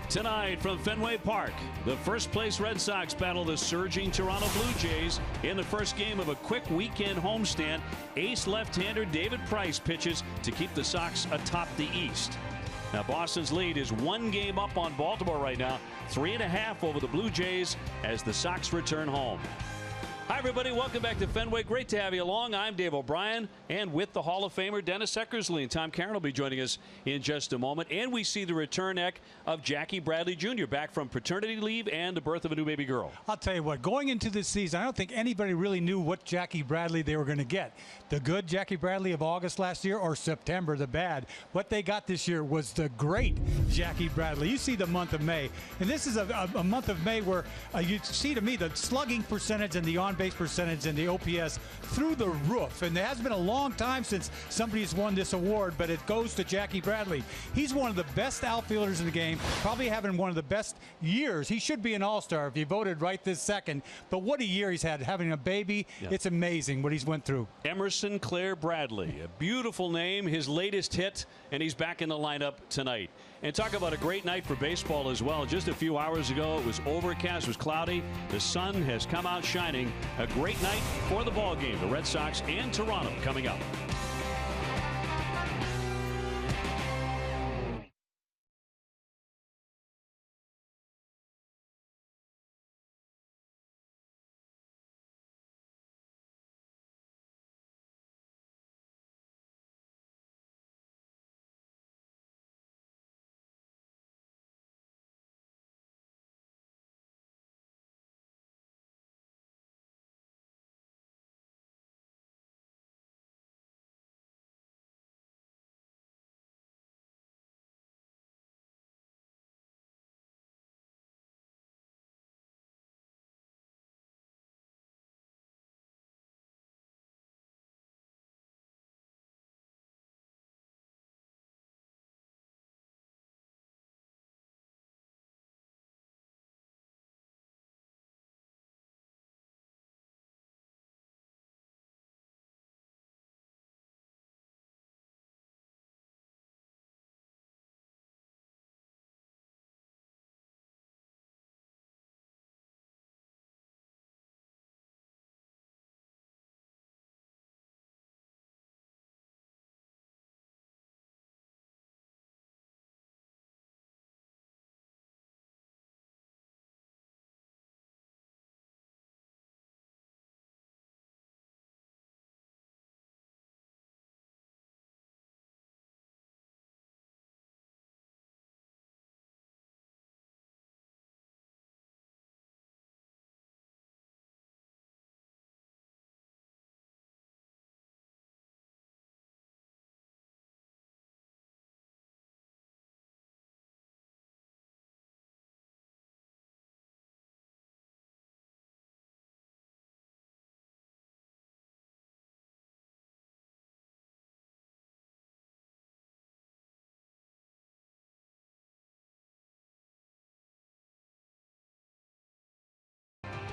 Tonight from Fenway Park, the first-place Red Sox battle the surging Toronto Blue Jays in the first game of a quick weekend homestand. Ace left-hander David Price pitches to keep the Sox atop the East. Now Boston's lead is 1 game up on Baltimore right now, 3.5 over the Blue Jays as the Sox return home. Hi, everybody. Welcome back to Fenway. Great to have you along. I'm Dave O'Brien, and with the Hall of Famer Dennis Eckersley. And Tom Caron will be joining us in just a moment. And we see the return of Jackie Bradley Jr. back from paternity leave and the birth of a new baby girl. I'll tell you what, going into this season, I don't think anybody really knew what Jackie Bradley they were going to get. The good Jackie Bradley of August last year or September, the bad. What they got this year was the great Jackie Bradley. You see the month of May, and this is a month of May where you see, to me, the slugging percentage and the on-base percentage and the OPS through the roof. And it has been a long time since somebody's won this award, but it goes to Jackie Bradley. He's one of the best outfielders in the game, probably having one of the best years. He should be an all-star if he voted right this second. But what a year he's had, having a baby. Yeah. It's amazing what he's went through. Emerson Claire Bradley, a beautiful name, his latest hit, and he's back in the lineup tonight. And talk about a great night for baseball as well. Just a few hours ago, it was overcast, it was cloudy. The sun has come out shining. A great night for the ball game. The Red Sox and Toronto coming up.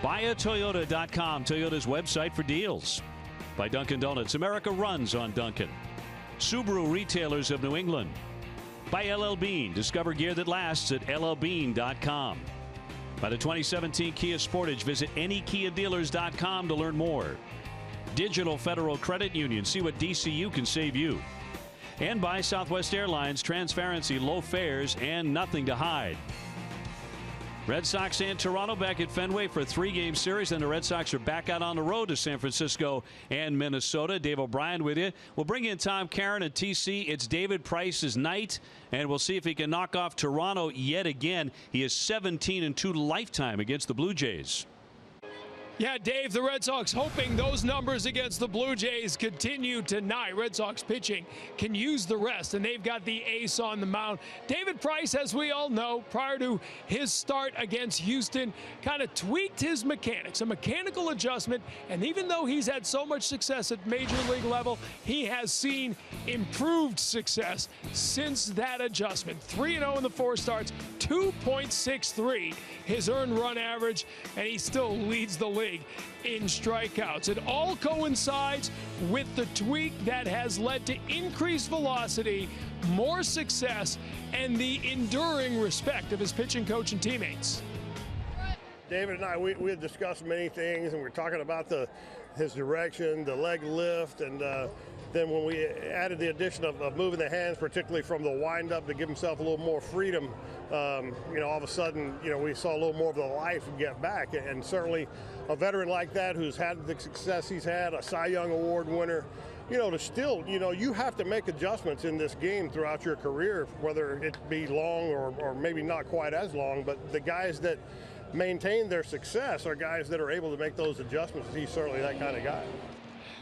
BuyAToyota.com, Toyota's website for deals. By Dunkin' Donuts, America runs on Dunkin'. Subaru Retailers of New England. By LL Bean, discover gear that lasts at LLBean.com. By the 2017 Kia Sportage, visit anykiadealers.com to learn more. Digital Federal Credit Union, see what DCU can save you. And by Southwest Airlines, transparency, low fares, and nothing to hide. Red Sox and Toronto back at Fenway for a 3-game series, and the Red Sox are back out on the road to San Francisco and Minnesota. Dave O'Brien with you. We'll bring in Tom Caron and TC. It's David Price's night, and we'll see if he can knock off Toronto yet again. He is 17-2 lifetime against the Blue Jays. Yeah, Dave, the Red Sox hoping those numbers against the Blue Jays continue tonight. Red Sox pitching can use the rest, and they've got the ace on the mound. David Price, as we all know, prior to his start against Houston, kind of tweaked his mechanics, a mechanical adjustment, and even though he's had so much success at major league level, he has seen improved success since that adjustment. 3-0 in the 4 starts, 2.63 his earned run average, and he still leads the league league in strikeouts. It all coincides with the tweak that has led to increased velocity, more success, and the enduring respect of his pitching coach and teammates. David and I, we had discussed many things, and we're talking about his direction, the leg lift, and then when we added the addition of moving the hands, particularly from the windup to give himself a little more freedom, all of a sudden, we saw a little more of the life get back. And certainly a veteran like that who's had the success he's had, a Cy Young Award winner, to still, you have to make adjustments in this game throughout your career, whether it be long or maybe not quite as long, but the guys that maintain their success are guys that are able to make those adjustments. He's certainly that kind of guy.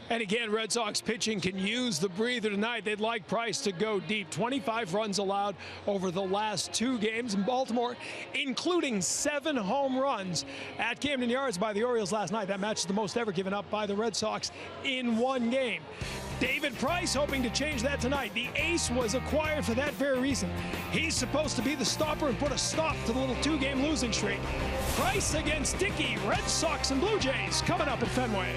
And again, Red Sox pitching can use the breather tonight. They'd like Price to go deep. 25 runs allowed over the last 2 games in Baltimore, including 7 home runs at Camden Yards by the Orioles last night. That matches the most ever given up by the Red Sox in 1 game. David Price hoping to change that tonight. The ace was acquired for that very reason. He's supposed to be the stopper and put a stop to the little 2-game losing streak. Price against Dickey, Red Sox and Blue Jays coming up at Fenway.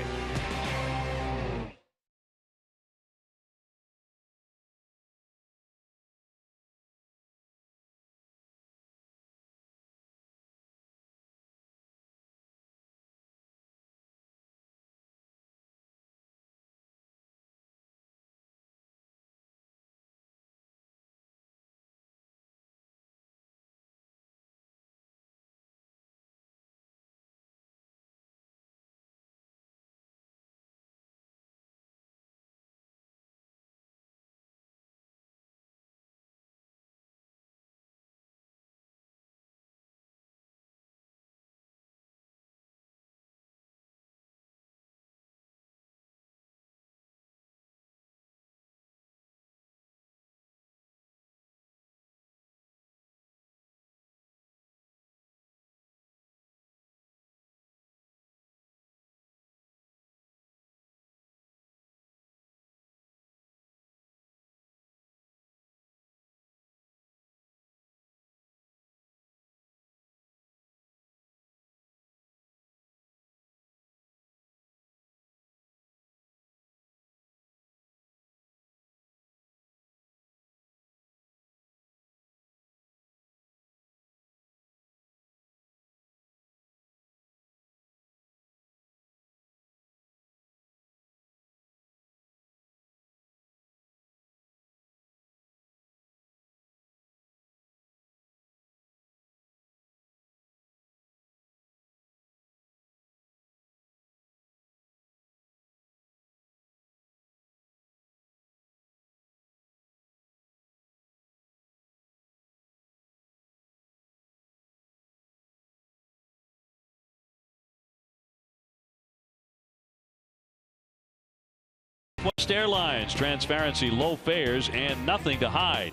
West Airlines, transparency, low fares, and nothing to hide.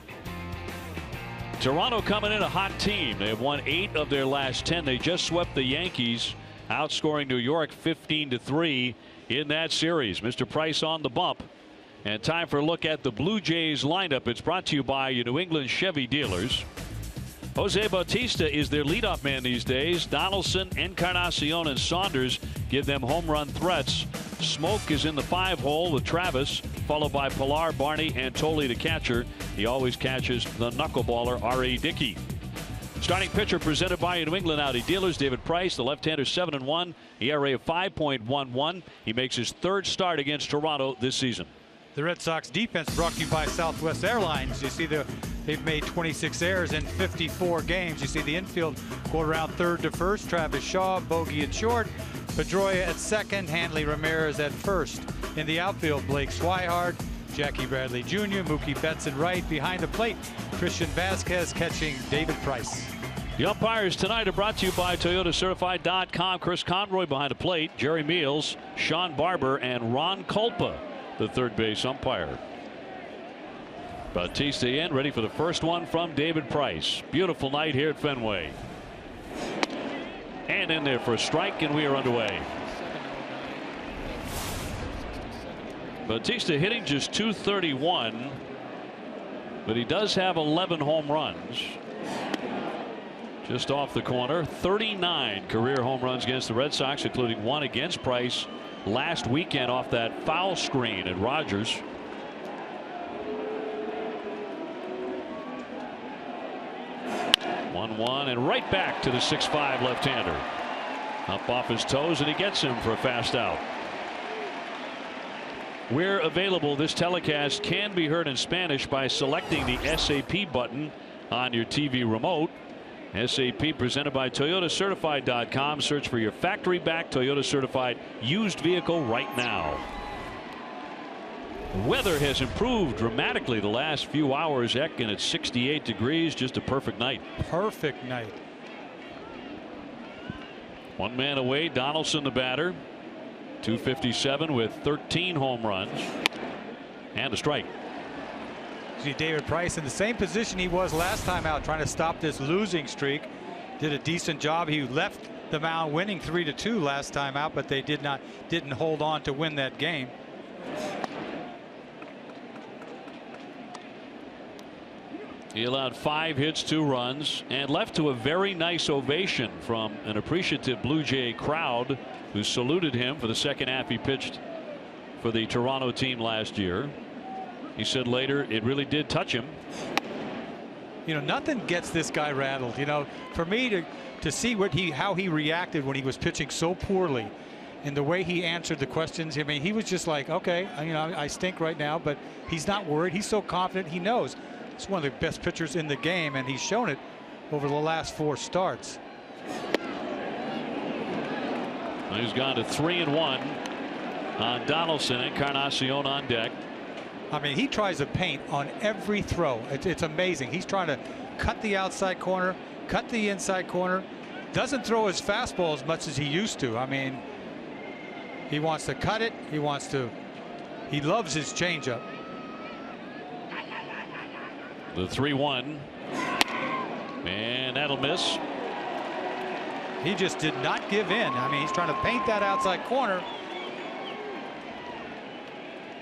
Toronto coming in a hot team. They have won 8 of their last 10. They just swept the Yankees, outscoring New York 15-3 in that series. Mr. Price on the bump. And time for a look at the Blue Jays lineup. It's brought to you by your New England Chevy dealers. Jose Bautista is their leadoff man these days. Donaldson, Encarnacion, and Saunders give them home run threats. Smoke is in the 5-hole with Travis, followed by Pilar, Barney, and Tolley the catcher. He always catches the knuckleballer R.A. Dickey. Starting pitcher presented by your New England Audi dealers. David Price, the left-hander, 7-1, ERA of 5.11. He makes his 3rd start against Toronto this season. The Red Sox defense brought to you by Southwest Airlines. You see they've made 26 errors in 54 games. You see the infield go around 3rd to 1st. Travis Shaw, Bogey at short. Pedroia at 2nd. Hanley Ramirez at 1st. In the outfield, Blake Swihart, Jackie Bradley Jr., Mookie Betts at right. Behind the plate, Christian Vasquez catching David Price. The umpires tonight are brought to you by ToyotaCertified.com. Chris Conroy behind the plate, Jerry Meals, Sean Barber, and Ron Kulpa, the 3rd base umpire. Bautista in, ready for the first one from David Price. Beautiful night here at Fenway. And in there for a strike, and we are underway. Bautista hitting just .231, but he does have 11 home runs. just off the corner. 39 career home runs against the Red Sox, including one against Price last weekend off that foul screen at Rogers. One and right back to the 6'5" left-hander. Up off his toes, and he gets him for a fast out. Where available, this telecast can be heard in Spanish by selecting the SAP button on your TV remote. SAP presented by ToyotaCertified.com. Search for your factory-backed Toyota certified used vehicle right now. Weather has improved dramatically the last few hours, Eck, and it's 68 degrees. Just a perfect night. Perfect night. One man away, Donaldson the batter. 257 with 13 home runs and a strike. See David Price in the same position he was last time out, trying to stop this losing streak. Did a decent job. He left the mound winning 3-2 last time out, but they didn't hold on to win that game. He allowed 5 hits, 2 runs, and left to a very nice ovation from an appreciative Blue Jay crowd who saluted him for the second half he pitched for the Toronto team last year. He said later it really did touch him. You know, nothing gets this guy rattled. You know, for me to see how he reacted when he was pitching so poorly, and the way he answered the questions. I mean, he was just like, okay, you know, I stink right now, but he's not worried. He's so confident. He knows he's one of the best pitchers in the game, and he's shown it over the last 4 starts. He's gone to 3-1 on Donaldson. Encarnacion on deck. I mean, he tries to paint on every throw. It's amazing. He's trying to cut the outside corner, cut the inside corner. Doesn't throw his fastball as much as he used to. I mean, he wants to cut it. He loves his changeup. The 3-1, and that'll miss. He just did not give in. I mean, he's trying to paint that outside corner.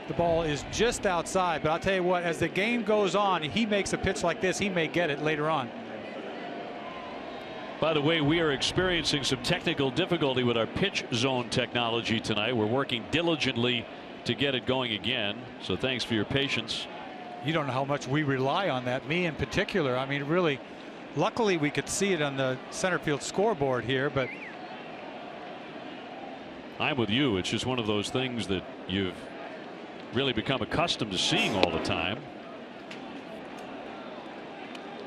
The ball is just outside, but I'll tell you what, as the game goes on, he makes a pitch like this, he may get it later on. By the way, we are experiencing some technical difficulty with our pitch zone technology tonight. We're working diligently to get it going again, so thanks for your patience. You don't know how much we rely on that, me in particular. I mean, really, luckily we could see it on the center field scoreboard here, but I'm with you. It's just one of those things that you've really become accustomed to seeing all the time.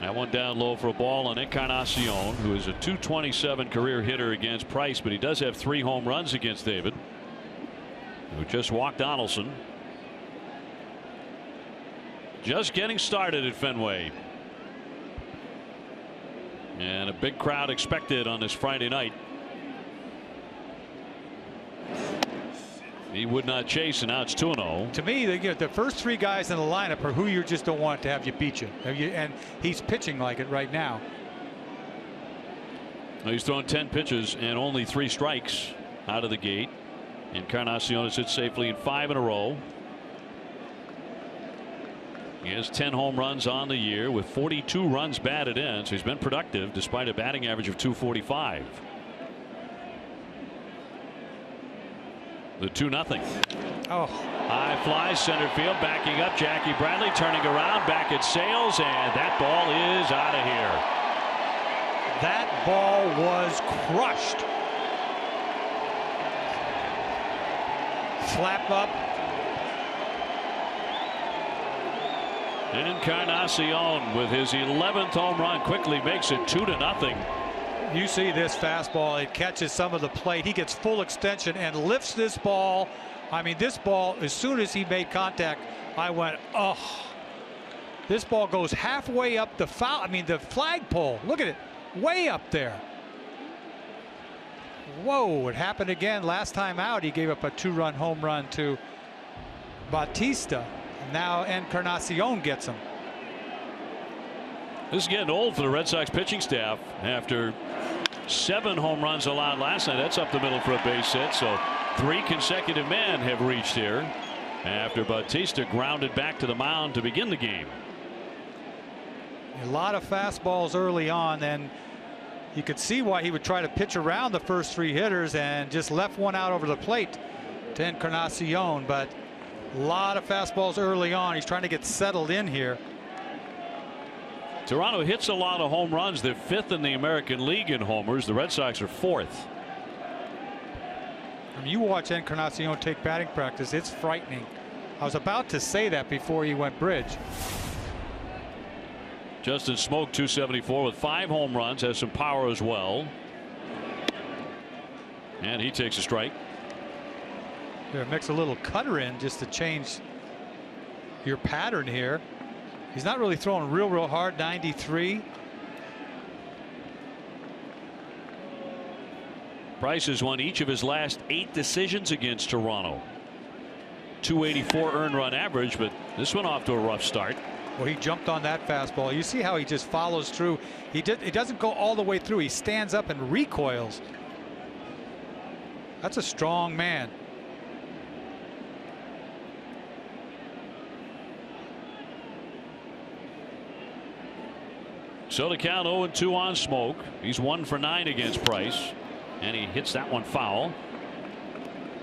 That one down low for a ball on Encarnacion, who is a .227 career hitter against Price, but he does have 3 home runs against David, who just walked Donaldson. Just getting started at Fenway. And a big crowd expected on this Friday night. He would not chase, and now it's 2-0. To me, the first 3 guys in the lineup are who you just don't want to have you beat you. And he's pitching like it right now. He's thrown 10 pitches and only 3 strikes out of the gate. Encarnacion has hit safely in 5 in a row. He has 10 home runs on the year with 42 runs batted in, so he's been productive despite a batting average of .245. The 2-0. Oh. High fly center field, backing up. Jackie Bradley turning around back at Sales, and that ball is out of here. That ball was crushed. Flap up. Encarnacion with his 11th home run quickly makes it 2-0. You see this fastball, it catches some of the plate. He gets full extension and lifts this ball. I mean, this ball, as soon as he made contact, I went, oh. This ball goes halfway up the foul. I mean, the flagpole. Look at it, way up there. Whoa, it happened again. Last time out, he gave up a 2-run home run to Bautista. Now Encarnacion gets him. This is getting old for the Red Sox pitching staff after 7 home runs allowed last night. That's up the middle for a base hit. So 3 consecutive men have reached here after Bautista grounded back to the mound to begin the game. A lot of fastballs early on, and You could see why he would try to pitch around the first 3 hitters and just left one out over the plate to Encarnacion. But a lot of fastballs early on. He's trying to get settled in here. Toronto hits a lot of home runs. They're 5th in the American League in homers. The Red Sox are 4th. I mean, you watch Encarnacion take batting practice, it's frightening. I was about to say that before he went bridge. Justin Smoke, 274 with 5 home runs, has some power as well. And he takes a strike. Here, mix a little cutter in just to change your pattern here. He's not really throwing real hard. 93. Price has won each of his last 8 decisions against Toronto. 284 earned run average, but this one off to a rough start. Well, he jumped on that fastball. You see how he just follows through. He doesn't go all the way through. He stands up and recoils. That's a strong man. So to count 0-2 on Smoke. He's 1 for 9 against Price, and he hits that one foul.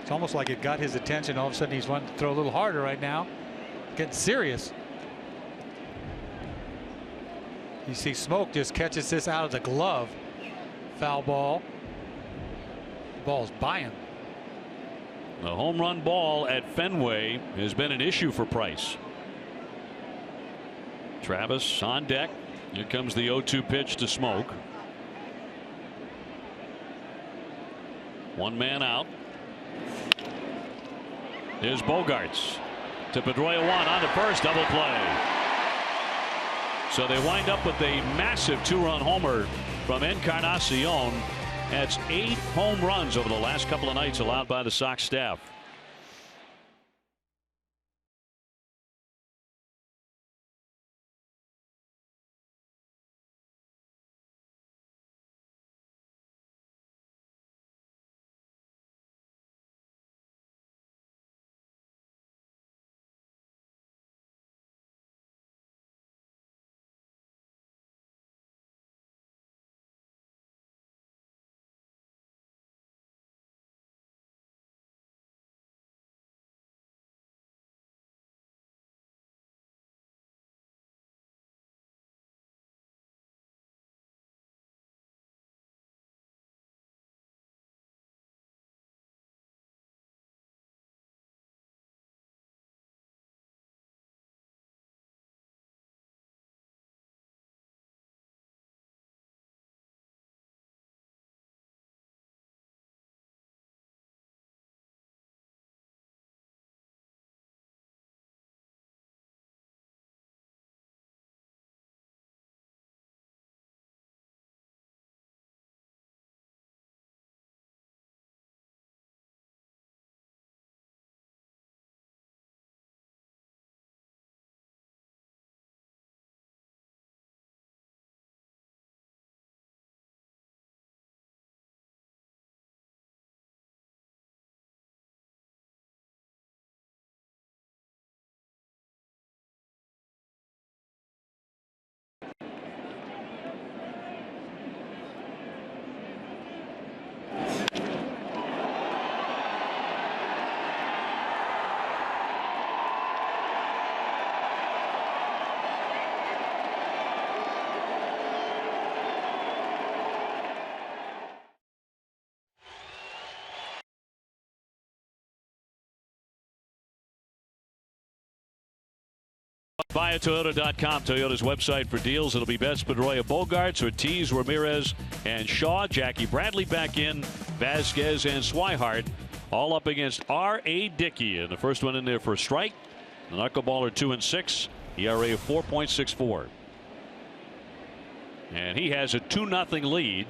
It's almost like it got his attention. All of a sudden he's wanting to throw a little harder right now. Getting serious. You see Smoke just catches this out of the glove. Foul ball. The ball's by him. The home run ball at Fenway has been an issue for Price. Travis on deck. Here comes the 0-2 pitch to Smoke. 1 man out. Here's Bogarts to Pedroia, 1 on to first, double play. So they wind up with a massive 2-run homer from Encarnacion. That's 8 home runs over the last couple of nights allowed by the Sox staff. BuyAToyota.com, Toyota's website for deals. It'll be Betts, Pedroia, Bogarts, Ortiz, Ramirez, and Shaw. Jackie Bradley back in. Vasquez and Swihart all up against R.A. Dickey. And the first one in there for a strike. The knuckleballer 2-6. ERA of 4.64. And he has a 2-0 lead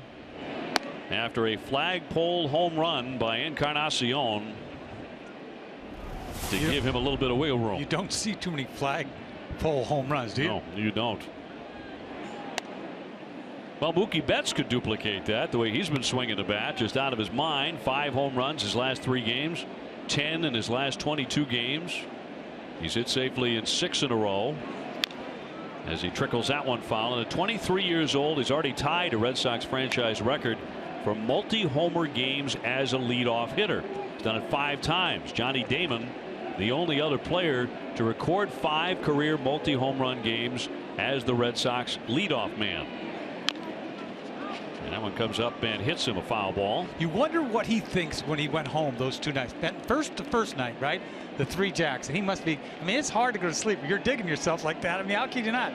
after a flagpole home run by Encarnacion to give him a little bit of wiggle room. You don't see too many flagpole home runs, do you? No, you don't. Well, Mookie Betts could duplicate that the way he's been swinging the bat, just out of his mind. 5 home runs his last 3 games, 10 in his last 22 games. He's hit safely in 6 in a row. as he trickles that one foul. And at 23 years old, he's already tied a Red Sox franchise record for multi-homer games as a leadoff hitter. He's done it 5 times. Johnny Damon, the only other player to record 5 career multi-home run games as the Red Sox leadoff man. And that one comes up and hits him, a foul ball. You wonder what he thinks when he went home those 2 nights. That first night, right? The 3 jacks. And he must be, I mean, it's hard to go to sleep. You're digging yourself like that. I mean, how can you not?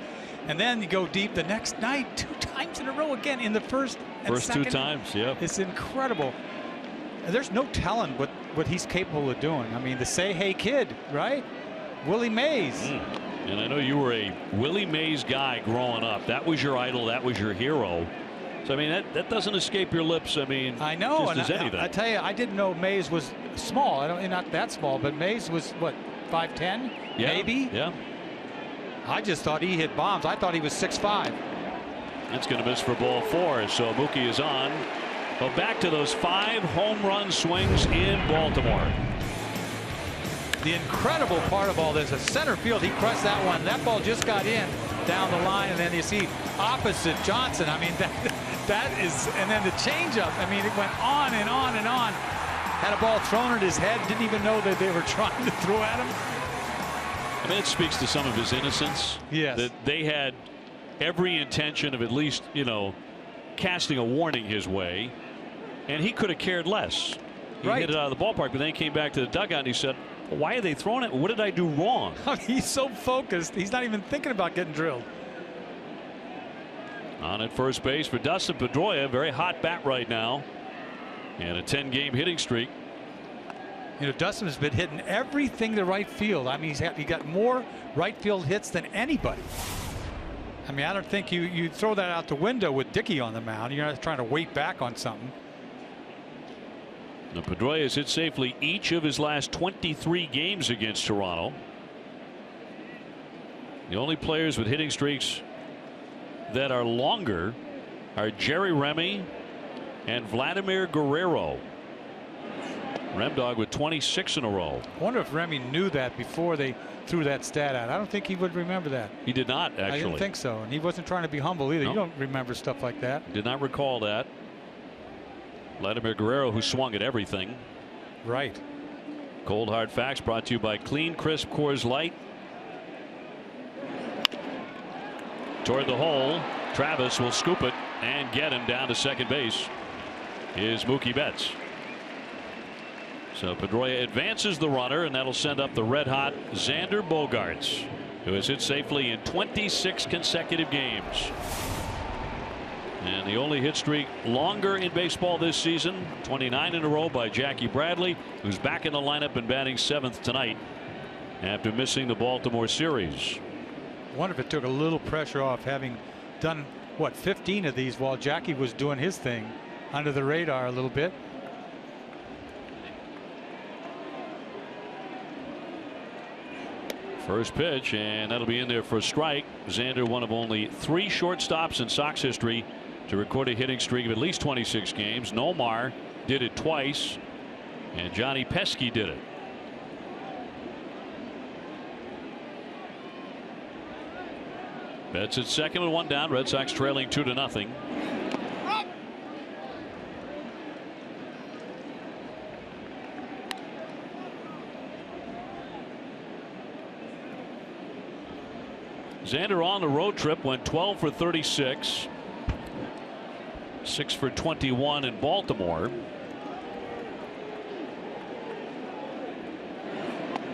And then you go deep the next night, 2 times in a row again in the first and second. 2 times, yeah. It's incredible. There's no telling what he's capable of doing. I mean, the say hey kid, right? Willie Mays. And I know you were a Willie Mays guy growing up. That was your idol. That was your hero. So, I mean, that doesn't escape your lips. I mean, I know. Just as anything. I tell you, I didn't know Mays was small. Not that small, but Mays was, what, 5'10"? Yeah, maybe? Yeah. I just thought he hit bombs. I thought he was 6'5". That's going to miss for ball 4. So Mookie is on. But back to those 5 home run swings in Baltimore. The incredible part of all this is center field. He crushed that one. That ball just got in down the line, and then you see opposite Johnson. I mean, that is, and then the changeup. I mean, it went on and on and on. Had a ball thrown at his head. Didn't even know that they were trying to throw at him. I mean, it speaks to some of his innocence. Yes. That they had every intention of at least, casting a warning his way, and he could have cared less. He hit it out of the ballpark, but then he came back to the dugout and he said, why are they throwing it? What did I do wrong? He's so focused. He's not even thinking about getting drilled. On at first base for Dustin Pedroia. Very hot bat right now. And a 10-game hitting streak. Dustin's been hitting everything to right field. I mean, he got more right field hits than anybody. I mean, I don't think you throw that out the window with Dickey on the mound. You're not trying to wait back on something. Now, Pedroia has hit safely each of his last 23 games against Toronto. The only players with hitting streaks that are longer are Jerry Remy and Vladimir Guerrero. Remdog with 26 in a row. I wonder if Remy knew that before they threw that stat out. I don't think he would remember that. He did not, actually. I didn't think so. And he wasn't trying to be humble either. No. You don't remember stuff like that. Did not recall that. Vladimir Guerrero, who swung at everything. Right. Cold hard facts brought to you by Clean Crisp Coors Light. Toward the hole. Travis will scoop it and get him down to second base. Is Mookie Betts. So Pedroia advances the runner, and that'll send up the red-hot Xander Bogaerts, who has hit safely in 26 consecutive games. And the only hit streak longer in baseball this season, 29 in a row, by Jackie Bradley, who's back in the lineup and batting 7th tonight after missing the Baltimore series. I wonder if it took a little pressure off having done, what, 15 of these while Jackie was doing his thing under the radar a little bit. First pitch, and that'll be in there for a strike. Xander, one of only 3 shortstops in Sox history to record a hitting streak of at least 26 games. Nomar did it twice, and Johnny Pesky did it. Betts at second with 1 down. Red Sox trailing 2-0. Xander on the road trip went 12 for 36. 6 for 21 in Baltimore.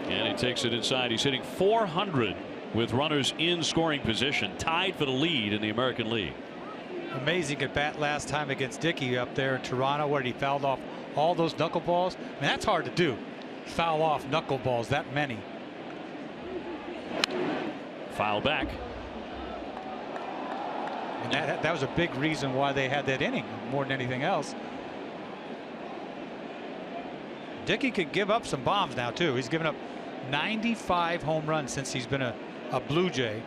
And he takes it inside. He's hitting .400 with runners in scoring position, tied for the lead in the American League. Amazing at bat last time against Dickey up there in Toronto, where he fouled off all those knuckleballs. I mean, that's hard to do. Foul off knuckleballs that many. Foul back. And that was a big reason why they had that inning more than anything else. Dickey could give up some bombs now too. He's given up 95 home runs since he's been a Blue Jay.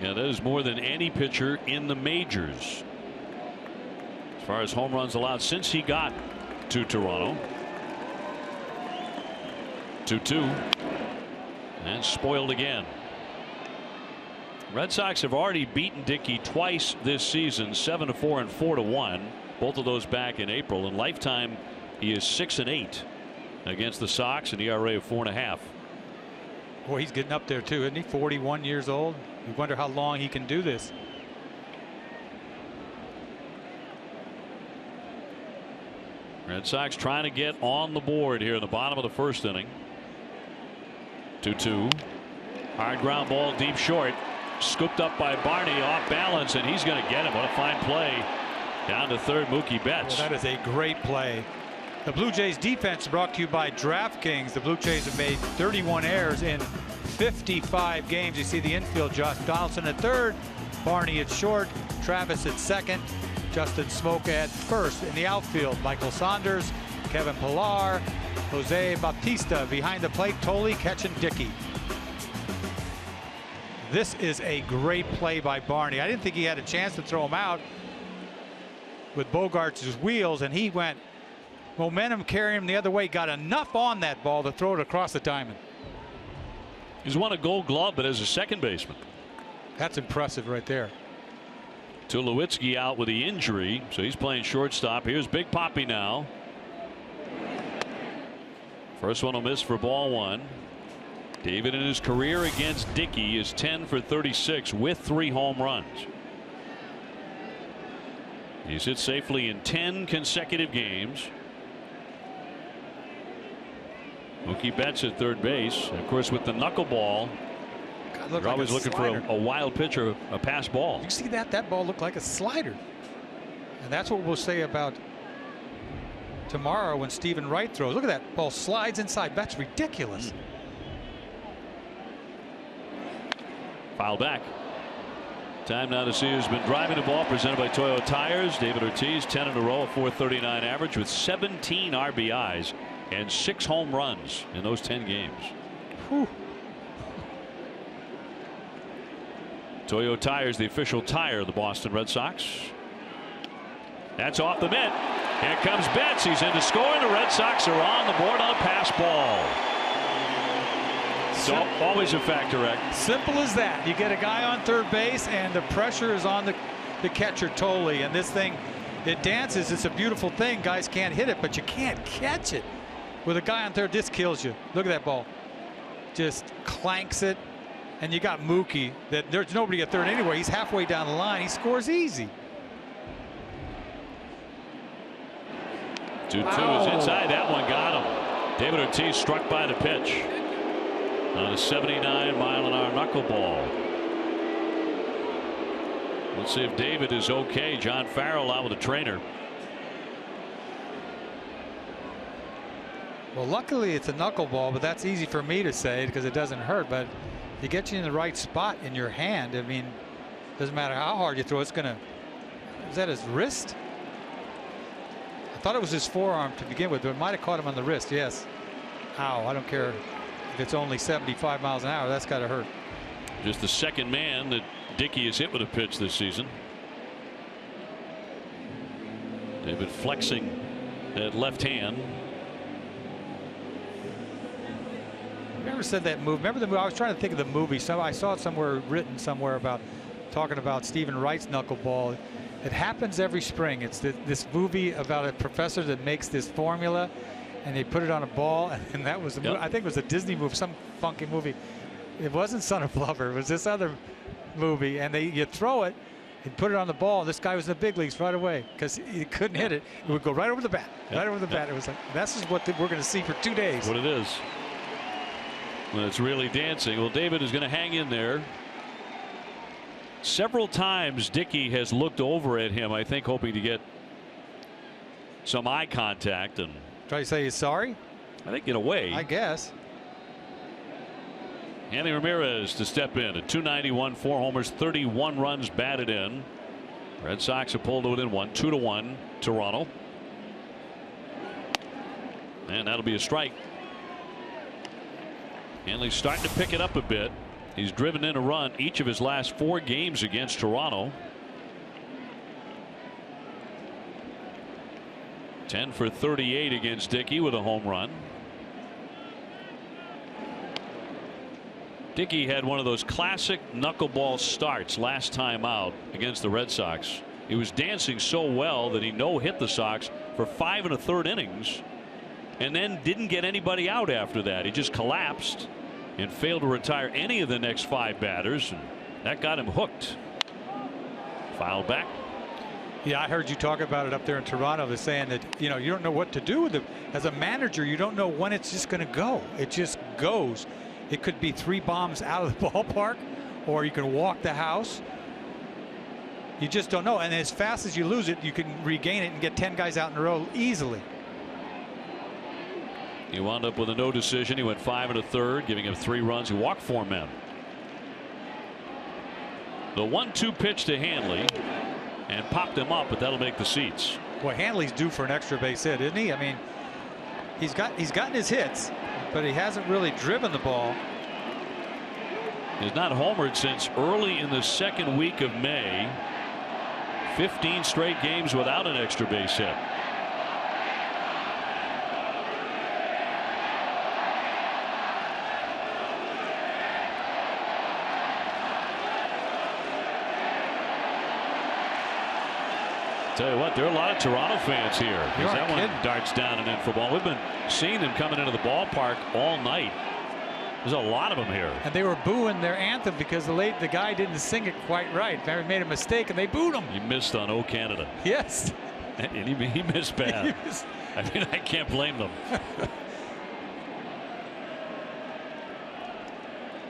Yeah, that is more than any pitcher in the majors as far as home runs allowed since he got to Toronto. 2-2 and spoiled again. Red Sox have already beaten Dickey twice this season, 7-4 and 4-1. Both of those back in April. In lifetime, he is 6-8 against the Sox, an ERA of 4.5. Boy, he's getting up there too, isn't he? 41 years old. You wonder how long he can do this. Red Sox trying to get on the board here in the bottom of the first inning. 2-2. Hard ground ball deep short. Scooped up by Barney, off balance, and he's going to get him. What a fine play. Down to third, Mookie Betts. Well, that is a great play. The Blue Jays defense brought to you by DraftKings. The Blue Jays have made 31 errors in 55 games. You see the infield, Josh Donaldson at third, Barney at short, Travis at second, Justin Smoke at first. In the outfield, Michael Saunders, Kevin Pillar, Jose Bautista behind the plate, Tolley catching Dickey. This is a great play by Barney. I didn't think he had a chance to throw him out with Bogart's wheels, and he went momentum carrying him the other way, got enough on that ball to throw it across the diamond. He's won a Gold Glove, but as a second baseman. That's impressive right there. Tulowitzki out with the injury, so he's playing shortstop. Here's Big Papi now. First one will miss for ball one. David in his career against Dickey is 10 for 36 with 3 home runs. He's hit safely in 10 consecutive games. Mookie Betts at third base. Of course, with the knuckleball, you're always looking for a wild pitch or a pass ball. You see that? That ball looked like a slider. And that's what we'll say about tomorrow when Stephen Wright throws. Look at that ball slides inside. That's ridiculous. Foul back. Time now to see who's been driving the ball, presented by Toyo Tires. David Ortiz, 10 in a row, a .439 average with 17 RBIs and 6 home runs in those 10 games. Whew. Toyo Tires, the official tire of the Boston Red Sox. That's off the mitt. Here comes Betts. He's in to score, and the Red Sox are on the board on a pass ball. So always a factor, Rick. Simple as that. You get a guy on third base, and the pressure is on the catcher Tolley. And this thing, it dances. It's a beautiful thing. Guys can't hit it, but you can't catch it. With a guy on third, this kills you. Look at that ball. Just clanks it. And you got Mookie. That there's nobody at third anyway. He's halfway down the line. He scores easy. 2-2 is inside. That one got him. David Ortiz struck by the pitch on a 79-mile-an-hour knuckleball. Let's see if David is okay. John Farrell out with a trainer. Well, luckily it's a knuckleball, but that's easy for me to say because it doesn't hurt. But if you get you in the right spot in your hand, I mean, doesn't matter how hard you throw, it's gonna. Is that his wrist? I thought it was his forearm to begin with, but it might have caught him on the wrist. Yes. Ow! I don't care if it's only 75 miles an hour. That's got to hurt. Just the second man that Dickey has hit with a pitch this season. David flexing that left hand. Never said that move. Remember the movie? I was trying to think of the movie. So I saw it somewhere written somewhere about talking about Stephen Wright's knuckleball. It happens every spring. It's this movie about a professor that makes this formula, and they put it on a ball, and that was the movie. I think it was a Disney movie, some funky movie. It wasn't Son of Lover. It was this other movie, and you throw it and put it on the ball. And this guy was in the big leagues right away because he couldn't hit it. It would go right over the bat, right over the bat. It was like, this is what we're going to see for 2 days. What it is. When it's really dancing. Well, David is going to hang in there. Several times Dickey has looked over at him, I think hoping to get some eye contact and try to say he's sorry. I think in a way. I guess. Andy Ramirez to step in at .291, 4 homers, 31 runs batted in. Red Sox have pulled it within 1, 2-1 Toronto. And that'll be a strike. Hanley's starting to pick it up a bit. He's driven in a run each of his last 4 games against Toronto. 10 for 38 against Dickey with a home run. Dickey had one of those classic knuckleball starts last time out against the Red Sox. He was dancing so well that he no-hit the Sox for 5 1/3 innings and then didn't get anybody out after that. He just collapsed and failed to retire any of the next 5 batters, and that got him hooked. Fouled back. Yeah, I heard you talk about it up there in Toronto. They're saying that, you know, you don't know what to do with it. As a manager, you don't know when it's just going to go. It just goes. It could be 3 bombs out of the ballpark, or you can walk the house. You just don't know. And as fast as you lose it, you can regain it and get 10 guys out in a row easily. He wound up with a no decision. He went 5 1/3, giving him 3 runs. He walked 4 men. The 1-2 pitch to Hanley and popped him up, but that'll make the seats. Boy, Hanley's due for an extra base hit, isn't he? I mean, he's gotten his hits, but he hasn't really driven the ball. He's not homered since early in the 2nd week of May. 15 straight games without an extra base hit. Tell you what, there are a lot of Toronto fans here. That one darts down and in for ball. We've been seeing them coming into the ballpark all night. There's a lot of them here. And they were booing their anthem because the guy didn't sing it quite right. They made a mistake and they booed him. He missed on "O Canada." Yes. And he missed bad. I mean, I can't blame them.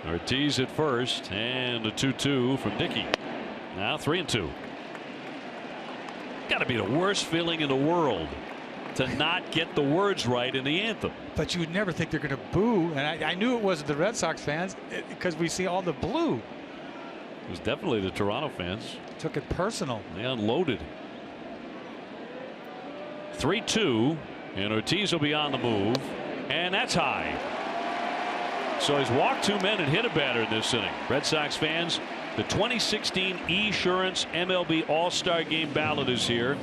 Ortiz at first, and a 2-2 from Dickey. Now 3-2. Got to be the worst feeling in the world to not get the words right in the anthem. But you would never think they're going to boo, and I knew it wasn't the Red Sox fans because we see all the blue. It was definitely the Toronto fans. Took it personal. They unloaded. 3-2, and Ortiz will be on the move, and that's high. So he's walked 2 men and hit a batter in this inning. Red Sox fans, the 2016 Esurance MLB All-Star Game ballot is here.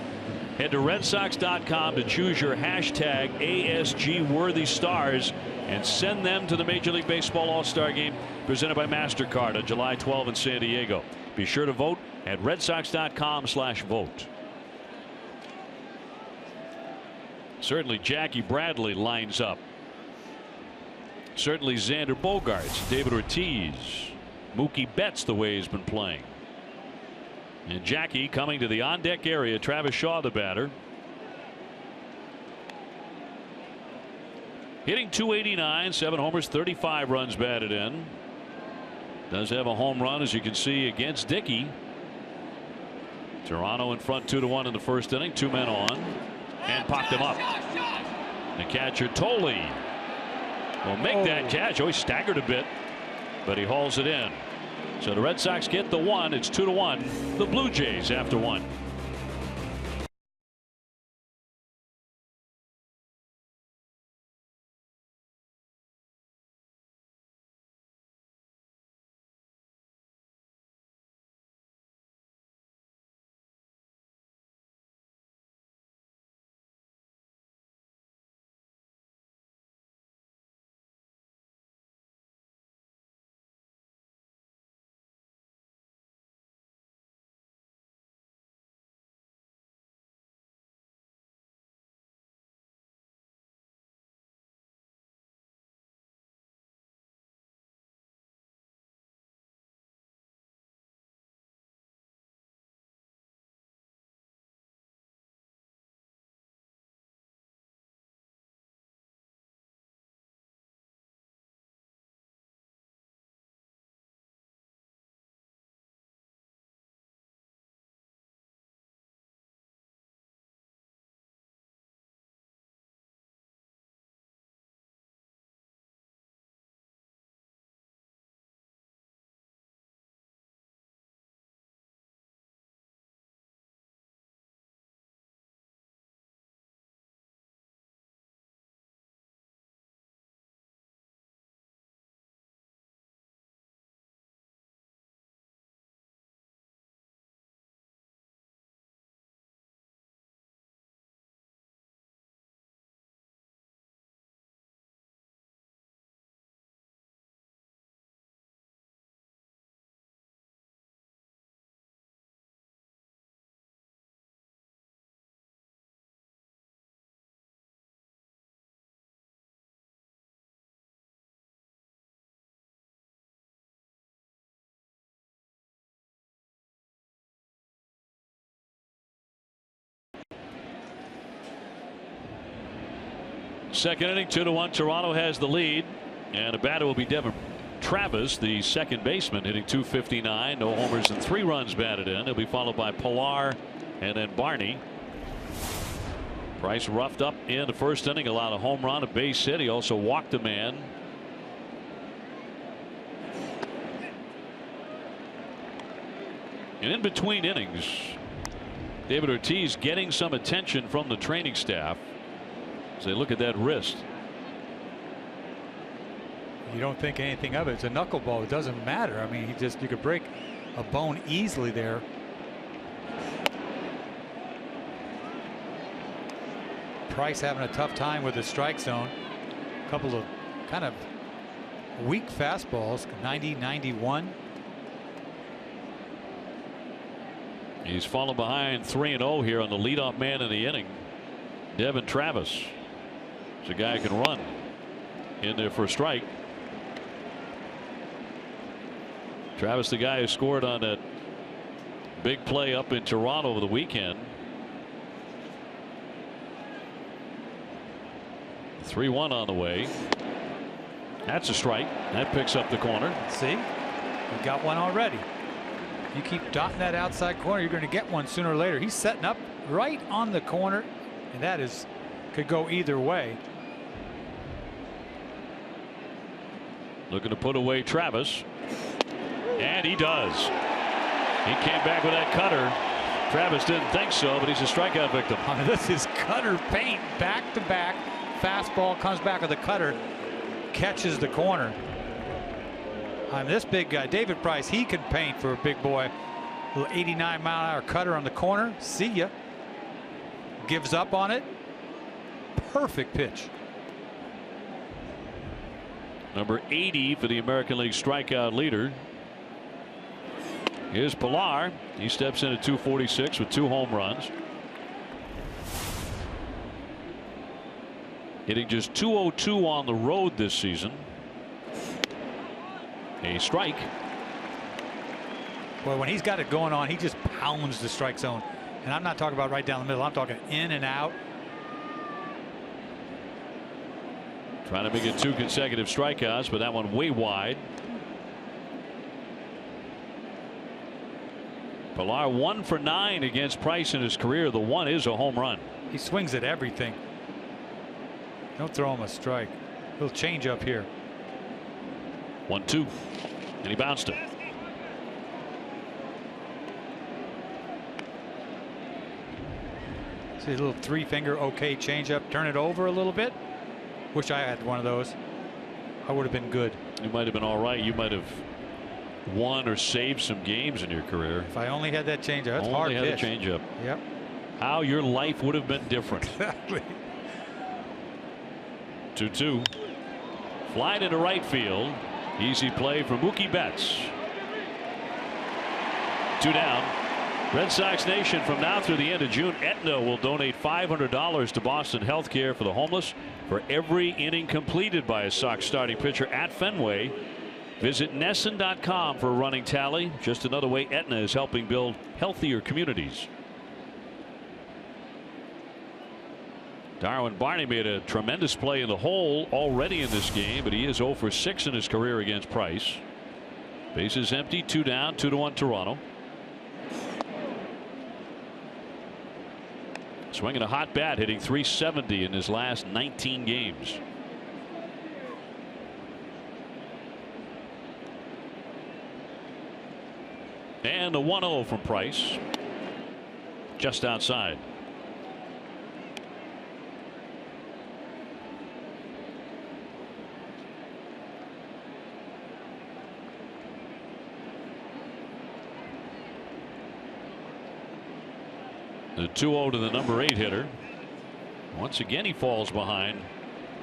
Head to redsox.com to choose your hashtag ASG worthy stars and send them to the Major League Baseball All-Star Game presented by MasterCard on July 12 in San Diego. Be sure to vote at redsox.com/vote. Certainly Jackie Bradley lines up. Certainly Xander Bogaerts, David Ortiz, Mookie Betts, the way he's been playing. And Jackie coming to the on-deck area. Travis Shaw, the batter. Hitting .289, 7 homers, 35 runs batted in. Does have a home run, as you can see, against Dickey. Toronto in front 2-1 in the first inning. 2 men on, and popped him up. The catcher Tolle will make that catch. Oh, he staggered a bit, but he hauls it in. So the Red Sox get the 1. It's 2-1. The Blue Jays after 1. Second inning, 2-1. Toronto has the lead, and a batter will be Devin Travis, the second baseman, hitting .259. No homers and 3 runs batted in. He'll be followed by Pilar and then Barney. Price roughed up in the first inning, allowed a home run, a base hit. He also walked a man. And in between innings, David Ortiz getting some attention from the training staff as they look at that wrist. You don't think anything of it. It's a knuckleball. It doesn't matter. I mean, you could break a bone easily there. Price having a tough time with the strike zone. A couple of kind of weak fastballs, 90, 91. He's fallen behind 3-0 here on the leadoff man in the inning. Devin Travis. It's a guy who can run in there for a strike. Travis, the guy who scored on that big play up in Toronto over the weekend. 3-1 on the way. That's a strike. That picks up the corner. See, we got one already. You keep dotting that outside corner, you're going to get one sooner or later. He's setting up right on the corner, and that could go either way. Looking to put away Travis, and he does. He came back with that cutter. Travis didn't think so, but he's a strikeout victim. I mean, this is cutter paint, back to back. Fastball comes back with a cutter, catches the corner. I mean, this big guy, David Price, he can paint for a big boy. A little 89-mile-an-hour cutter on the corner. See ya. Gives up on it. Perfect pitch. Number 80 for the American League strikeout leader. Here's Pilar. He steps in at .246 with 2 home runs. Hitting just .202 on the road this season. A strike. Boy, when he's got it going on, he just pounds the strike zone. And I'm not talking about right down the middle. I'm talking in and out. Trying to make it 2 consecutive strikeouts, but that one way wide. Pilar 1 for 9 against Price in his career. The one is a home run. He swings at everything. Don't throw him a strike. He'll change up here. 1-2, and he bounced it. See a little 3-finger okay changeup. Turn it over a little bit. Wish I had one of those. I would have been good. You might have been all right. You might have won or saved some games in your career. If I only had that changeup. That's hard only had pitch. a changeup. Yep. How your life would have been different. Exactly. 2-2. Fly to right field. Easy play from Mookie Betts. 2 down. Red Sox Nation, from now through the end of June, Aetna will donate $500 to Boston Healthcare for the homeless for every inning completed by a Sox starting pitcher at Fenway. Visit Nesson.com for a running tally. Just another way Aetna is helping build healthier communities. Darwin Barney made a tremendous play in the hole already in this game, but he is 0 for 6 in his career against Price. Bases empty, 2 down, 2-1 Toronto. Swinging a hot bat, hitting .370 in his last 19 games. And a 1-0 from Price. Just outside. The 2-0 to the number 8 hitter. Once again, he falls behind.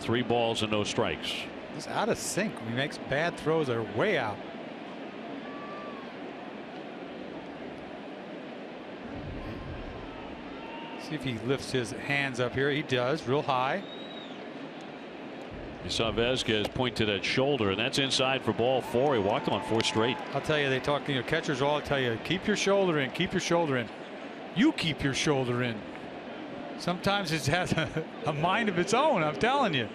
3 balls and no strikes. He's out of sync. When he makes bad throws, they're way out. See if he lifts his hands up here. He does, real high. You saw Vasquez point to that shoulder, and that's inside for ball 4. He walked on 4 straight. I'll tell you, they talk, catchers all tell you, keep your shoulder in, keep your shoulder in. You keep your shoulder in. Sometimes it has a mind of its own, I'm telling you.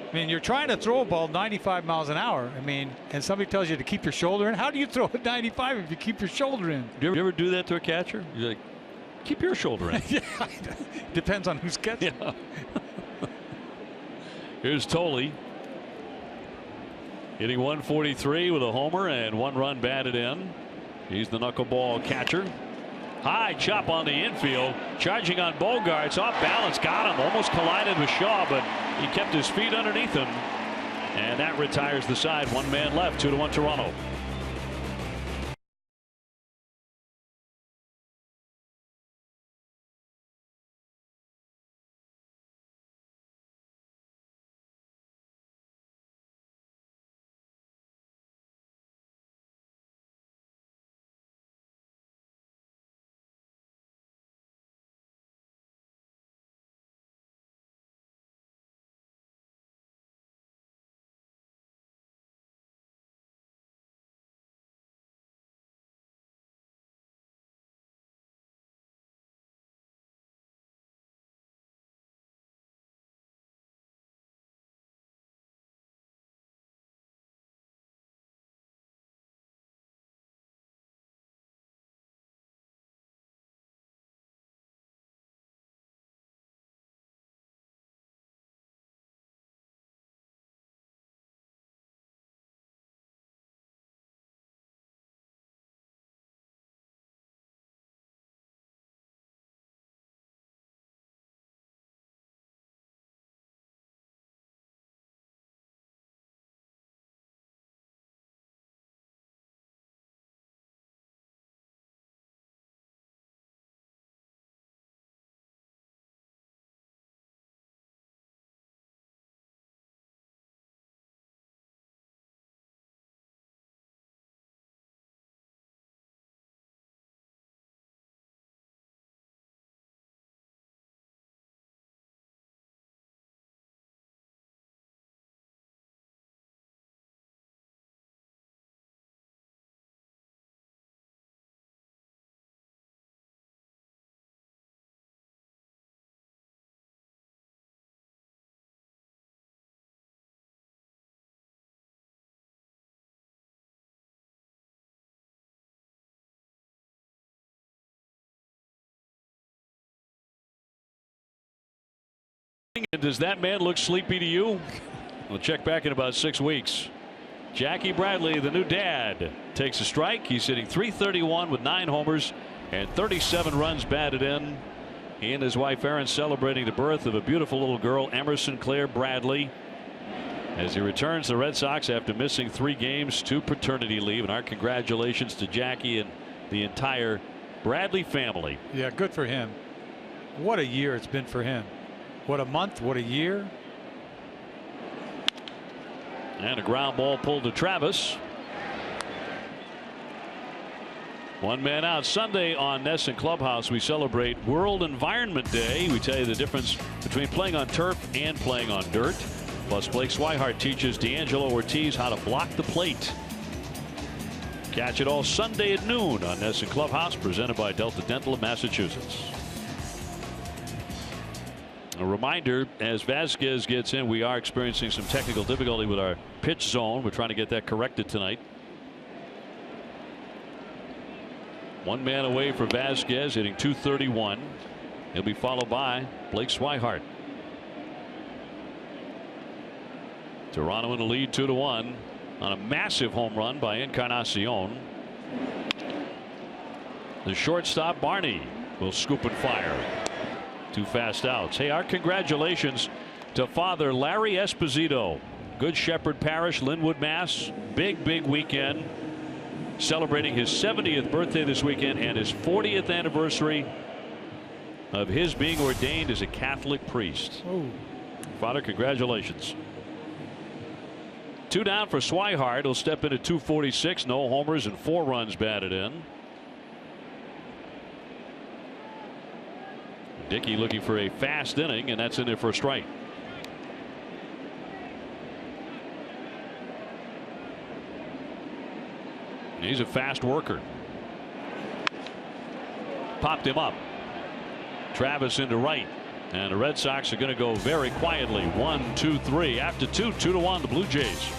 I mean, you're trying to throw a ball 95 miles an hour. I mean, and somebody tells you to keep your shoulder in. How do you throw it 95 if you keep your shoulder in? Do you ever do that to a catcher? You're like, keep your shoulder in. Yeah, depends on who's catching. Yeah. Here's Tolley. Hitting 143 with a homer and 1 run batted in. He's the knuckleball catcher. High chop on the infield. Charging on Bogarts. Off balance. Got him. Almost collided with Shaw, but he kept his feet underneath him. And that retires the side. 1 man left. 2-1 Toronto. Does that man look sleepy to you? We'll check back in about 6 weeks. Jackie Bradley, the new dad, takes a strike. He's hitting .331 with 9 homers and 37 runs batted in. He and his wife Erin celebrating the birth of a beautiful little girl, Emerson Claire Bradley, as he returns to the Red Sox after missing 3 games to paternity leave. And our congratulations to Jackie and the entire Bradley family. Yeah, good for him. What a year it's been for him. What a month, what a year. And a ground ball pulled to Travis. 1 man out. Sunday on Nesson Clubhouse, we celebrate World Environment Day. We tell you the difference between playing on turf and playing on dirt. Plus, Blake Swihart teaches D'Angelo Ortiz how to block the plate. Catch it all Sunday at noon on Nesson Clubhouse, presented by Delta Dental of Massachusetts. A reminder, as Vasquez gets in, we are experiencing some technical difficulty with our pitch zone. We're trying to get that corrected tonight. 1 man away for Vasquez, hitting .231. He'll be followed by Blake Swihart. Toronto in the lead 2-1 on a massive home run by Encarnacion. The shortstop Barney will scoop and fire. 2 fast outs. Hey, our congratulations to Father Larry Esposito, Good Shepherd Parish, Linwood, Mass. Big weekend. Celebrating his 70th birthday this weekend and his 40th anniversary of his being ordained as a Catholic priest. Oh. Father, congratulations. 2 down for Swihart. He'll step in at .246. No homers and 4 runs batted in. Dickey looking for a fast inning, and that's in there for a strike. He's a fast worker. Popped him up. Travis into right. And the Red Sox are going to go very quietly. 1, 2, 3. After 2, 2-1 the Blue Jays.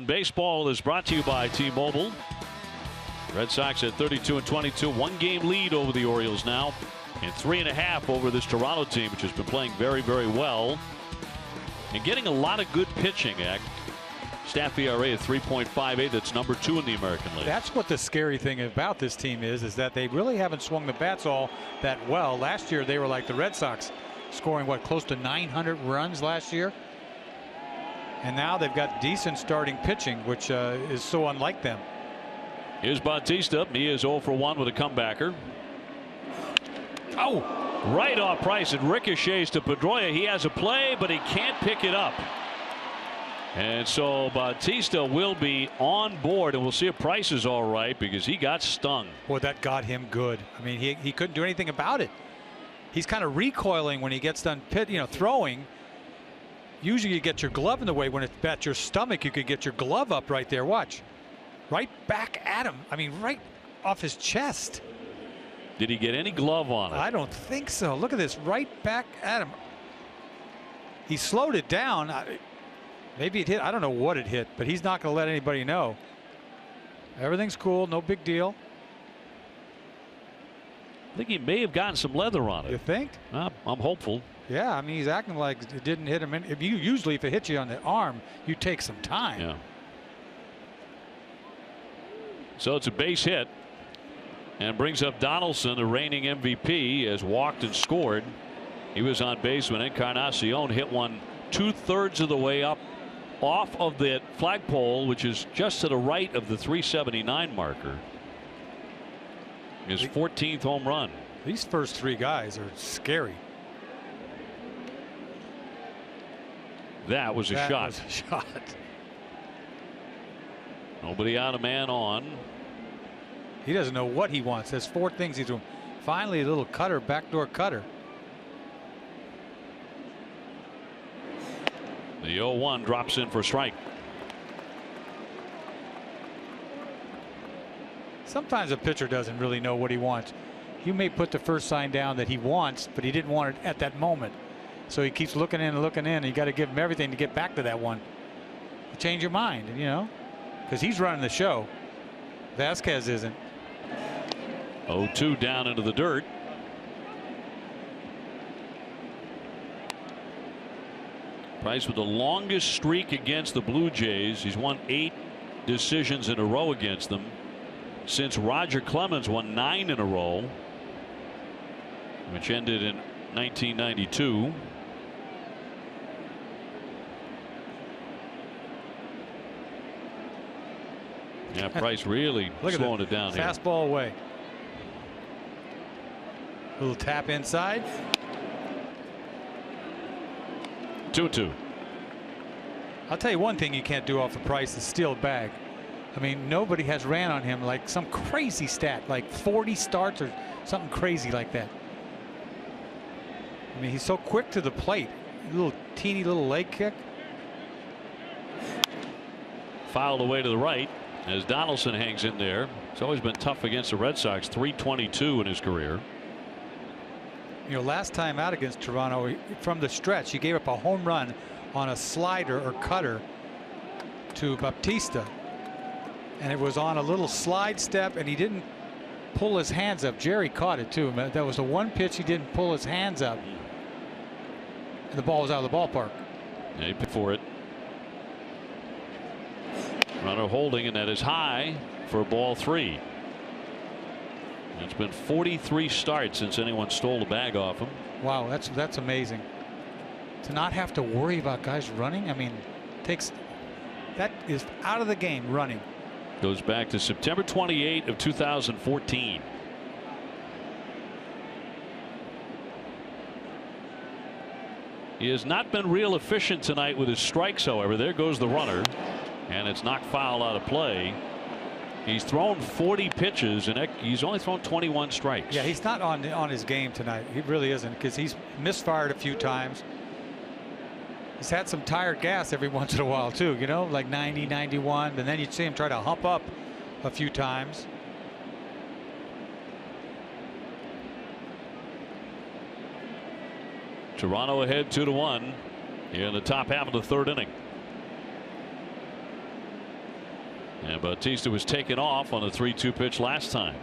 Baseball is brought to you by T-Mobile. Red Sox at 32-22, 1-game lead over the Orioles now, and 3.5 over this Toronto team, which has been playing very, very well and getting a lot of good pitching. Staff ERA at 3.58. That's number 2 in the American League. That's what the scary thing about this team is that they really haven't swung the bats all that well. Last year they were like the Red Sox, scoring what, close to 900 runs last year. And now they've got decent starting pitching, which is so unlike them. Here's Bautista. He is 0 for 1 with a comebacker. Oh, right off Price. It ricochets to Pedroia. He has a play, but he can't pick it up. And so Bautista will be on board, and we'll see if Price is all right because he got stung. Boy, that got him good. I mean, he couldn't do anything about it. He's kind of recoiling when he gets done throwing. Usually you get your glove in the way. When it's at your stomach, you could get your glove up right there. Watch. Right back at him. I mean, right off his chest. Did he get any glove on it? I don't think so. Look at this. Right back at him. He slowed it down. Maybe it hit. I don't know what it hit, but he's not going to let anybody know. Everything's cool. No big deal. I think he may have gotten some leather on it. You think? I'm hopeful. Yeah, I mean, he's acting like it didn't hit him. Usually if it hits you on the arm, you take some time. Yeah. So it's a base hit and brings up Donaldson, the reigning MVP, has walked and scored. He was on base when Encarnacion hit one 2/3 of the way up off of the flagpole, which is just to the right of the 379 marker. His 14th home run. These first 3 guys are scary. That was a shot. Was a shot. Nobody out, a man on. He doesn't know what he wants. There's 4 things he's doing. Finally, a little cutter, backdoor cutter. The 0-1 drops in for a strike. Sometimes a pitcher doesn't really know what he wants. You may put the first sign down that he wants, but he didn't want it at that moment. So he keeps looking in and looking in. And you got to give him everything to get back to that one. You change your mind, because he's running the show. Vasquez isn't. 0-2 down into the dirt. Price with the longest streak against the Blue Jays. He's won 8 decisions in a row against them since Roger Clemens won 9 in a row, which ended in 1992. Yeah, Price really slowing it down here. Fastball away. Little tap inside. 2-2. I'll tell you one thing you can't do off the Price is steal a bag. I mean, nobody has ran on him like some crazy stat, like 40 starts or something crazy like that. I mean, he's so quick to the plate. Little teeny little leg kick. Fouled away to the right as Donaldson hangs in there. It's always been tough against the Red Sox. 322 in his career. You know, last time out against Toronto, from the stretch, he gave up a home run on a slider or cutter to Bautista. And it was on a little slide step, and he didn't pull his hands up. Jerry caught it too. That was the one pitch he didn't pull his hands up. And the ball was out of the ballpark. Yeah, he picked for it. Runner holding, and that is high for ball 3. It's been 43 starts since anyone stole the bag off him. Wow, that's amazing. To not have to worry about guys running. I mean, that is out of the game, running. Goes back to September 28 of 2014. He has not been real efficient tonight with his strikes, however. There goes the runner, and it's knocked foul out of play. He's thrown 40 pitches, and he's only thrown 21 strikes. Yeah, he's not on his game tonight. He really isn't, because he's misfired a few times. He's had some tired gas every once in a while too, you know, like 90, 91, and then you'd see him try to hump up a few times. Toronto ahead 2-1 in the top half of the 3rd inning. And Bautista was taken off on the 3-2 pitch last time.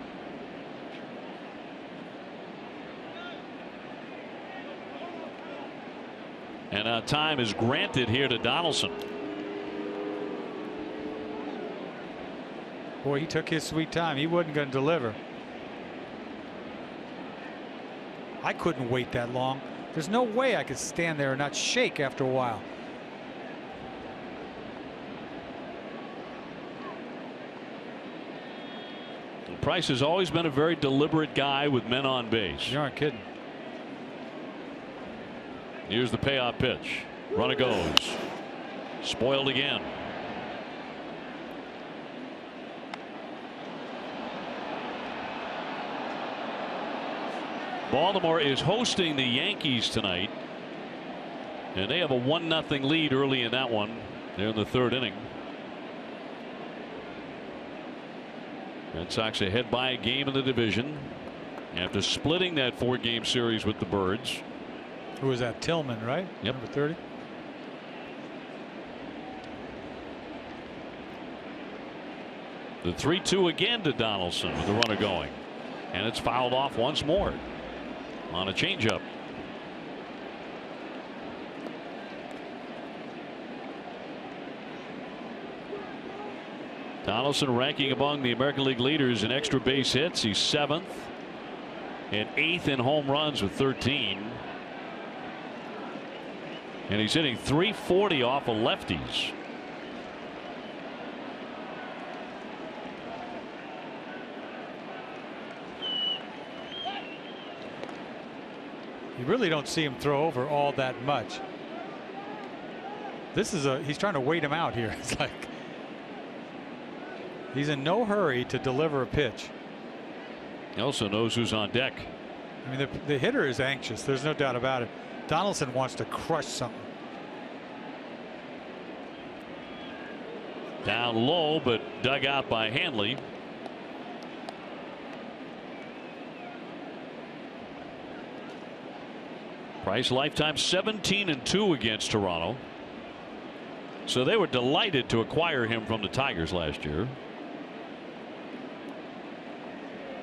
And now time is granted here to Donaldson. Boy, he took his sweet time. He wasn't going to deliver. I couldn't wait that long. There's no way I could stand there and not shake after a while. Price has always been a very deliberate guy with men on base. You aren't kidding. Here's the payoff pitch. Runner goes. Spoiled again. Baltimore is hosting the Yankees tonight, and they have a 1-0 lead early in that one. They're in the 3rd inning. Red Sox ahead by a game in the division after splitting that 4-game series with the Birds. Who was that? Tillman, right? Yep. Number 30. The 3-2 again to Donaldson with the runner going, and it's fouled off once more on a changeup. Donaldson ranking among the American League leaders in extra base hits. He's 7th and 8th in home runs with 13. And he's hitting .340 off of lefties. You really don't see him throw over all that much. He's trying to wait him out here. It's like he's in no hurry to deliver a pitch. He also knows who's on deck. I mean, the hitter is anxious. There's no doubt about it. Donaldson wants to crush something. Down low, but dug out by Hanley. Price lifetime 17-2 against Toronto. So they were delighted to acquire him from the Tigers last year.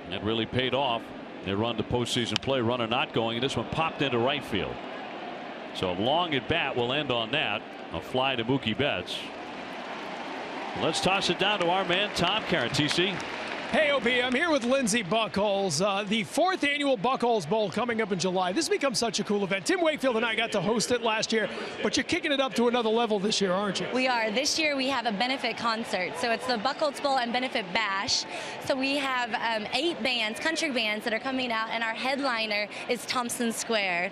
That really paid off. They run to postseason play, runner not going, and this one popped into right field. So long at bat will end on that. A fly to Mookie Betts. Let's toss it down to our man Tom Caron. TC. Hey, OP, I'm here with Lindsey Buchholz. The 4th annual Buchholz Bowl coming up in July. This becomes such a cool event. Tim Wakefield and I got to host it last year, but you're kicking it up to another level this year, aren't you? We are. This year we have a benefit concert. So it's the Buchholz Bowl and Benefit Bash. So we have 8 bands, country bands, that are coming out, and our headliner is Thompson Square.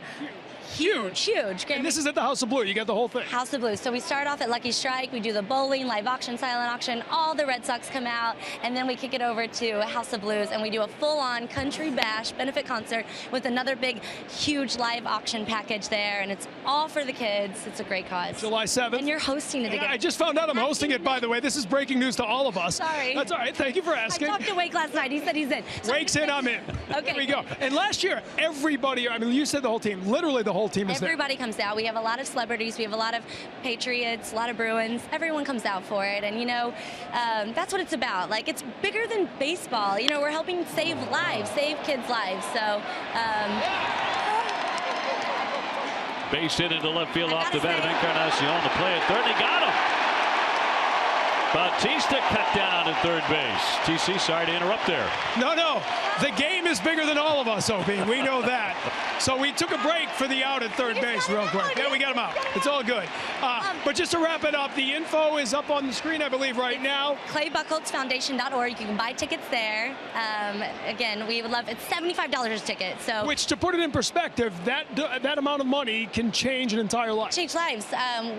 Huge. And this is at the House of Blue. You got the whole thing. House of Blue. So we start off at Lucky Strike. We do the bowling, live auction, silent auction. All the Red Sox come out, and then we kick it over to House of Blues, and we do a full-on country bash benefit concert with another big, huge live auction package there, and it's all for the kids. It's a great cause. July 7th. And you're hosting it again. I just found out I'm hosting it, by the way. This is breaking news to all of us. Sorry. That's all right. Thank you for asking. I talked to Wake last night. He said he's in. So Wake's in, I'm in. Okay. Here we go. And last year, everybody, I mean, you said the whole team, literally the whole team is there. Everybody comes out. We have a lot of celebrities. We have a lot of Patriots, a lot of Bruins. Everyone comes out for it. And, you know, that's what it's about. Like, it's bigger than baseball. You know, we're helping save lives, save kids' lives. So, Base hit into left field off the bat of Encarnacion to play at third. He got him. Bautista cut down at third base. TC, sorry to interrupt there. No. The game is bigger than all of us, Opie. We know that. So we took a break for the out at third base real quick. Yeah, we got him out. It's all good. But just to wrap it up, the info is up on the screen, I believe, right now. ClayBuchholzFoundation.org. You can buy tickets there. Again, we would love it's $75 a ticket. So, which, to put it in perspective, that amount of money can change an entire life. Change lives.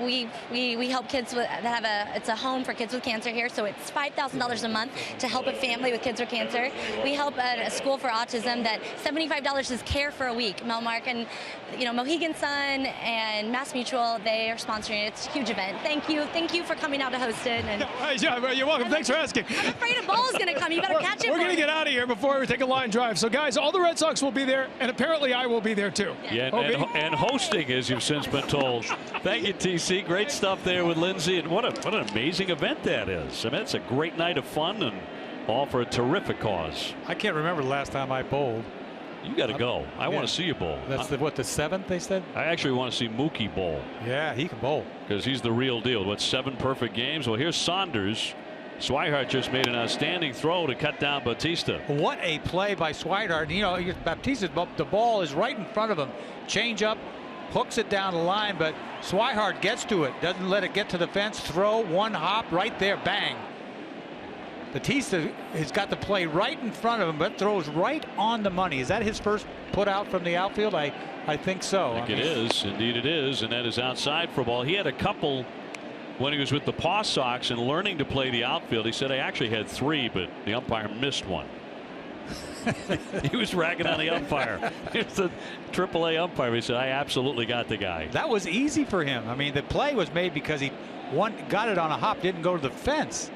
We help kids that have it's a home for kids with cancer here. So it's $5,000 a month to help a family with kids with cancer. We help a school for autism that $75 is care for a week. Melmark and, you know, Mohegan Sun and Mass Mutual, they are sponsoring it. It's a huge event. Thank you for coming out to host it. And yeah, you're welcome. Thanks for asking. I'm afraid a ball is going to come. You better catch it. We're going to get out of here before we take a line drive. So, guys, all the Red Sox will be there, and apparently I will be there too. Yeah, and hosting, as you've since been told. Thank you, TC. Great stuff there with Lindsay, and what an amazing event that is. I mean, it's a great night of fun and all for a terrific cause. I can't remember the last time I bowled. You got to go. I want to see you bowl. That's the 7th they said? I actually want to see Mookie bowl. Yeah, he can bowl. Because he's the real deal. What, 7 perfect games? Well, here's Saunders. Swihart just made an outstanding throw to cut down Bautista. What a play by Swihart. You know, Bautista, the ball is right in front of him. Change up, hooks it down the line, but Swihart gets to it. Doesn't let it get to the fence. Throw, one hop, right there, bang. Bautista has got the play right in front of him, but throws right on the money. Is that his first put out from the outfield? I think so. I think it is. Indeed it is. And that is outside for a ball. He had a couple when he was with the Paw Sox and learning to play the outfield. He said, I actually had 3, but the umpire missed one. He was ragging on the umpire. It's the AAA umpire. He said, I absolutely got the guy. That was easy for him. I mean, the play was made because he got it on a hop, didn't go to the fence.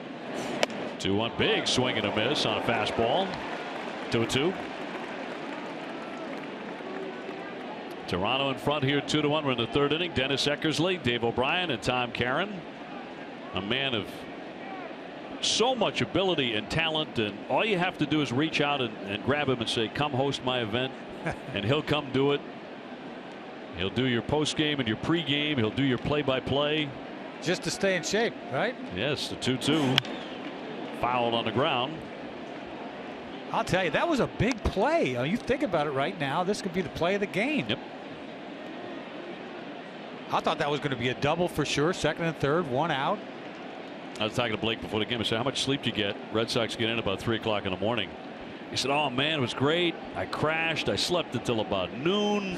2-1 big swing and a miss on a fastball. 2-2. Toronto in front here 2-1. We're in the 3rd inning. Dennis Eckersley, Dave O'Brien, and Tom Caron. A man of so much ability and talent, and all you have to do is reach out and grab him and say, come host my event, and he'll come do it. He'll do your post game and your pre-game. He'll do your play-by-play. Just to stay in shape, right? Yes, the 2-2. Fouled on the ground. I'll tell you, that was a big play. You think about it right now, this could be the play of the game. Yep. I thought that was going to be a double for sure. 2nd and 3rd, 1 out. I was talking to Blake before the game. I said, how much sleep do you get? Red Sox get in about 3 o'clock in the morning. He said, oh man, it was great. I crashed. I slept until about noon.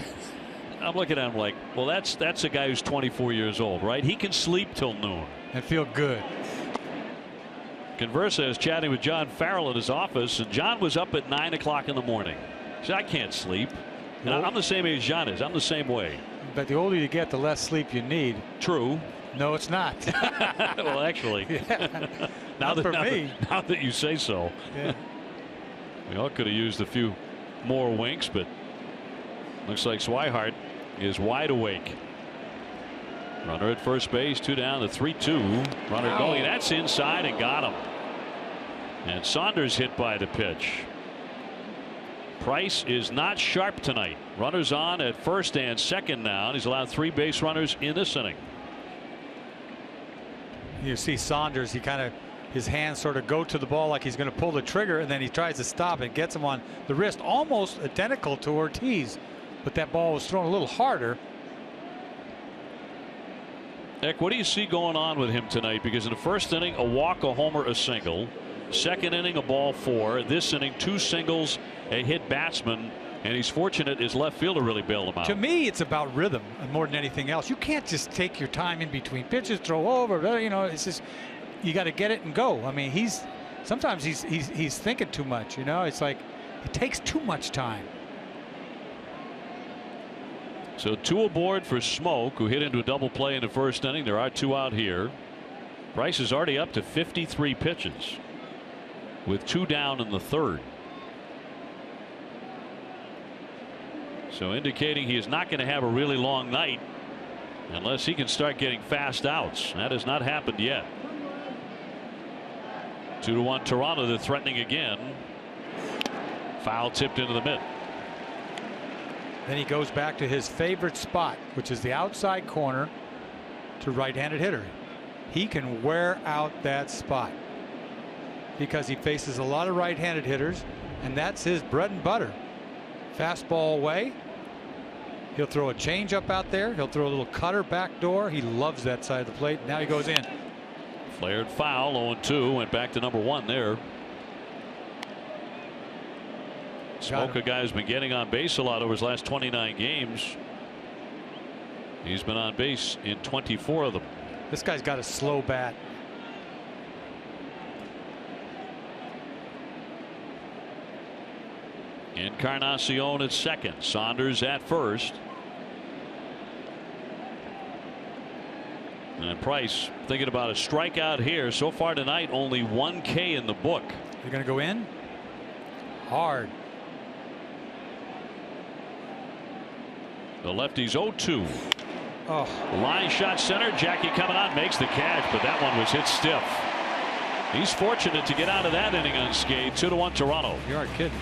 I'm looking at him like, well, that's a guy who's 24 years old, right? He can sleep till noon and feel good. Conversa is chatting with John Farrell in his office, and John was up at 9 o'clock in the morning. He said, I can't sleep. And I'm the same age John is. I'm the same way. But the older you get, the less sleep you need. True. No, it's not. Well, actually, yeah. now that you say so, yeah. We all could have used a few more winks, but looks like Swihart is wide awake. Runner at first base, 2 down, the 3-2. Runner going. That's inside and got him. And Saunders hit by the pitch. Price is not sharp tonight. Runners on at first and second now. He's allowed 3 base runners in this inning. You see Saunders, his hands sort of go to the ball like he's going to pull the trigger, and then he tries to stop it, gets him on the wrist, almost identical to Ortiz, but that ball was thrown a little harder. Eck, what do you see going on with him tonight? Because in the first inning, a walk, a homer, a single. Second inning, a ball 4. This inning, 2 singles, a hit batsman, And he's fortunate his left fielder really bailed him out. To me, it's about rhythm more than anything else. You can't just take your time in between pitches, throw over. You know, it's just you got to get it and go. I mean, sometimes he's thinking too much. You know, it's like it takes too much time. So 2 aboard for Smoke, who hit into a double play in the first inning. There are 2 out here. Price is already up to 53 pitches with 2 down in the third. So indicating he is not going to have a really long night unless he can start getting fast outs. That has not happened yet. 2-1 Toronto. They're threatening again. Foul tipped into the mid. Then he goes back to his favorite spot, which is the outside corner to right-handed hitter. He can wear out that spot because he faces a lot of right-handed hitters, and that's his bread and butter. Fastball away. He'll throw a changeup out there. He'll throw a little cutter back door. He loves that side of the plate. Now he goes in. Flared foul. 0-2. Went back to number 1 there. Smoke, a guy who's been getting on base a lot over his last 29 games. He's been on base in 24 of them. This guy's got a slow bat. Encarnacion at second. Saunders at first. And Price thinking about a strikeout here. So far tonight, only 1 K in the book. You're going to go in hard. The lefty's 0-2. Oh. Line shot center. Jackie coming on, makes the catch, but that one was hit stiff. He's fortunate to get out of that inning unscathed. 2-1 Toronto. You aren't kidding.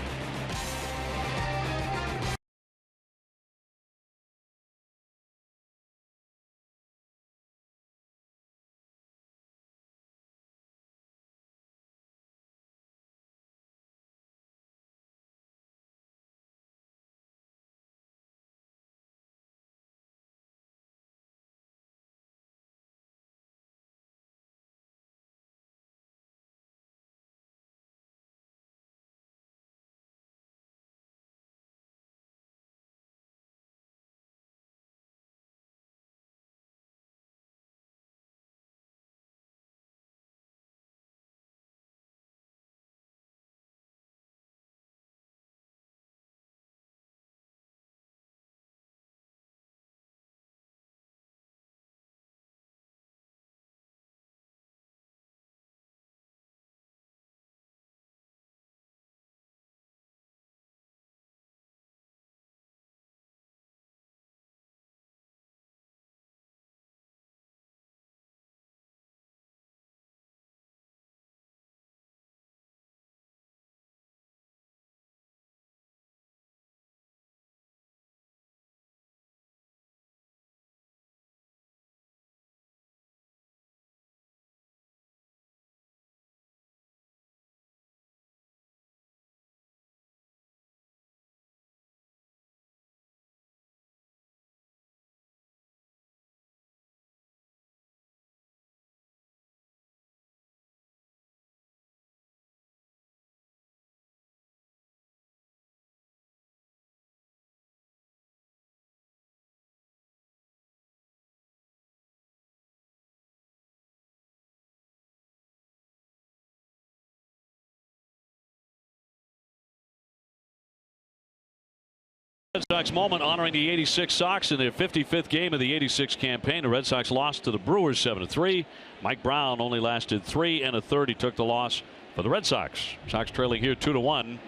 Red Sox moment honoring the '86 Sox in their 55th game of the '86 campaign. The Red Sox lost to the Brewers 7-3. Mike Brown only lasted 3 1/3. He took the loss for the Red Sox. Sox trailing here 2-1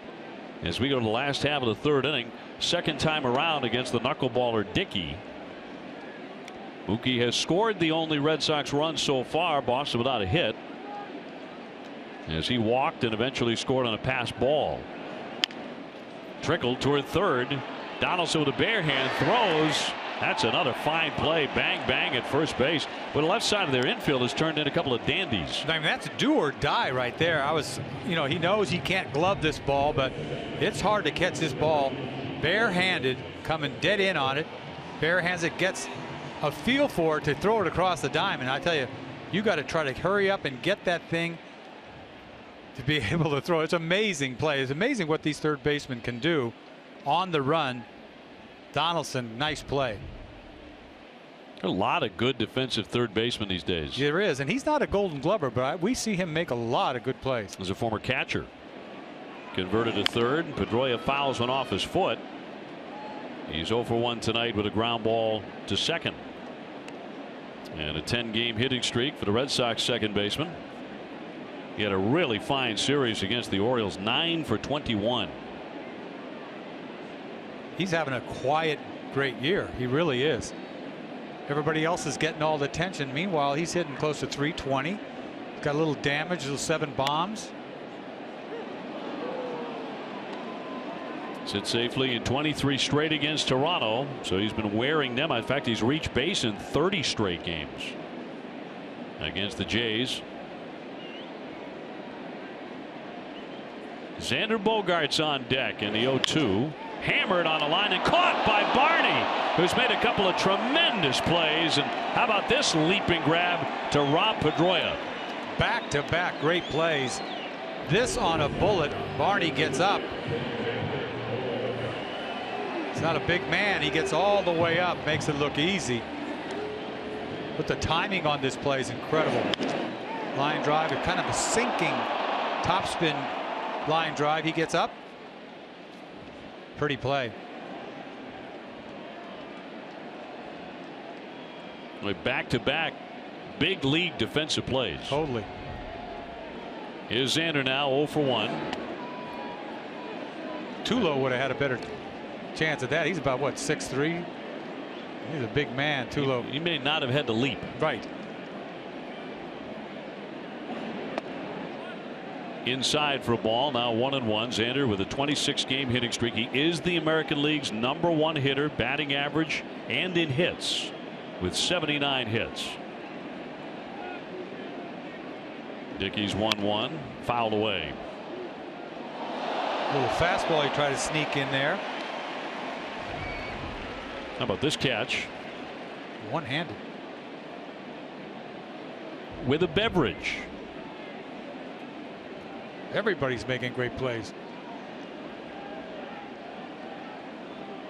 as we go to the last half of the third inning. Second time around against the knuckleballer Dickey. Mookie has scored the only Red Sox run so far. Boston without a hit as he walked and eventually scored on a pass ball. Trickled toward third. Donaldson with a bare hand throws. That's another fine play. Bang bang at first base. But the left side of their infield has turned in a couple of dandies. I mean, that's do or die right there. He knows he can't glove this ball, but it's hard to catch this ball barehanded, coming dead in on it. Bare hands it, gets a feel for it to throw it across the diamond. I tell you, you got to try to hurry up and get that thing to be able to throw. It's amazing play. It's amazing what these third basemen can do. on the run. Donaldson, nice play. A lot of good defensive third basemen these days. There is, and he's not a Golden Glover, but we see him make a lot of good plays. As a former catcher, converted to third. Pedroia fouls one off his foot. He's 0 for 1 tonight with a ground ball to second. And a 10-game hitting streak for the Red Sox second baseman. He had a really fine series against the Orioles, 9 for 21. He's having a quiet, great year. He really is. Everybody else is getting all the attention. Meanwhile, he's hitting close to 320. He's got a little damage, little 7 bombs. Sits safely in 23 straight against Toronto, so he's been wearing them. In fact, he's reached base in 30 straight games against the Jays. Xander Bogaerts on deck in the 0-2. Hammered on a line and caught by Barney, who's made a couple of tremendous plays. And how about this leaping grab to Rob Pedroia? Back-to-back great plays. This on a bullet. Barney gets up. He's not a big man. He gets all the way up, makes it look easy. But the timing on this play is incredible. Line drive, kind of a sinking topspin line drive. He gets up. Pretty play. Back-to-back big league defensive plays. Totally. Here's Xander now 0 for 1. Tulo would have had a better chance at that. He's about what, 6'3"? He's a big man, Tulo. He may not have had to leap. Right. Inside for a ball, now 1-1. Xander with a 26-game hitting streak. He is the American League's #1 hitter, batting average and in hits, with 79 hits. Dickey's 1-1, fouled away. A little fastball he tried to sneak in there. How about this catch? One-handed. With a beverage. Everybody's making great plays.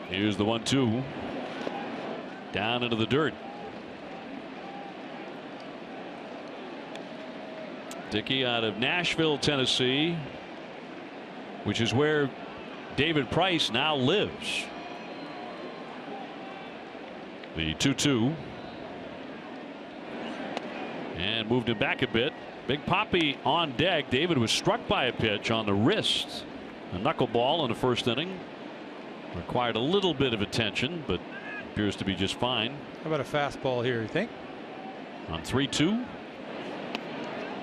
Here's the 1-2. Down into the dirt. Dickey out of Nashville, Tennessee, which is where David Price now lives. The 2-2. And moved him back a bit. Big Papi on deck. David was struck by a pitch on the wrist. A knuckleball in the first inning. Required a little bit of attention, but appears to be just fine. How about a fastball here, you think? On 3-2.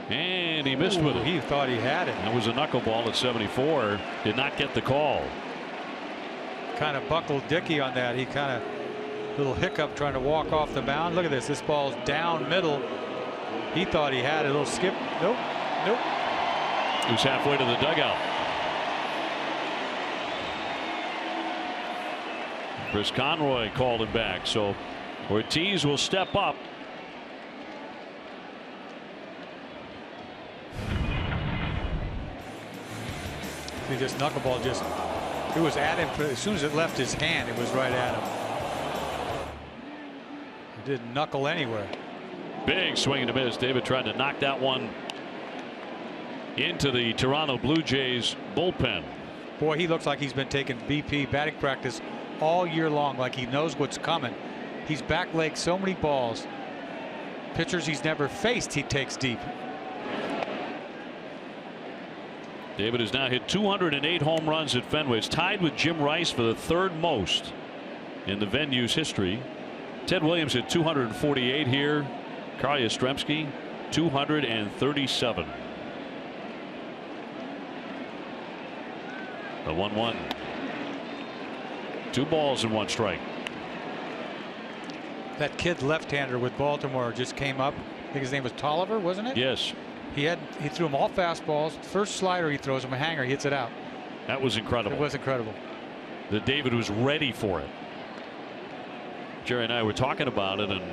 And he missed with it. He thought he had it. That was a knuckleball at 74. Did not get the call. Kind of buckled Dickey on that. He kind of little hiccup trying to walk off the mound. Look at this. This ball's down middle. He thought he had a little skip. Nope. Nope. He was halfway to the dugout. Chris Conroy called him back. So Ortiz will step up. See, this knuckleball just, it was at him. As soon as it left his hand, it was right at him. It didn't knuckle anywhere. Big swing and a miss. David tried to knock that one into the Toronto Blue Jays bullpen. Boy, he looks like he's been taking BP batting practice all year long, like he knows what's coming. He's backlegged so many balls. Pitchers he's never faced, he takes deep. David has now hit 208 home runs at Fenway. It's tied with Jim Rice for the third most in the venue's history. Ted Williams hit 248 here. Carl Yastrzemski 237. The 1-1. 2 balls and 1 strike. That kid left-hander with Baltimore just came up. I think his name was Tolliver, wasn't it? Yes. He threw him all fastballs. First slider he throws him a hanger, he hits it out. That was incredible. It was incredible. That David was ready for it. Jerry and I were talking about it, and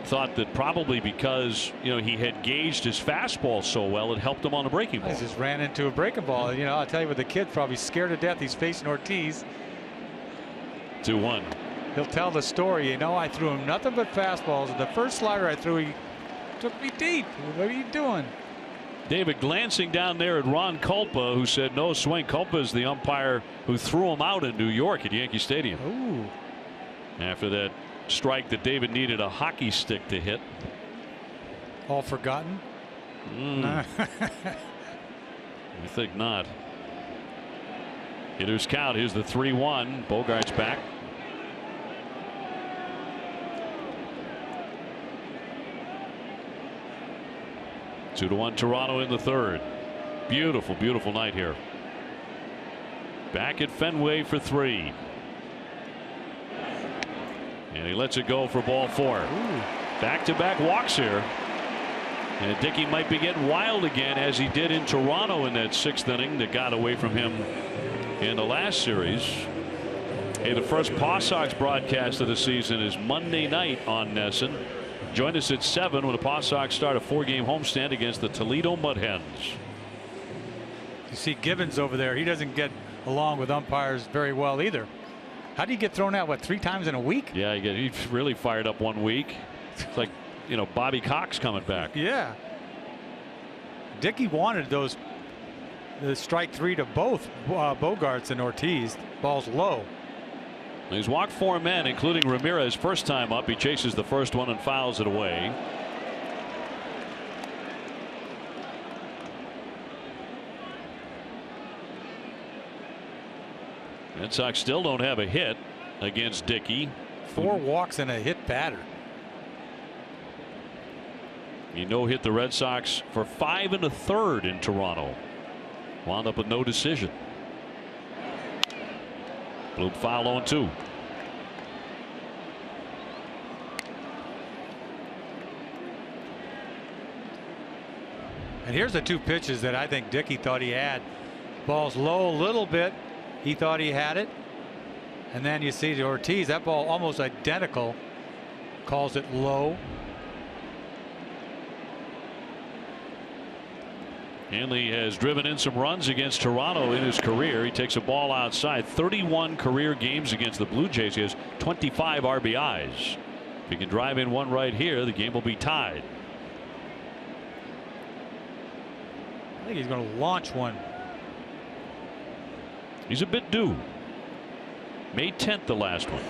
thought that probably because he had gauged his fastball so well, it helped him on the breaking ball. He just ran into a breaking ball. I'll tell you what, the kid's probably scared to death. He's facing Ortiz. 2-1. He'll tell the story. I threw him nothing but fastballs, and the first slider I threw, he took me deep. What are you doing? David glancing down there at Ron Culpa, who said no swing. Culpa is the umpire who threw him out in New York at Yankee Stadium. Ooh. After that strike that David needed a hockey stick to hit. All forgotten? I think not. Hitter's count. Here's the 3-1. Bogart's back. Two to 1 Toronto in the third. Beautiful, beautiful night here. Back at Fenway for 3. And he lets it go for ball 4. Back-to-back walks here. And Dickey might be getting wild again, as he did in Toronto in that 6th inning that got away from him in the last series. Hey, the first Paw Sox broadcast of the season is Monday night on NESN. Join us at 7 when the Paw Sox start a 4-game homestand against the Toledo Mud Hens. You see Gibbons over there. He doesn't get along with umpires very well either. How do you get thrown out, 3 times in a week? Yeah, he really fired up one week. It's like, Bobby Cox coming back. Yeah. Dickey wanted the strike 3 to both Bogarts and Ortiz. Ball's low. He's walked 4 men, including Ramirez. First time up, he chases the first one and fouls it away. Red Sox still don't have a hit against Dickey. 4 walks and a hit batter. He no-hit the Red Sox for 5 1/3 in Toronto. Wound up with no decision. Bloom foul 0-2. And here's the 2 pitches that I think Dickey thought he had. Ball's low a little bit. He thought he had it. And then you see the Ortiz, that ball almost identical. Calls it low. Hanley has driven in some runs against Toronto in his career. He takes a ball outside. 31 career games against the Blue Jays. He has 25 RBIs. If he can drive in one right here, the game will be tied. I think he's going to launch one. He's a bit due. May 10th, the last one.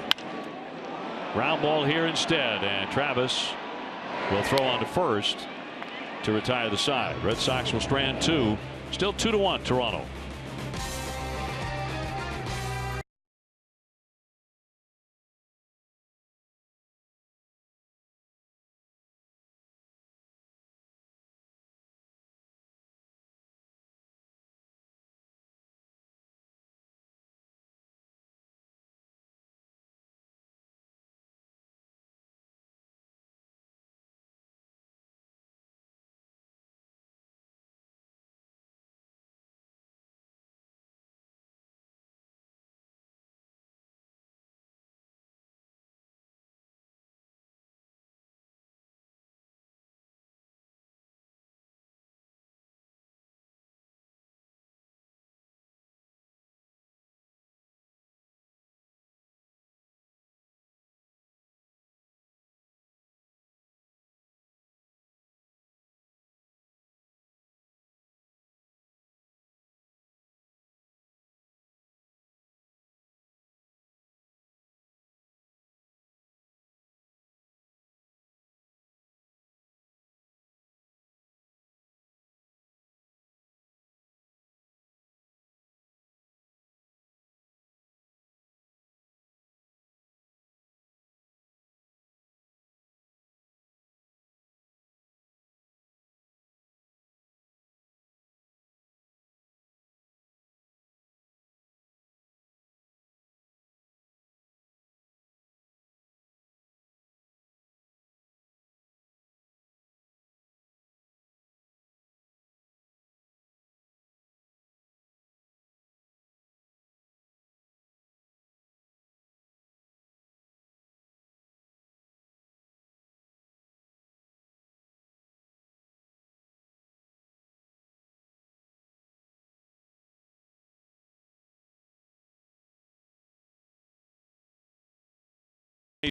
Ground ball here instead, and Travis will throw on to first to retire the side. Red Sox will strand 2. Still 2-1 Toronto.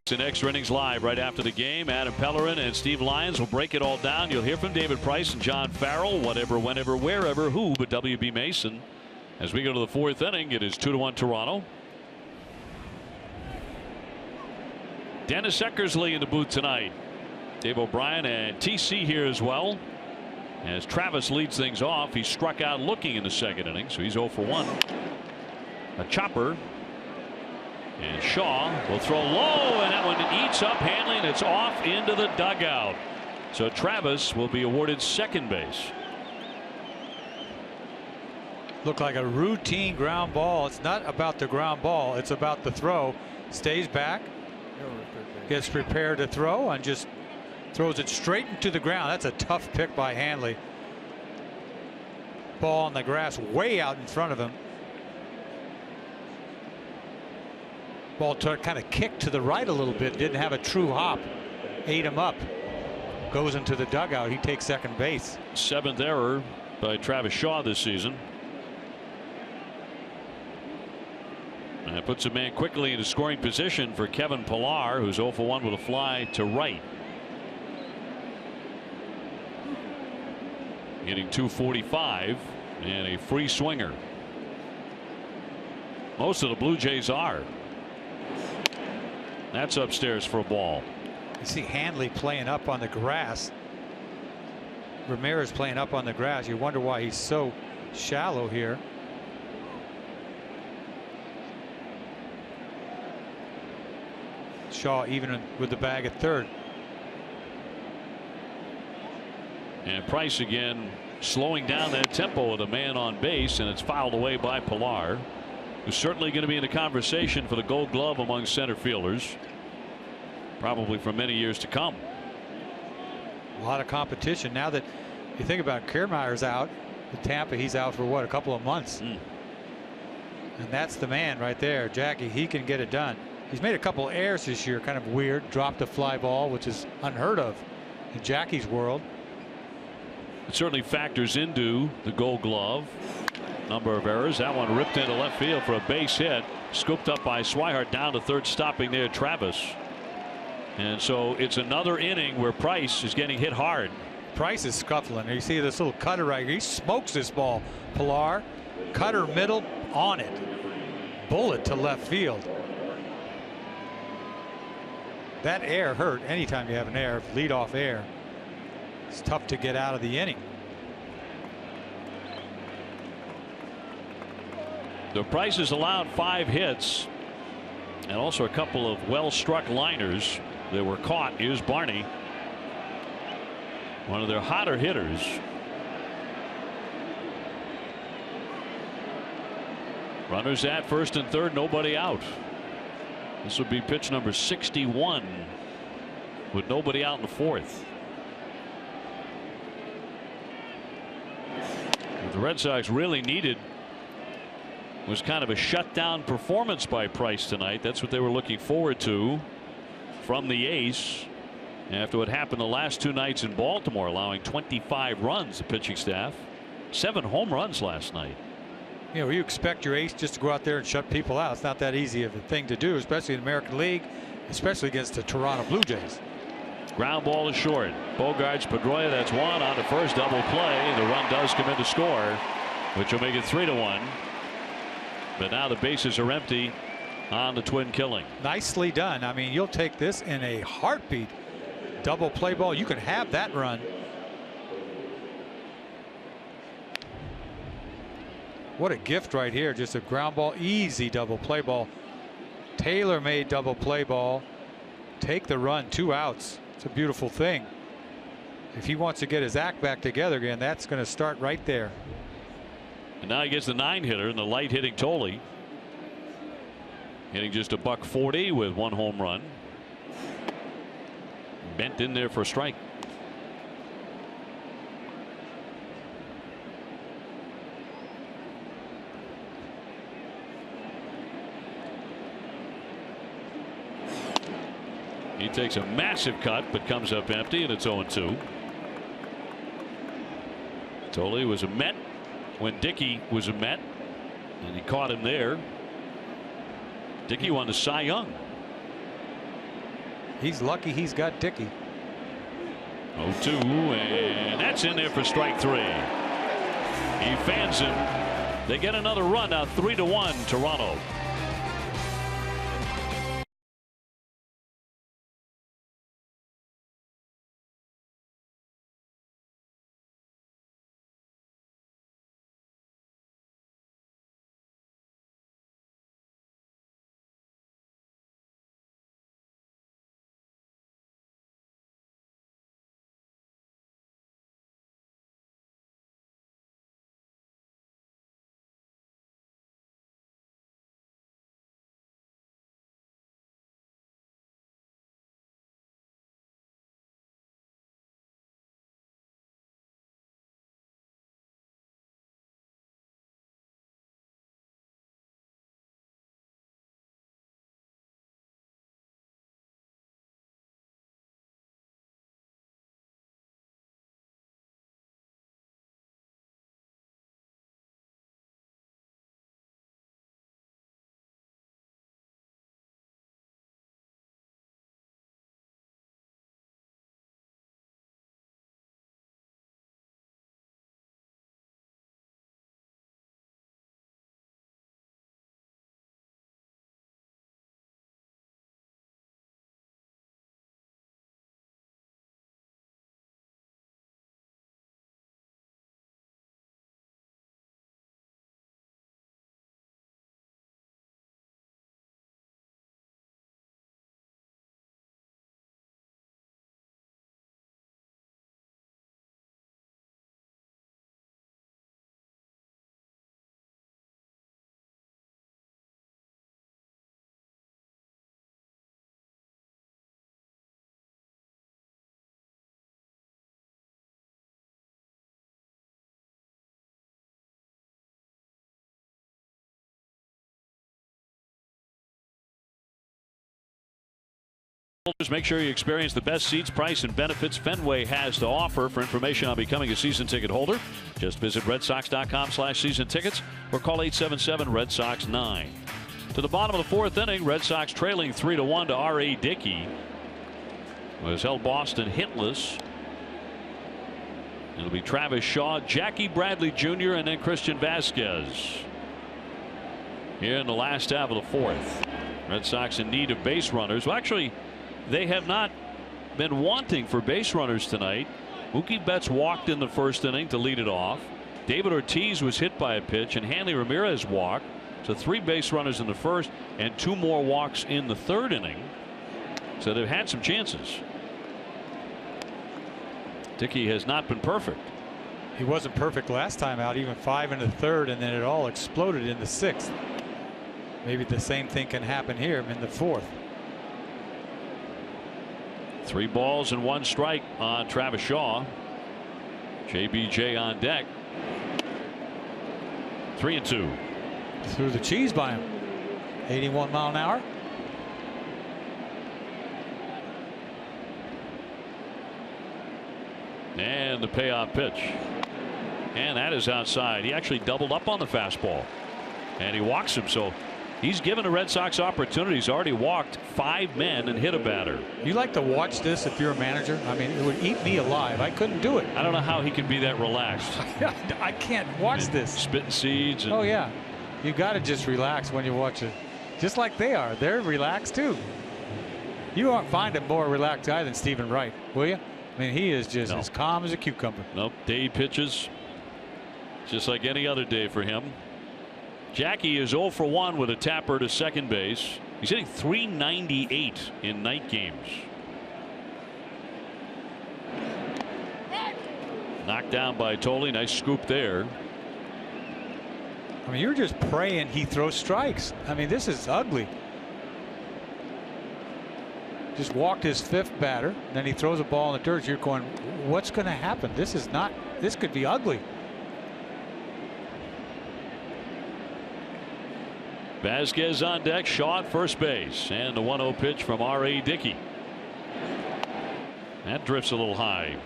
In extra innings live right after the game. Adam Pellerin and Steve Lyons will break it all down. You'll hear from David Price and John Farrell. Whatever, whenever, wherever, who but W.B. Mason. As we go to the fourth inning, it is 2-1 Toronto. Dennis Eckersley in the booth tonight. Dave O'Brien and TC here as well. As Travis leads things off, he struck out looking in the second inning, so he's 0 for 1. A chopper. And Shaw will throw low, and that one eats up Hanley, and it's off into the dugout. So Travis will be awarded second base. Looked like a routine ground ball. It's not about the ground ball. It's about the throw. Stays back. Gets prepared to throw and just throws it straight into the ground. That's a tough pick by Hanley. Ball on the grass way out in front of him. Ball kind of kicked to the right a little bit. Didn't have a true hop. Ate him up. Goes into the dugout. He takes second base. 7th error by Travis Shaw this season. And that puts a man quickly into scoring position for Kevin Pillar, who's 0 for 1 with a fly to right. Hitting .245 and a free swinger. Most of the Blue Jays are. That's upstairs for a ball. You see Hanley playing up on the grass. Ramirez playing up on the grass. You wonder why he's so shallow here. Shaw even with the bag at third. And Price again slowing down that tempo with a man on base, and it's fouled away by Pillar, who's certainly going to be in the conversation for the Gold Glove among center fielders, probably for many years to come. A lot of competition now that you think about Kiermaier's out with Tampa. He's out for what, a couple of months. And that's the man right there, Jackie. He can get it done. He's made a couple errors this year, kind of weird. Dropped a fly ball, which is unheard of in Jackie's world. It certainly factors into the Gold Glove. Number of errors. That one ripped into left field for a base hit. Scooped up by Swihart down to third, stopping there Travis. And so it's another inning where Price is getting hit hard. Price is scuffling. You see this little cutter right here. He smokes this ball. Pillar, cutter middle on it. Bullet to left field. That air hurt. Anytime you have an air, leadoff air, it's tough to get out of the inning. The Price has allowed 5 hits and also a couple of well-struck liners that were caught. Here's Barney, one of their hotter hitters. Runners at first and third, nobody out. This would be pitch number 61 with nobody out in the fourth. What the Red Sox really needed was kind of a shutdown performance by Price tonight. That's what they were looking forward to from the ace after what happened the last 2 nights in Baltimore, allowing 25 runs, the pitching staff. 7 home runs last night. You know, you expect your ace just to go out there and shut people out. It's not that easy of a thing to do, especially in the American League, especially against the Toronto Blue Jays. Ground ball is short. Bogarts, Pedroia, that's one on the first double play. The run does come in to score, which will make it 3-1. But now the bases are empty on the twin killing. Nicely done. I mean, you'll take this in a heartbeat. Double play ball. You can have that run. What a gift right here. Just a ground ball, easy double play ball. Tailor-made double play ball. Take the run, 2 outs. It's a beautiful thing. If he wants to get his act back together again, that's going to start right there. And now he gets the 9-hitter and the light hitting Tolley. Hitting just a $140 with 1 home run. Bent in there for a strike. He takes a massive cut but comes up empty, and it's 0-2. Tolley was a Met when Dickey was a Met, and he caught him there. Dickey won the Cy Young. He's lucky he's got Dickey. 0-2, and that's in there for strike 3. He fans him. They get another run now, 3-1 Toronto. Make sure you experience the best seats, price, and benefits Fenway has to offer. For information on becoming a season ticket holder, just visit redsox.com/season tickets or call 877-RED-SOX-9. To the bottom of the 4th inning, Red Sox trailing 3-1 to R.A. Dickey, who has held Boston hitless. It'll be Travis Shaw, Jackie Bradley Jr., and then Christian Vasquez here in the last half of the 4th. Red Sox in need of base runners. Well, actually, they have not been wanting for base runners tonight. Mookie Betts walked in the 1st inning to lead it off. David Ortiz was hit by a pitch, and Hanley Ramirez walked. So 3 base runners in the 1st and 2 more walks in the 3rd inning. So they've had some chances. Dickey has not been perfect. He wasn't perfect last time out, even 5 in the 3rd, and then it all exploded in the 6th. Maybe the same thing can happen here in the 4th. 3 balls and 1 strike on Travis Shaw. JBJ on deck. 3-2. Threw the cheese by him. 81 mile an hour. And the payoff pitch. And that is outside. He actually doubled up on the fastball. And he walks him. So he's given the Red Sox opportunities. Already walked 5 men and hit a batter. You like to watch this if you're a manager? I mean, it would eat me alive. I couldn't do it. I don't know how he can be that relaxed. I can't watch this. Spitting seeds. And oh, yeah. You got to just relax when you watch it. Just like they are. They're relaxed, too. You won't find a more relaxed guy than Stephen Wright, will you? I mean, he is just as calm as a cucumber. Nope. Day pitches just like any other day for him. Jackie is 0 for 1 with a tapper to second base. He's hitting .398 in night games. Knocked down by Tolley. Nice scoop there. I mean, you're just praying he throws strikes. I mean, this is ugly. Just walked his 5th batter, then he throws a ball in the dirt. You're going, what's going to happen? This is not, this could be ugly. Vasquez on deck, Shaw at first base, and the 1-0 pitch from R.A. Dickey. That drifts a little high.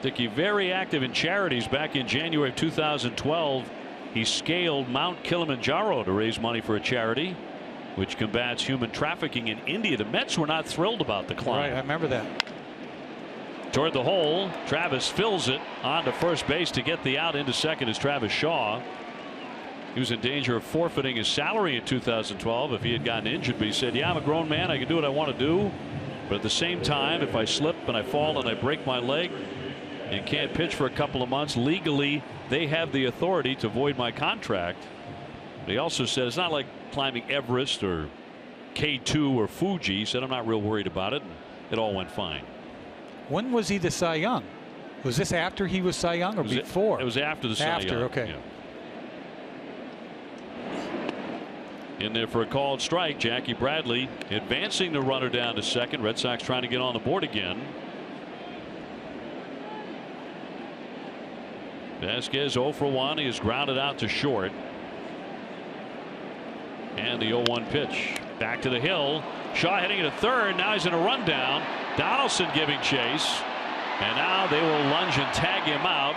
Dickey very active in charities. Back in January of 2012, he scaled Mount Kilimanjaro to raise money for a charity. which combats human trafficking in India. The Mets were not thrilled about the climb. Right, I remember that. Toward the hole, Travis fills it on to first base to get the out. Into second is Travis Shaw. He was in danger of forfeiting his salary in 2012 if he had gotten injured, but he said, yeah, I'm a grown man, I can do what I want to do, but at the same time, if I slip and I fall and I break my leg and can't pitch for a couple of months, legally they have the authority to void my contract. But he also said it's not like climbing Everest or K2 or Fuji. He said, I'm not real worried about it, and it all went fine. When was he the Cy Young? Was this after he was Cy Young or before? It was after the Cy Young. After, okay. Yeah. In there for a called strike. Jackie Bradley advancing the runner down to second. Red Sox trying to get on the board again. Vasquez 0 for 1. He is grounded out to short. And the 0-1 pitch. Back to the hill. Shaw heading to third. Now he's in a rundown. Donaldson giving chase. And now they will lunge and tag him out.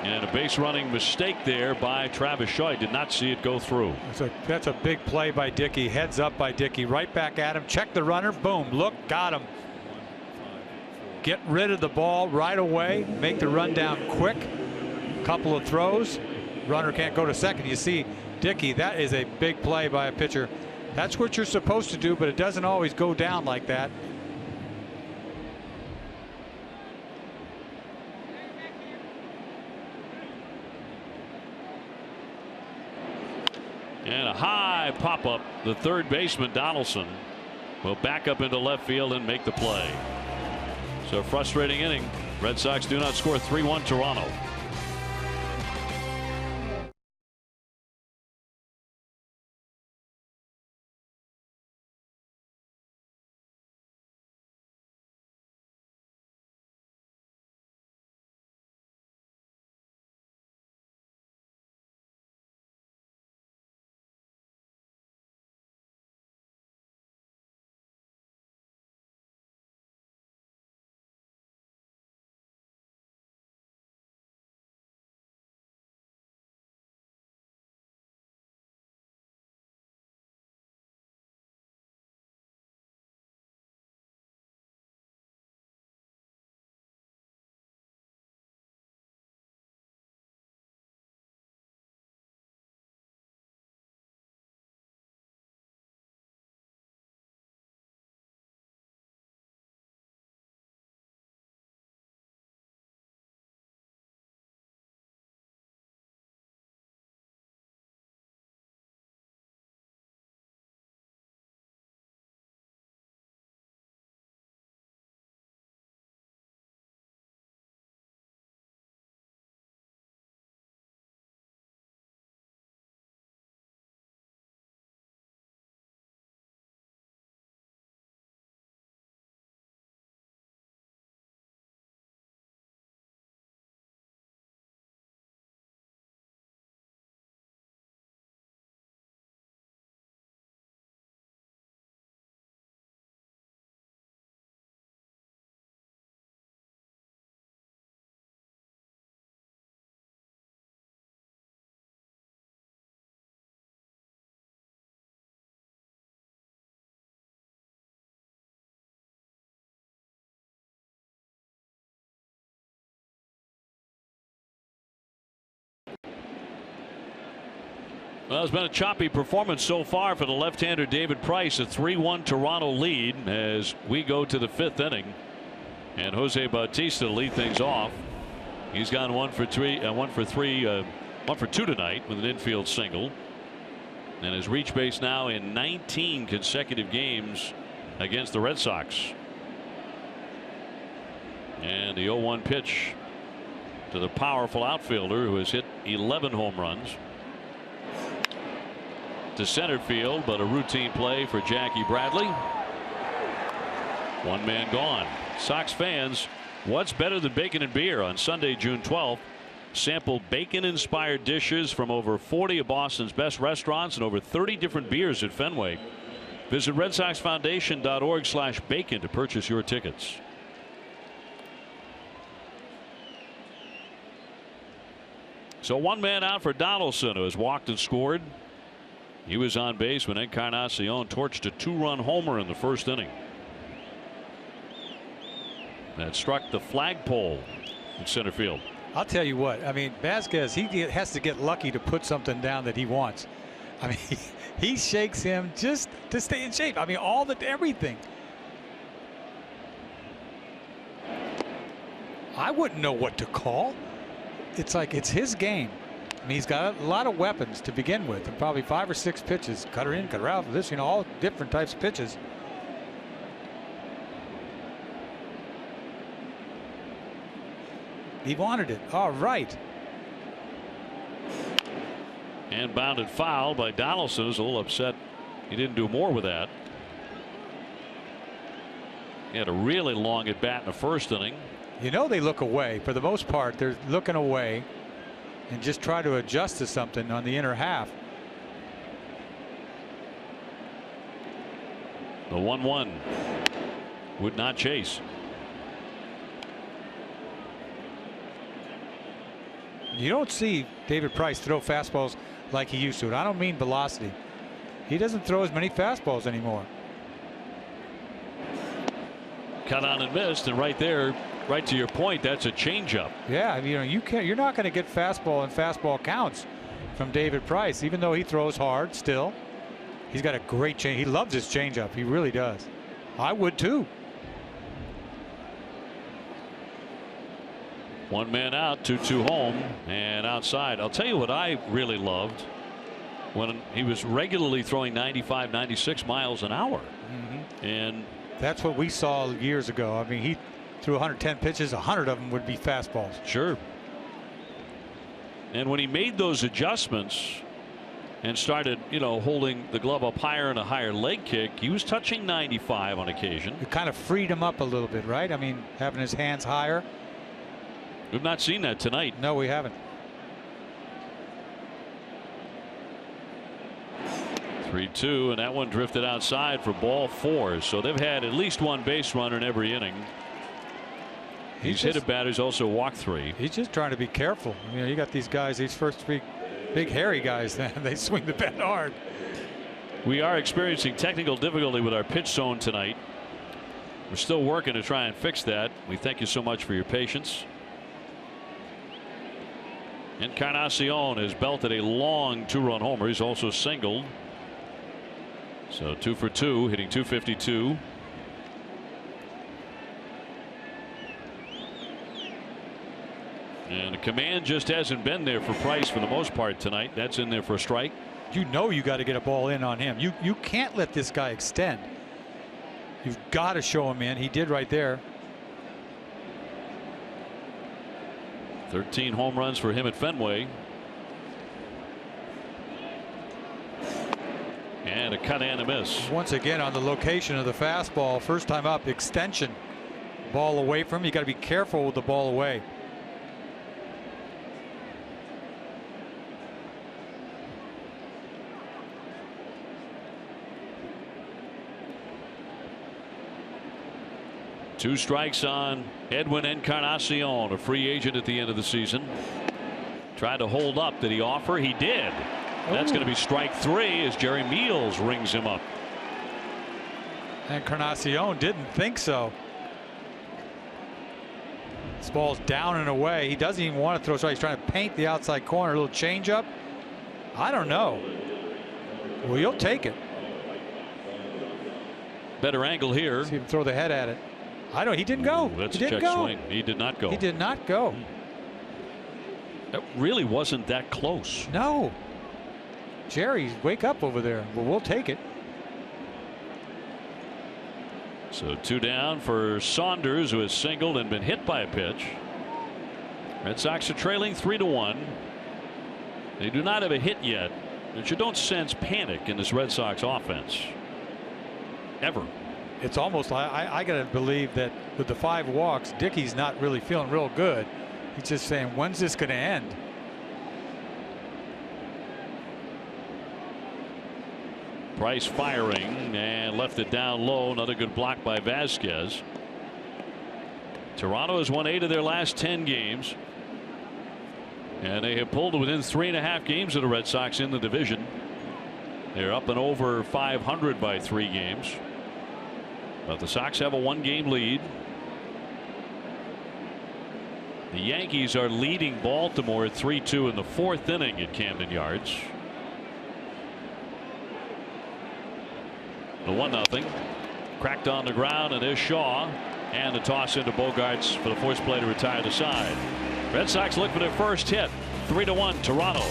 And a base running mistake there by Travis Shaw. He did not see it go through. That's a big play by Dickey. Heads up by Dickey. Right back at him. Check the runner. Boom. Look. Got him. Get rid of the ball right away. Make the run down quick. Couple of throws. Runner can't go to second. You see Dickey. That is a big play by a pitcher. That's what you're supposed to do, but it doesn't always go down like that. And a high pop up. The third baseman Donaldson will back up into left field and make the play. So a frustrating inning. Red Sox do not score. 3-1 Toronto. Well, it's been a choppy performance so far for the left-hander David Price. A 3-1 Toronto lead as we go to the fifth inning. And Jose Bautista to lead things off. He's gone 1 for 2 tonight with an infield single. And has reached base now in 19 consecutive games against the Red Sox. And the 0-1 pitch to the powerful outfielder who has hit 11 home runs. To center field, but a routine play for Jackie Bradley. One man gone. Sox fans, what's better than bacon and beer? On Sunday, June 12th, sampled bacon-inspired dishes from over 40 of Boston's best restaurants and over 30 different beers at Fenway. Visit RedSoxFoundation.org/bacon to purchase your tickets. So one man out for Donaldson, who has walked and scored. He was on base when Encarnacion torched a 2-run homer in the first inning. That struck the flagpole in center field. I'll tell you what, I mean, Vasquez, he has to get lucky to put something down that he wants. I mean, he shakes him just to stay in shape. I mean, everything. I wouldn't know what to call. It's like it's his game. I mean, he's got a lot of weapons to begin with, and probably 5 or 6 pitches. Cutter in, cutter out, this, all different types of pitches. He wanted it. All right. And bounded foul by Donaldson. Is a little upset he didn't do more with that. He had a really long at bat in the first inning. They look away. For the most part, they're looking away and just try to adjust to something on the inner half. The 1-1 would not chase. You don't see David Price throw fastballs like he used to. And I don't mean velocity. He doesn't throw as many fastballs anymore. Cut on and missed, and right there, right to your point, that's a changeup. Yeah, you're not going to get fastball and fastball counts from David Price, even though he throws hard still. He's got a great change. He loves his changeup. He really does. I would too. 1 man out, 2-2 home, and outside. I'll tell you what I really loved when he was regularly throwing 95, 96 miles an hour. And that's what we saw years ago. I mean, he threw 110 pitches, 100 of them would be fastballs. Sure. And when he made those adjustments and started, holding the glove up higher and a higher leg kick, he was touching 95 on occasion. It kind of freed him up a little bit, right? I mean, having his hands higher. We've not seen that tonight. No, we haven't. 3-2, and that one drifted outside for ball 4. So they've had at least 1 base runner in every inning. He's hit a bat. He's also walked 3. He's just trying to be careful. You got these guys, these first big hairy guys. They swing the bat hard. We are experiencing technical difficulty with our pitch zone tonight. We're still working to try and fix that. We thank you so much for your patience. Encarnacion has belted a long 2-run homer. He's also singled. So 2 for 2, hitting .252. And the command just hasn't been there for Price for the most part tonight. That's in there for a strike. You got to get a ball in on him. You can't let this guy extend. You've got to show him in. He did right there. 13 home runs for him at Fenway. And a cut and a miss. Once again on the location of the fastball. First time up, extension. Ball away from him. You got to be careful with the ball away. Two strikes on Edwin Encarnacion, a free agent at the end of the season. Tried to hold up. Did he offer? He did. That's going to be strike 3 as Jerry Meals rings him up. Encarnacion didn't think so. This ball's down and away. He doesn't even want to throw strike. He's trying to paint the outside corner. A little changeup. I don't know. Well, you'll take it. Better angle here. See him throw the head at it. I don't. He didn't go. That's he a didn't check go. swing. He did not go. He did not go. That really wasn't that close. No. Jerry, wake up over there. Well, we'll take it. So 2 down for Saunders, who has singled and been hit by a pitch. Red Sox are trailing 3-1. They do not have a hit yet, but you don't sense panic in this Red Sox offense. Ever. It's almost like I got to believe that with the 5 walks, Dickey's not really feeling real good. He's just saying, when's this going to end? Price firing and left it down low. Another good block by Vasquez. Toronto has won 8 of their last 10 games. And they have pulled within 3.5 games of the Red Sox in the division. They're up and over 500 by 3 games. But the Sox have a 1-game lead. The Yankees are leading Baltimore 3-2 in the 4th inning at Camden Yards. The 1-0. Cracked on the ground, and there's Shaw. And the toss into Bogarts for the force play to retire the side. Red Sox look for their first hit. 3-1 Toronto.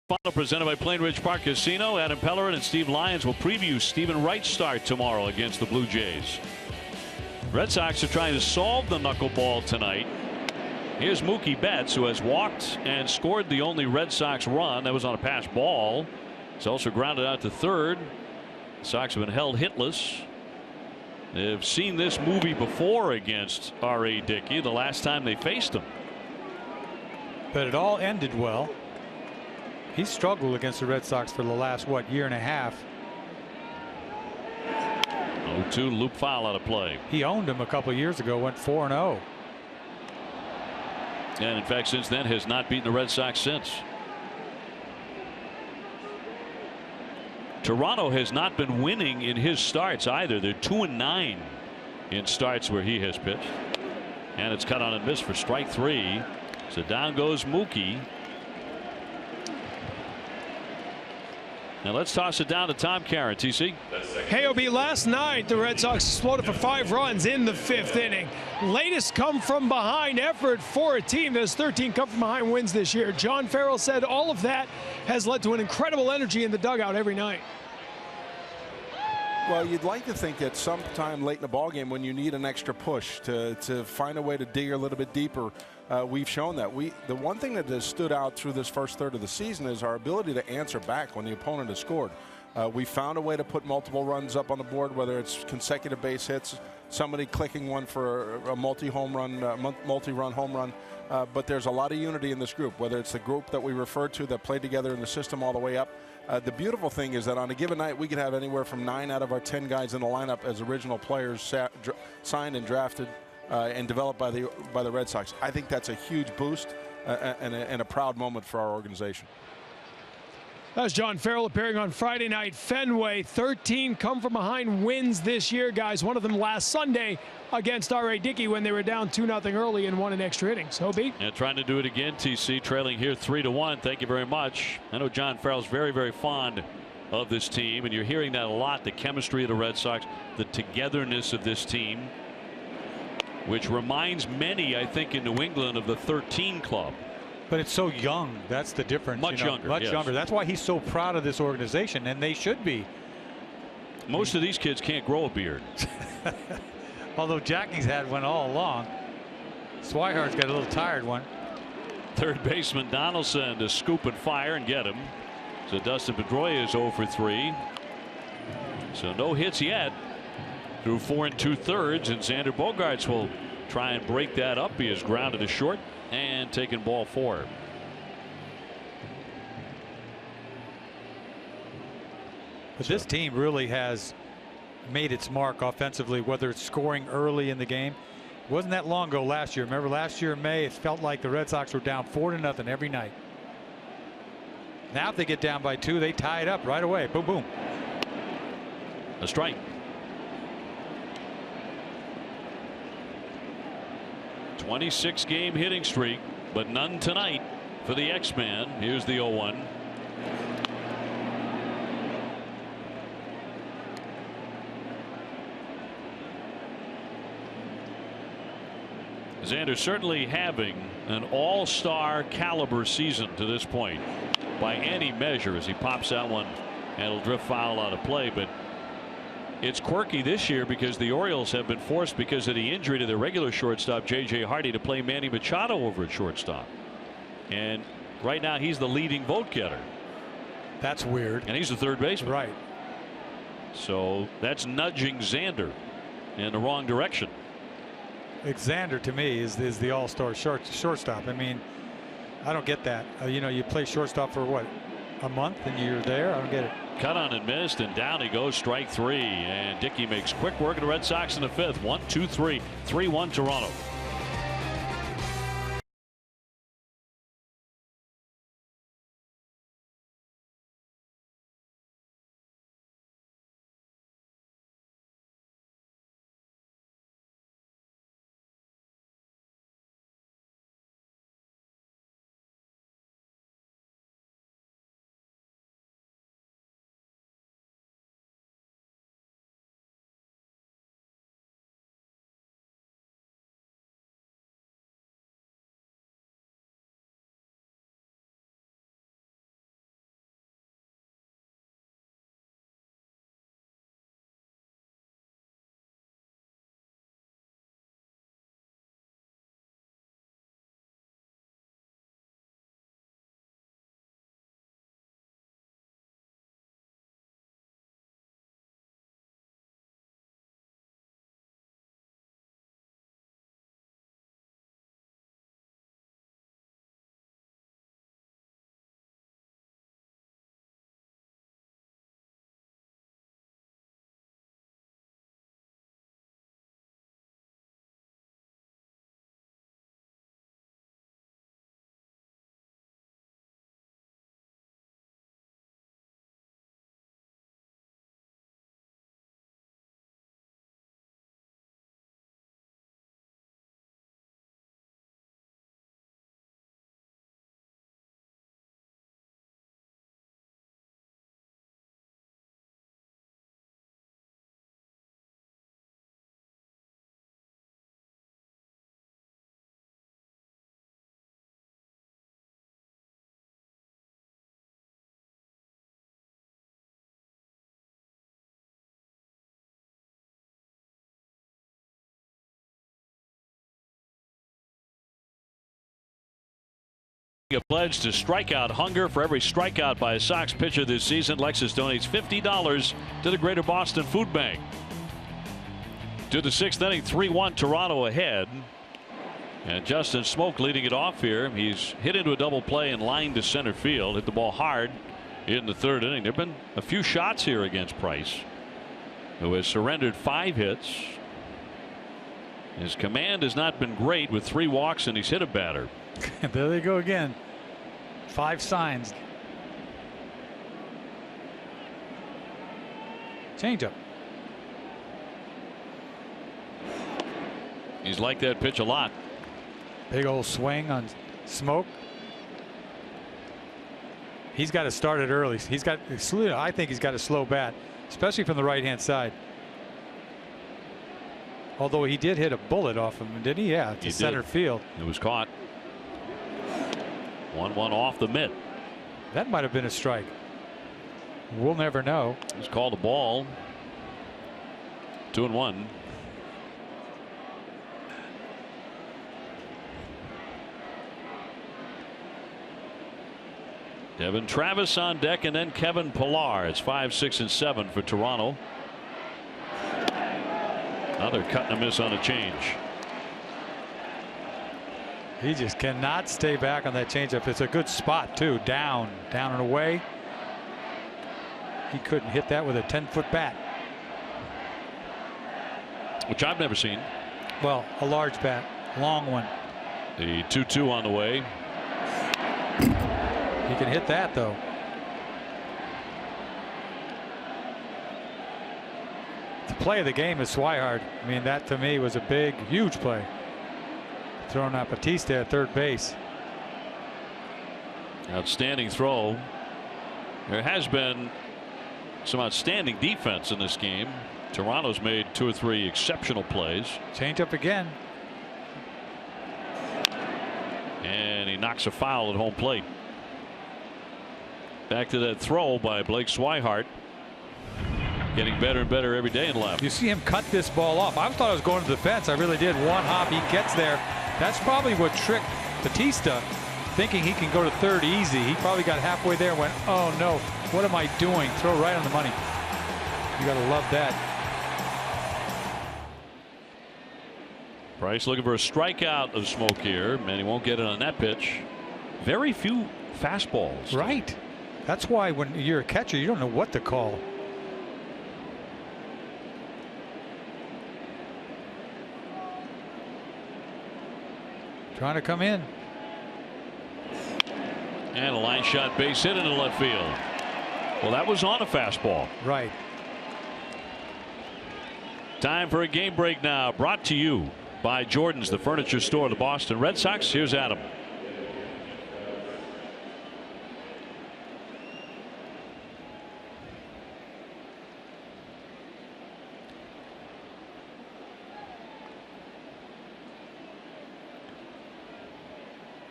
Final presented by Plain Ridge Park Casino. Adam Pellerin and Steve Lyons will preview Stephen Wright's start tomorrow against the Blue Jays. Red Sox are trying to solve the knuckleball tonight. Here's Mookie Betts, who has walked and scored the only Red Sox run. That was on a pass ball. He's also grounded out to third. The Sox have been held hitless. They've seen this movie before against R.A. Dickey the last time they faced him. But it all ended well. He struggled against the Red Sox for the last, year and a half. 0-2 loop foul out of play. He owned him a couple of years ago, went 4-0. And in fact, since then has not beaten the Red Sox since. Toronto has not been winning in his starts either. They're 2-9 in starts where he has pitched. And it's cut on and missed for strike 3. So down goes Mookie. Now let's toss it down to Tom Caron. TC. Hey, OB, last night the Red Sox exploded for 5 runs in the 5th inning. Latest come from behind effort for a team that has 13 come from behind wins this year. John Farrell said all of that has led to an incredible energy in the dugout every night. Well, you'd like to think that sometime late in the ballgame when you need an extra push to find a way to dig a little bit deeper, we've shown that. The one thing that has stood out through this first third of the season is our ability to answer back when the opponent has scored. We found a way to put multiple runs up on the board, whether it's consecutive base hits, somebody clicking one for a multi-run home run. But there's a lot of unity in this group, whether it's the group that we referred to that played together in the system all the way up. The beautiful thing is that on a given night, we could have anywhere from 9 out of our 10 guys in the lineup as original players signed and drafted and developed by the Red Sox. I think that's a huge boost and a proud moment for our organization. That's John Farrell appearing on Friday night Fenway. 13 come from behind wins this year, guys. One of them last Sunday against R.A. Dickey when they were down 2-0 early and won in extra innings. Hobie. And trying to do it again, TC, trailing here 3-1. Thank you very much. I know John Farrell's very, very fond of this team, and you're hearing that a lot. The chemistry of the Red Sox, the togetherness of this team, which reminds many, I think, in New England of the 13 club. But it's so young. That's the difference. Much younger. Much yes. younger. That's why he's so proud of this organization, and they should be. Most of these kids can't grow a beard. Although Jackie's had one all along. Swihart's got a little tired one. Third baseman Donaldson to scoop and fire and get him. So Dustin Pedroia is 0 for 3. So no hits yet through 4 2/3, and Xander Bogaerts will try and break that up. He is grounded to short and taken ball 4. But this team really has made its mark offensively, whether it's scoring early in the game. It wasn't that long ago last year. Remember last year in May, it felt like the Red Sox were down 4-0 every night. Now if they get down by 2, they tie it up right away. Boom, boom. A strike. 26-game hitting streak, but none tonight for the X-Man. Here's the 0-1. Xander certainly having an all-star caliber season to this point by any measure, as he pops that one and it'll drift foul out of play. But it's quirky this year because the Orioles have been forced, because of the injury to their regular shortstop J.J. Hardy, to play Manny Machado over at shortstop, and right now he's the leading vote getter. That's weird. And he's the third baseman. Right. So that's nudging Xander in the wrong direction. Xander to me is the all-star shortstop. I mean, I don't get that. You know, you play shortstop for what, a month and you're there? I don't get it. Cut on and missed, and down he goes, strike 3, and Dickey makes quick work of the Red Sox in the 5th. 1-2-3, 3-1 Toronto. A pledge to strikeout hunger. For every strikeout by a Sox pitcher this season, Lexus donates $50 to the Greater Boston Food Bank. To the 6th inning, 3-1 Toronto ahead. And Justin Smoke leading it off here. He's hit into a double play and lined to center field. Hit the ball hard in the 3rd inning. There have been a few shots here against Price, who has surrendered 5 hits. His command has not been great with 3 walks, and he's hit a batter. There they go again. 5 signs. Changeup. He's liked that pitch a lot. Big old swing on Smoke. He's got to start it early. I think he's got a slow bat, especially from the right-hand side. Although he did hit a bullet off him, didn't he? Yeah, to center field. It was caught. 1-1 off the mitt. That might have been a strike. We'll never know. He's called a ball. 2-1. Devin Travis on deck, and then Kevin Pillar. It's 5, 6, and 7 for Toronto. Another cut and a miss on a change. He just cannot stay back on that changeup. It's a good spot too. Down and away. He couldn't hit that with a 10-foot bat. Which I've never seen. Well, a large bat, long one. The 2-2 on the way. He can hit that though. The play of the game is Swihart. I mean, that to me was a big, huge play. Throwing out Batista at third base. Outstanding throw. There has been some outstanding defense in this game. Toronto's made 2 or 3 exceptional plays. Change up again. And he knocks a foul at home plate. Back to that throw by Blake Swihart. Getting better and better every day in left. You see him cut this ball off. I thought I was going to the fence. I really did. One hop, he gets there. That's probably what tricked Batista, thinking he can go to third easy. He probably got halfway there and went, oh no, what am I doing? Throw right on the money. You got to love that. Price looking for a strikeout of Smoke here, and he won't get it on that pitch. Very few fastballs. Right. That's why when you're a catcher, you don't know what to call. Trying to come in. And a line shot base hit into left field. Well, that was on a fastball. Right. Time for a game break now. Brought to you by Jordan's, the furniture store of the Boston Red Sox. Here's Adam.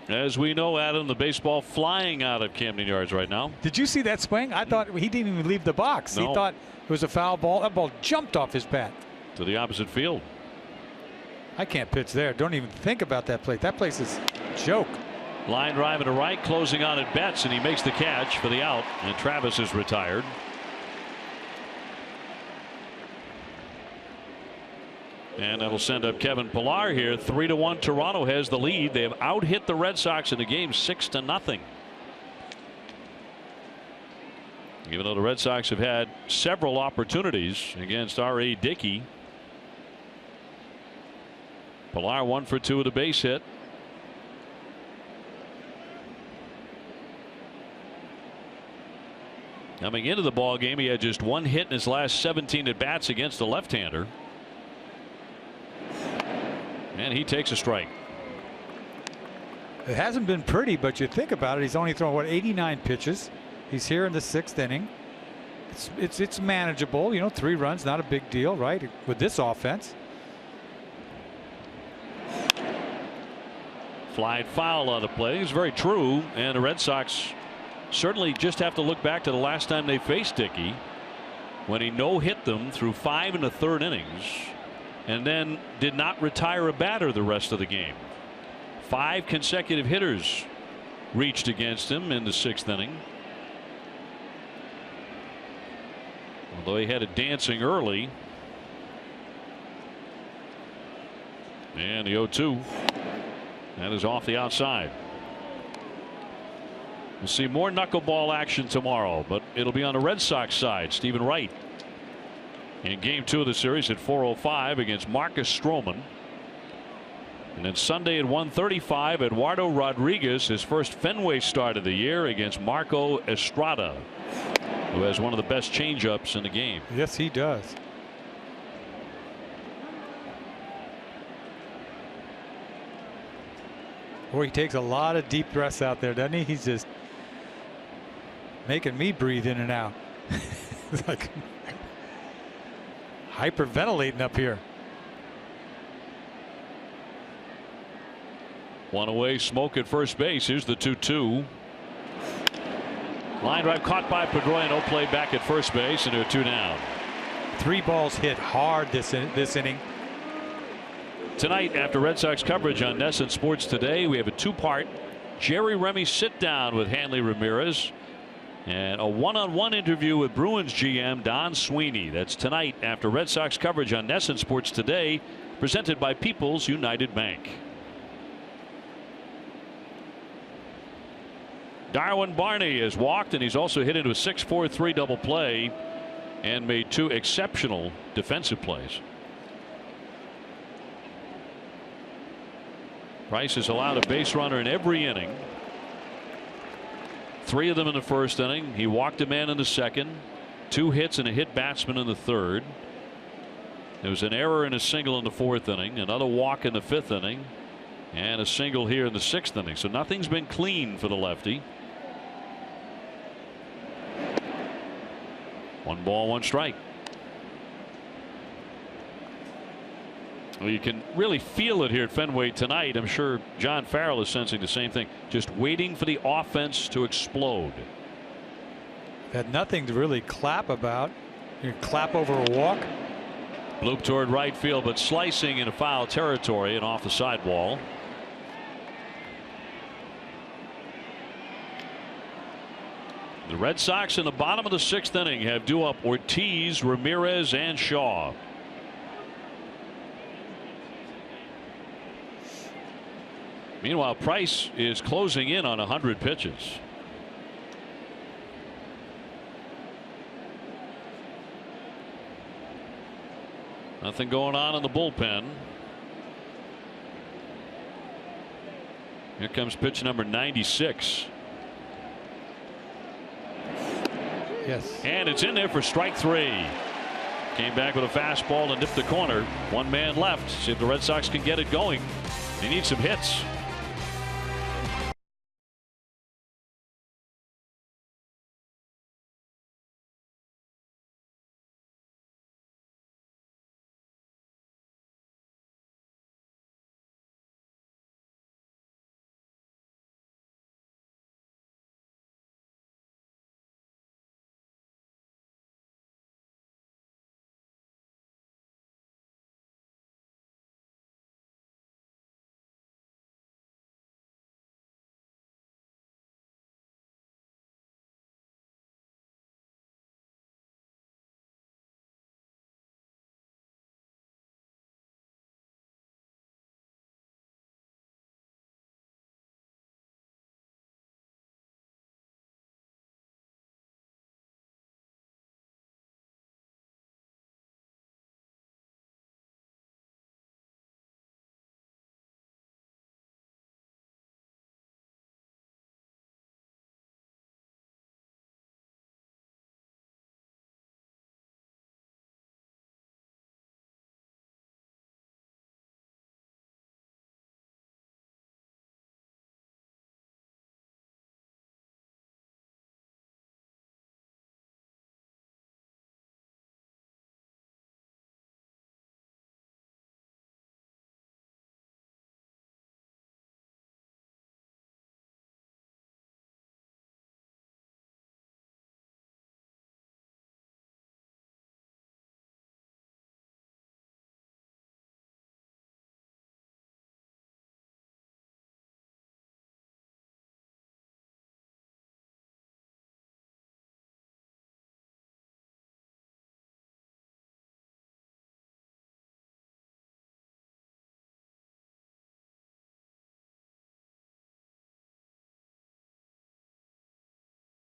As we know, Adam, the baseball flying out of Camden Yards right now. Did you see that swing? I thought he didn't even leave the box. No. He thought it was a foul ball. That ball jumped off his bat. To the opposite field. I can't pitch there. Don't even think about that place. That place is a joke. Line drive to right, closing on at Betts, and he makes the catch for the out, and Travis is retired. And that'll send up Kevin Pillar here. 3-1. Toronto has the lead. They have out-hit the Red Sox in the game 6-0. Even though the Red Sox have had several opportunities against R.A. Dickey. Pillar 1 for 2 with a base hit. Coming into the ball game, he had just 1 hit in his last 17 at bats against the left-hander. And he takes a strike. It hasn't been pretty, but you think about it, he's only thrown, what, 89 pitches. He's here in the 6th inning. It's manageable, you know, 3 runs, not a big deal, right, with this offense. Fly foul on the play. It's very true, and the Red Sox certainly just have to look back to the last time they faced Dickey, when he no-hit them through 5 1/3 innings. And then did not retire a batter the rest of the game. 5 consecutive hitters reached against him in the 6th inning. Although he had it dancing early. And the 0-2. That is off the outside. We'll see more knuckleball action tomorrow, but it'll be on the Red Sox side. Stephen Wright in game 2 of the series at 4:05 against Marcus Stroman. And then Sunday at 1:35, Eduardo Rodriguez, his first Fenway start of the year against Marco Estrada, who has one of the best changeups in the game. Yes, he does. Boy, he takes a lot of deep breaths out there, doesn't he? He's just making me breathe in and out. It's like hyperventilating up here. One away, Smoke at first base. Here's the 2-2. Line drive caught by Pedroia. No play back at first base, and they're 2 down. 3 balls hit hard this inning. Tonight, after Red Sox coverage on NESN Sports Today, we have a 2-part Jerry Remy sit-down with Hanley Ramirez and a one-on-one interview with Bruins GM Don Sweeney. That's tonight after Red Sox coverage on NESN Sports Today, presented by People's United Bank. Darwin Barney has walked, and he's also hit into a 6-4-3 double play and made 2 exceptional defensive plays. Price has allowed a base runner in every inning. 3 of them in the first inning. He walked a man in the second. 2 hits and a hit batsman in the third. There was an error and a single in the 4th inning. Another walk in the 5th inning. And a single here in the 6th inning. So nothing's been clean for the lefty. 1 ball, 1 strike. Well, you can really feel it here at Fenway tonight. I'm sure John Farrell is sensing the same thing. Just waiting for the offense to explode. Had nothing to really clap about. You clap over a walk. Bloop toward right field, but slicing in a foul territory and off the sidewall. The Red Sox in the bottom of the 6th inning have due up Ortiz, Ramirez, and Shaw. Meanwhile, Price is closing in on 100 pitches. Nothing going on in the bullpen. Here comes pitch number 96. Yes. And it's in there for strike 3. Came back with a fastball and nipped the corner. 1 man left. See if the Red Sox can get it going. They need some hits.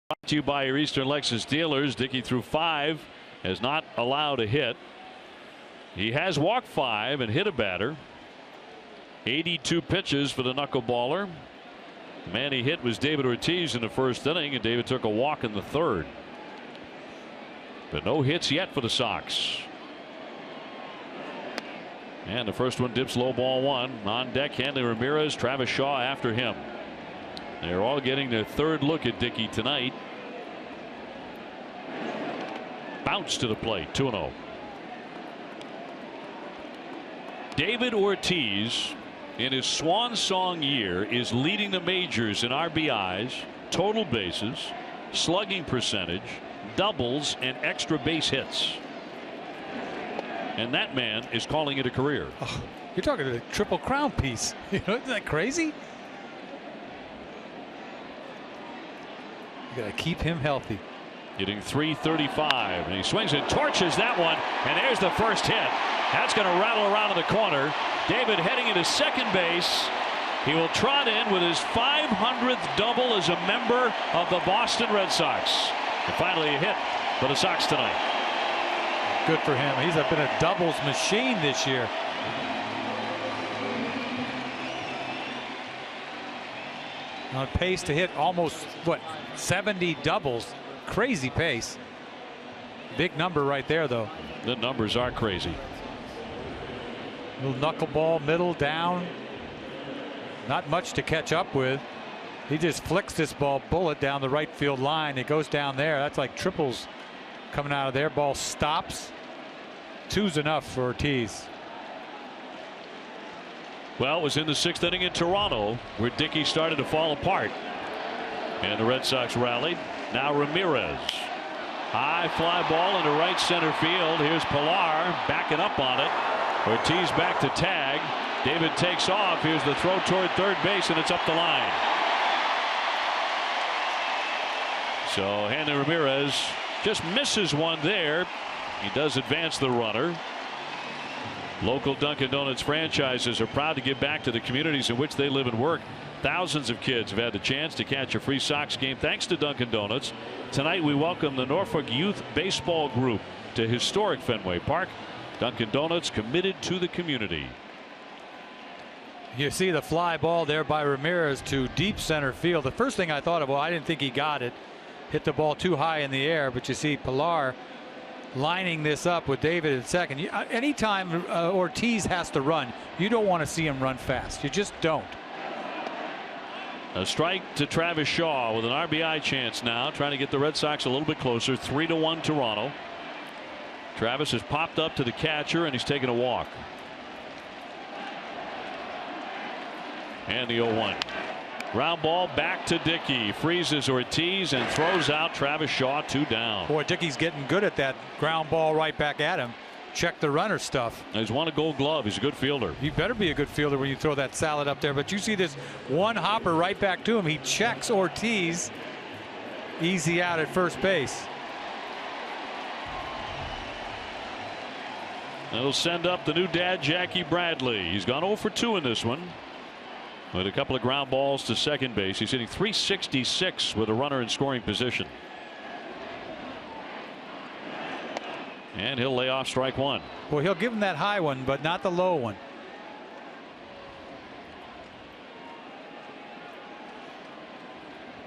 Brought to you by your Eastern Lexus dealers. Dickey threw 5, has not allowed a hit. He has walked 5 and hit a batter. 82 pitches for the knuckleballer. The man he hit was David Ortiz in the first inning, and David took a walk in the 3rd. But no hits yet for the Sox. And the first one dips low, ball 1. On deck, Hanley Ramirez, Travis Shaw after him. They're all getting their 3rd look at Dickey tonight. Bounce to the plate, 2-0. David Ortiz in his swan song year is leading the majors in RBIs, total bases, slugging percentage, doubles, and extra base hits. And that man is calling it a career. Oh, you're talking a triple crown piece. Isn't that crazy? You got to keep him healthy. Hitting .335, and he swings and torches that one, and there's the first hit. That's going to rattle around in the corner. David heading into second base. He will trot in with his 500th double as a member of the Boston Red Sox. And finally a hit for the Sox tonight. Good for him. He's been a doubles machine this year. On pace to hit almost, what, 70 doubles. Crazy pace. Big number right there, though. The numbers are crazy. Little knuckleball, middle, down. Not much to catch up with. He just flicks this ball bullet down the right field line. It goes down there. That's like triples coming out of there. Ball stops. 2's enough for Ortiz. Well, it was in the 6th inning in Toronto where Dickey started to fall apart. And the Red Sox rallied. Now Ramirez. High fly ball into right center field. Here's Pilar backing up on it. Ortiz back to tag. David takes off. Here's the throw toward third base, and it's up the line. So Hanley Ramirez just misses one there. He does advance the runner. Local Dunkin' Donuts franchises are proud to give back to the communities in which they live and work. Thousands of kids have had the chance to catch a free Sox game thanks to Dunkin' Donuts. Tonight we welcome the Norfolk Youth Baseball Group to historic Fenway Park. Dunkin' Donuts committed to the community. You see the fly ball there by Ramirez to deep center field. The first thing I thought of, well, I didn't think he got it. Hit the ball too high in the air, but you see Pilar lining this up with David in second. Anytime Ortiz has to run, you don't want to see him run fast. You just don't. A strike to Travis Shaw with an RBI chance now, trying to get the Red Sox a little bit closer. 3-1 Toronto. Travis has popped up to the catcher and he's taken a walk. And the 0-1. Ground ball back to Dickey. Freezes Ortiz and throws out Travis Shaw. 2 down. Boy, Dickey's getting good at that ground ball right back at him. Check the runner stuff. He's won a Gold Glove. He's a good fielder. You better be a good fielder when you throw that salad up there. But you see this one hopper right back to him. He checks Ortiz. Easy out at first base. That'll send up the new dad, Jackie Bradley. He's gone 0 for 2 in this one. With a couple of ground balls to second base. He's hitting .366 with a runner in scoring position. And he'll lay off strike one. Well, he'll give him that high one, but not the low one.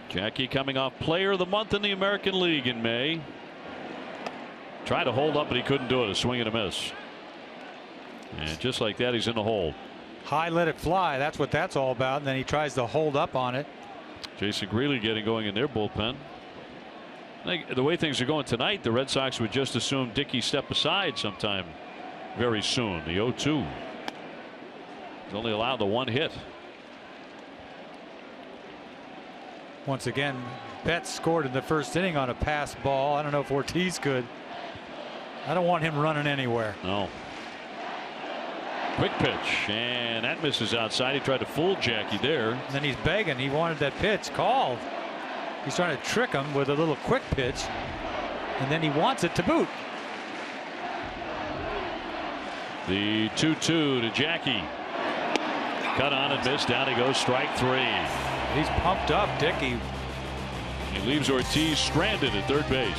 Jackie coming off Player of the Month in the American League in May. Tried to hold up, but he couldn't do it. A swing and a miss. And just like that, he's in the hole. High, let it fly. That's what that's all about. And then he tries to hold up on it. Jason Greeley getting going in their bullpen. I think the way things are going tonight, the Red Sox would just assume Dickey step aside sometime very soon. The 0-2. He's only allowed the 1 hit. Once again, Betts scored in the first inning on a pass ball. I don't know if Ortiz could. I don't want him running anywhere. No. Quick pitch, and that misses outside. He tried to fool Jackie there. And then he's begging. He wanted that pitch called. He's trying to trick him with a little quick pitch, and then he wants it to boot. The 2-2 to Jackie. Cut on and missed. Down he goes. Strike 3. He's pumped up, Dickey. He leaves Ortiz stranded at third base.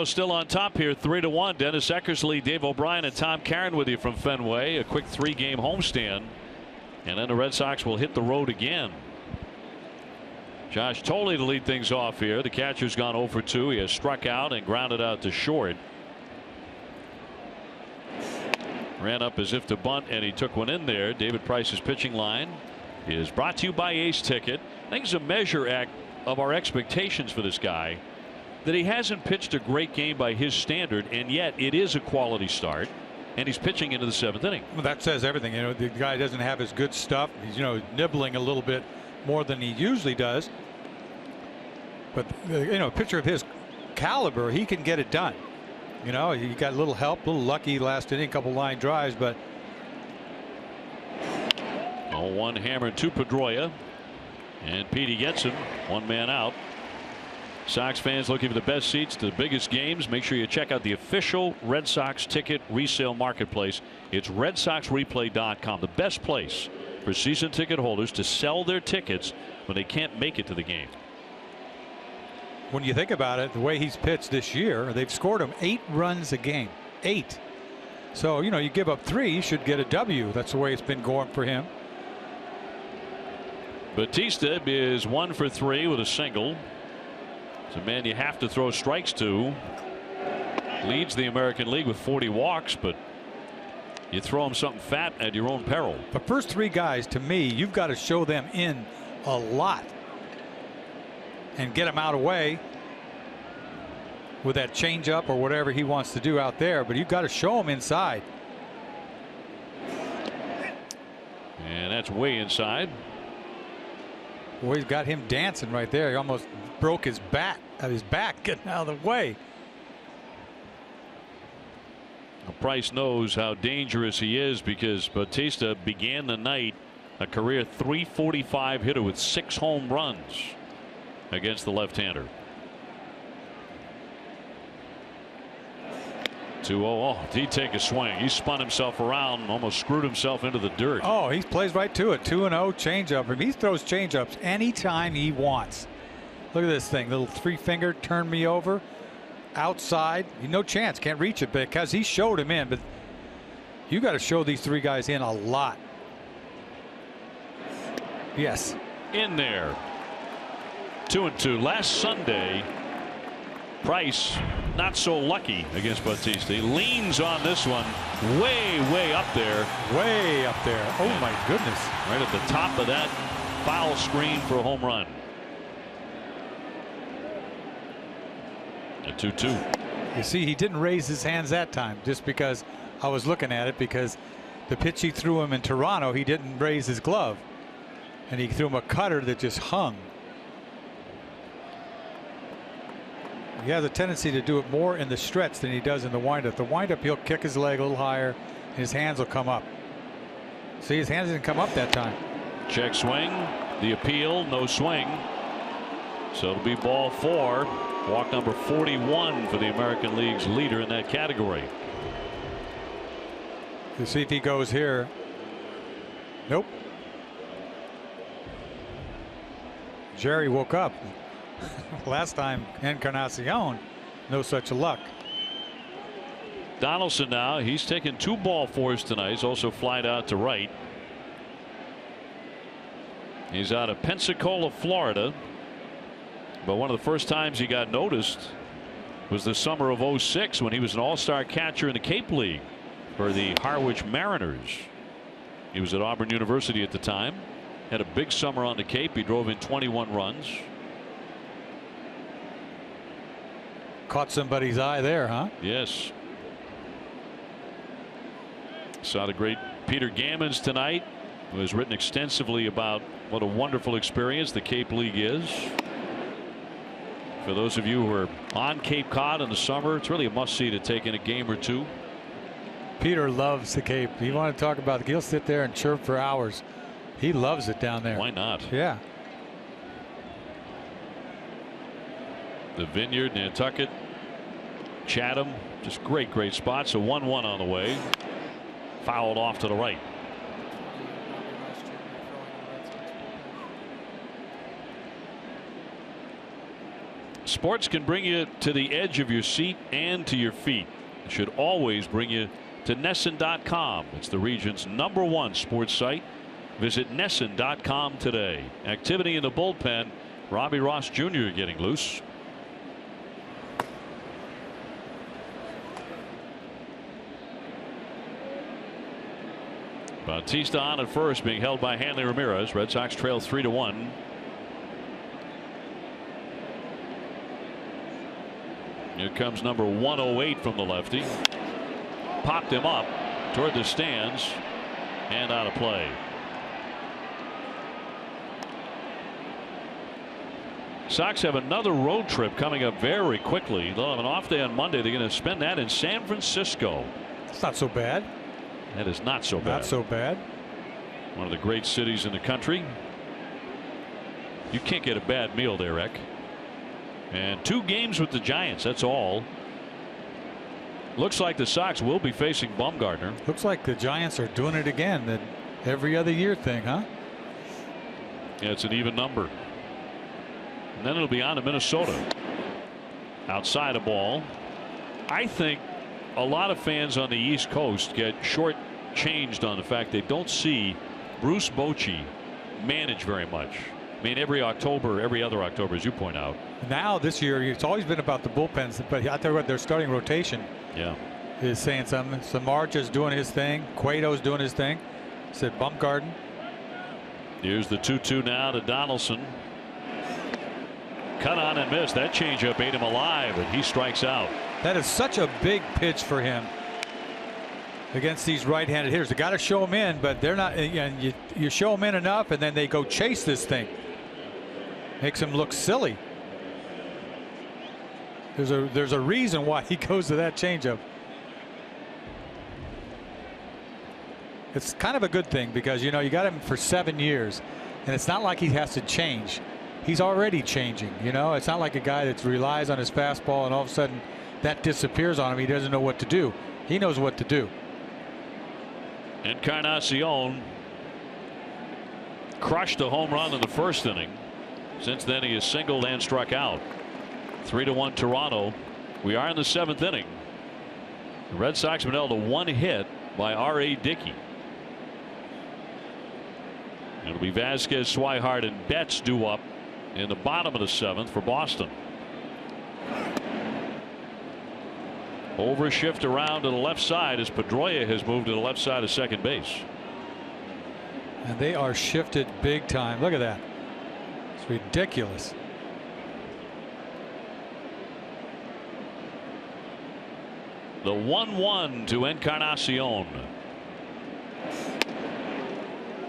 Still on top here, 3-1. Dennis Eckersley, Dave O'Brien, and Tom Caron with you from Fenway. A quick 3-game homestand, and then the Red Sox will hit the road again. Josh Thole to lead things off here. The catcher's gone 0 for 2. He has struck out and grounded out to short. Ran up as if to bunt, and he took one in there. David Price's pitching line is brought to you by Ace Ticket. I think it's a measure of our expectations for this guy, that he hasn't pitched a great game by his standard, and yet it is a quality start, and he's pitching into the 7th inning. Well, that says everything. You know, the guy doesn't have his good stuff. He's, you know, nibbling a little bit more than he usually does. But you know, a pitcher of his caliber, he can get it done. You know, he got a little help, a little lucky last inning, a couple line drives, but 0-1 hammered to Pedroia, and Petey gets him. 1 man out. Sox fans looking for the best seats to the biggest games. Make sure you check out the official Red Sox ticket resale marketplace. It's RedSoxReplay.com, the best place for season ticket holders to sell their tickets when they can't make it to the game. when you think about it, the way he's pitched this year, they've scored him 8 runs a game. 8. So, you know, you give up 3, you should get a W. That's the way it's been going for him. Batista is 1 for 3 with a single. It's a man you have to throw strikes to. Leads the American League with 40 walks, but you throw him something fat at your own peril. The first 3 guys, to me, you've got to show them in a lot and get them out of the way with that changeup or whatever he wants to do out there, but you've got to show him inside. And that's way inside. Boy, he's got him dancing right there. He almost broke his back getting out of the way. Price knows how dangerous he is because Batista began the night a career .345 hitter with 6 home runs against the left-hander. 2-0. Oh, did he take a swing? He spun himself around, almost screwed himself into the dirt. Oh, he plays right to it. 2-0 changeup. He throws changeups anytime he wants. Look at this thing. Little 3-finger turn me over. Outside, no chance, can't reach it because he showed him in, but you got to show these 3 guys in a lot. Yes, in there. 2-2. Last Sunday, Price not so lucky against Batista. He leans on this one way up there. Way up there. Oh my goodness. Right at the top of that foul screen for a home run. A 2-2. You see, he didn't raise his hands that time just because I was looking at it, because the pitch he threw him in Toronto, he didn't raise his glove and he threw him a cutter that just hung. He has a tendency to do it more in the stretch than he does in the windup. The windup, he'll kick his leg a little higher and his hands will come up. See, his hands didn't come up that time. Check swing, the appeal, no swing. So it'll be ball 4. Walk number 41 for the American League's leader in that category. To see if he goes here. Nope. Jerry woke up. Last time, Encarnacion, no such luck. Donaldson now, he's taken 2 ball 4s tonight. He's also flied out to right. He's out of Pensacola, Florida. But one of the first times he got noticed was the summer of '06 when he was an all-star catcher in the Cape League for the Harwich Mariners. He was at Auburn University at the time. Had a big summer on the Cape. He drove in 21 runs. Caught somebody's eye there, huh? Yes. Saw the great Peter Gammons tonight, who has written extensively about what a wonderful experience the Cape League is. For those of you who are on Cape Cod in the summer, it's really a must-see to take in a game or 2. Peter loves the Cape. You want to talk about it, he'll sit there and chirp for hours. He loves it down there. Why not? Yeah. The Vineyard, Nantucket, Chatham, just great spots. A 1-1 on the way. Fouled off to the right. Sports can bring you to the edge of your seat and to your feet. It should always bring you to NESN.com. It's the region's #1 sports site. Visit NESN.com today. Activity in the bullpen. Robbie Ross Jr. getting loose. Bautista on at first, being held by Hanley Ramirez. Red Sox trail 3-1. Here comes number 108 from the lefty. Popped him up toward the stands and out of play. Sox have another road trip coming up very quickly. They'll have an off day on Monday. They're going to spend that in San Francisco. It's not so bad. That is not so bad. Not so bad. One of the great cities in the country. You can't get a bad meal there, Eck. And 2 games with the Giants. That's all. Looks like the Sox will be facing Bumgarner. Looks like the Giants are doing it again. That every other year thing, huh? Yeah, it's an even number. And then it'll be on to Minnesota. Outside a ball. I think a lot of fans on the East Coast get short-changed on the fact they don't see Bruce Bochy manage very much. I mean, every other October, as you point out. Now this year, it's always been about the bullpens, but I tell you what, their starting rotation is saying something. Samardzija's doing his thing. Cueto's doing his thing. Said Bumgarner. Here's the 2-2 now to Donaldson. Cut on and missed. That changeup ate him alive, and he strikes out. That is such a big pitch for him against these right-handed hitters. You got to show them in, but they're not. You show them in enough, and then they go chase this thing. Makes him look silly. There's a reason why he goes to that changeup. It's kind of a good thing because you got him for 7 years, and it's not like he has to change. He's already changing. It's not like a guy that relies on his fastball and all of a sudden that disappears on him. He doesn't know what to do. He knows what to do. Encarnacion crushed a home run in the first inning. Since then, he has singled and struck out. 3-1 Toronto. We are in the 7th inning. The Red Sox have been held to 1 hit by R.A. Dickey. It'll be Vasquez, Swihart, and Betts due up in the bottom of the 7th for Boston. Over shift around to the left side as Pedroia has moved to the left side of second base. And they are shifted big time. Look at that. It's ridiculous. The 1-1 to Encarnacion.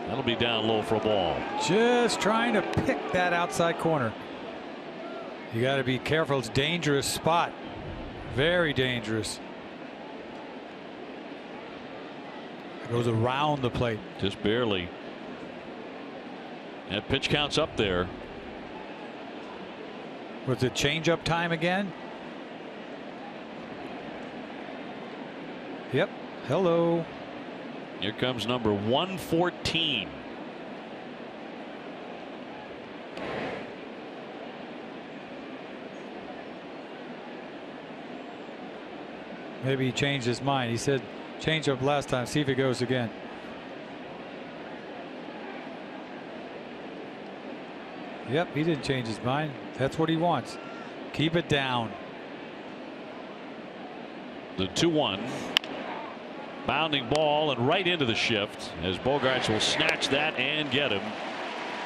That'll be down low for a ball. Just trying to pick that outside corner. You got to be careful. It's a dangerous spot. Very dangerous. It goes around the plate. Just barely. That pitch count's up there. Was it change-up time again? Yep. Hello. Here comes number 114. Maybe he changed his mind. He said change up last time. See if it goes again. Yep, he didn't change his mind. That's what he wants. Keep it down. The 2-1. Bounding ball and right into the shift as Bogaerts will snatch that and get him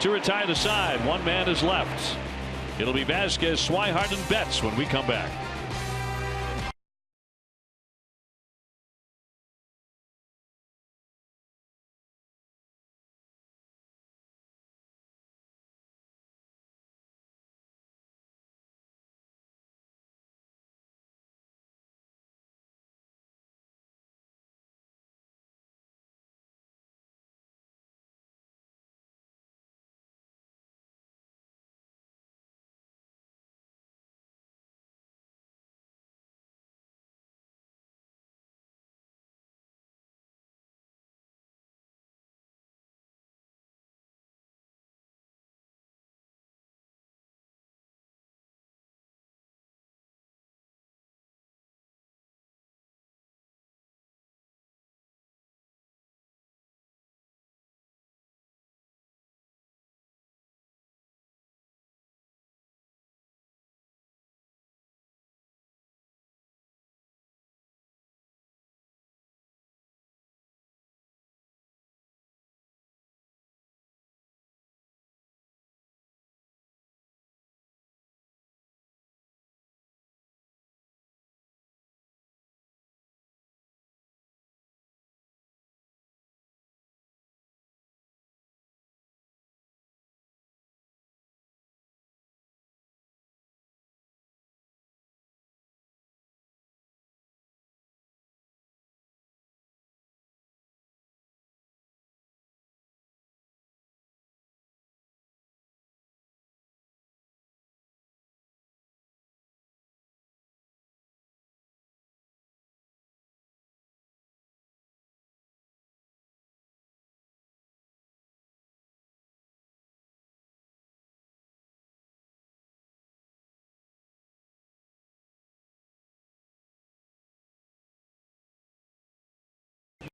to retire the side. One man is left. It'll be Vasquez, Swihart, and Betts when we come back.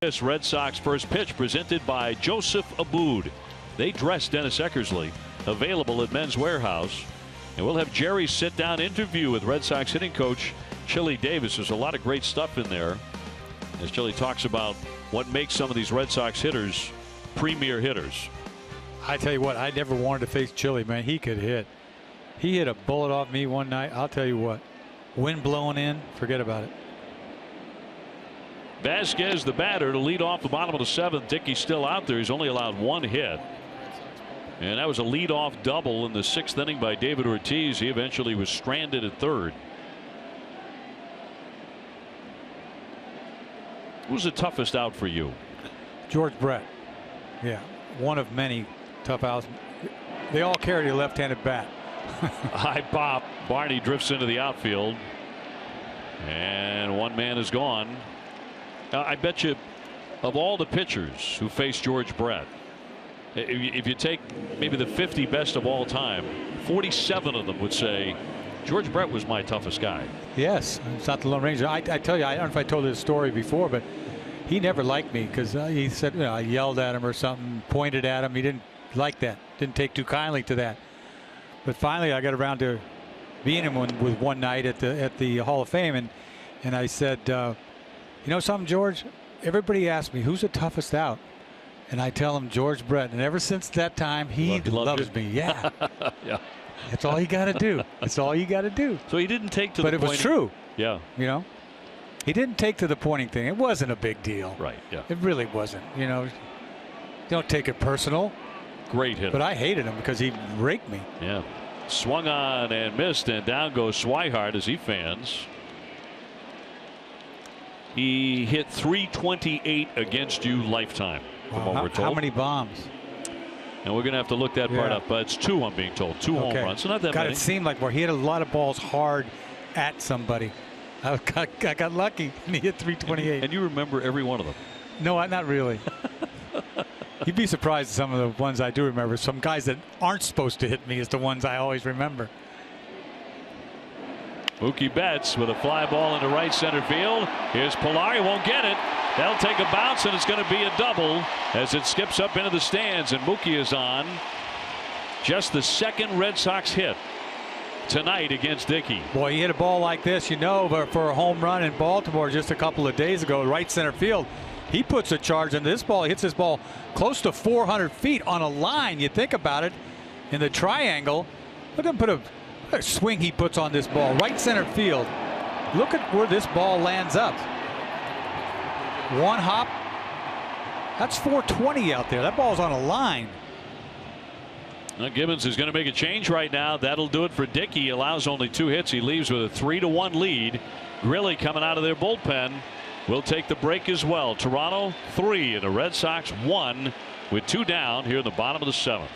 This Red Sox first pitch presented by Joseph Abood. They dress Dennis Eckersley. Available at Men's Warehouse. And we'll have Jerry's sit-down interview with Red Sox hitting coach Chili Davis. There's a lot of great stuff in there as Chili talks about what makes some of these Red Sox hitters premier hitters. I tell you what, I never wanted to face Chili, man. He could hit. He hit a bullet off me one night. I'll tell you what, wind blowing in, forget about it. Vasquez, the batter, to lead off the bottom of the 7th. Dickey's still out there. He's only allowed 1 hit. And that was a leadoff double in the 6th inning by David Ortiz. He eventually was stranded at 3rd. Who was the toughest out for you? George Brett. Yeah, one of many tough outs. They all carried a left-handed bat. High pop. Barney drifts into the outfield. And one man is gone. I bet you, of all the pitchers who faced George Brett, if you take maybe the 50 best of all time, 47 of them would say George Brett was my toughest guy. Yes, it's not the Lone Ranger. I tell you, I don't know if I told this story before, but he never liked me because he said, you know, I yelled at him or something, pointed at him. He didn't like that, didn't take too kindly to that. But finally, I got around to being him with one night at the Hall of Fame, and I said, you know something, George? Everybody asks me who's the toughest out, and I tell him George Brett. And ever since that time, he loves me. Yeah. Yeah. That's all you got to do. That's all you got to do. So he didn't take to but the it was true. Yeah. You know, he didn't take to the pointing thing. It wasn't a big deal. Right. Yeah. It really wasn't. You know, don't take it personal. Great hitter. But I hated him because he raked me. Yeah. Swung on and missed, and down goes Swihart as he fans. He hit .328 against you lifetime. From what we're told. How many bombs? And we're going to have to look that part up. But it's 2, I'm being told. 2 home runs. So not that many. It seemed like where he hit a lot of balls hard at somebody. I got lucky and he hit .328. And you remember every one of them? No, not really. You'd be surprised at some of the ones I do remember. Some guys that aren't supposed to hit me is the ones I always remember. Mookie Betts with a fly ball into right center field. Here's Pilar. He won't get it. That'll take a bounce, and it's going to be a double as it skips up into the stands. And Mookie is on just the 2nd Red Sox hit tonight against Dickey. Boy, he hit a ball like this, you know, but for a home run in Baltimore just a couple of days ago, right center field. He puts a charge into this ball. He hits this ball close to 400 feet on a line. You think about it in the triangle. Look at him put a swing he puts on this ball, right center field. Look at where this ball lands up. One hop. That's 420 out there. That ball's on a line. Now Gibbons is going to make a change right now. That'll do it for Dickey. He allows only 2 hits. He leaves with a 3-1 lead. Grilly coming out of their bullpen will take the break as well. Toronto 3 and the Red Sox 1 with 2 down here in the bottom of the 7th.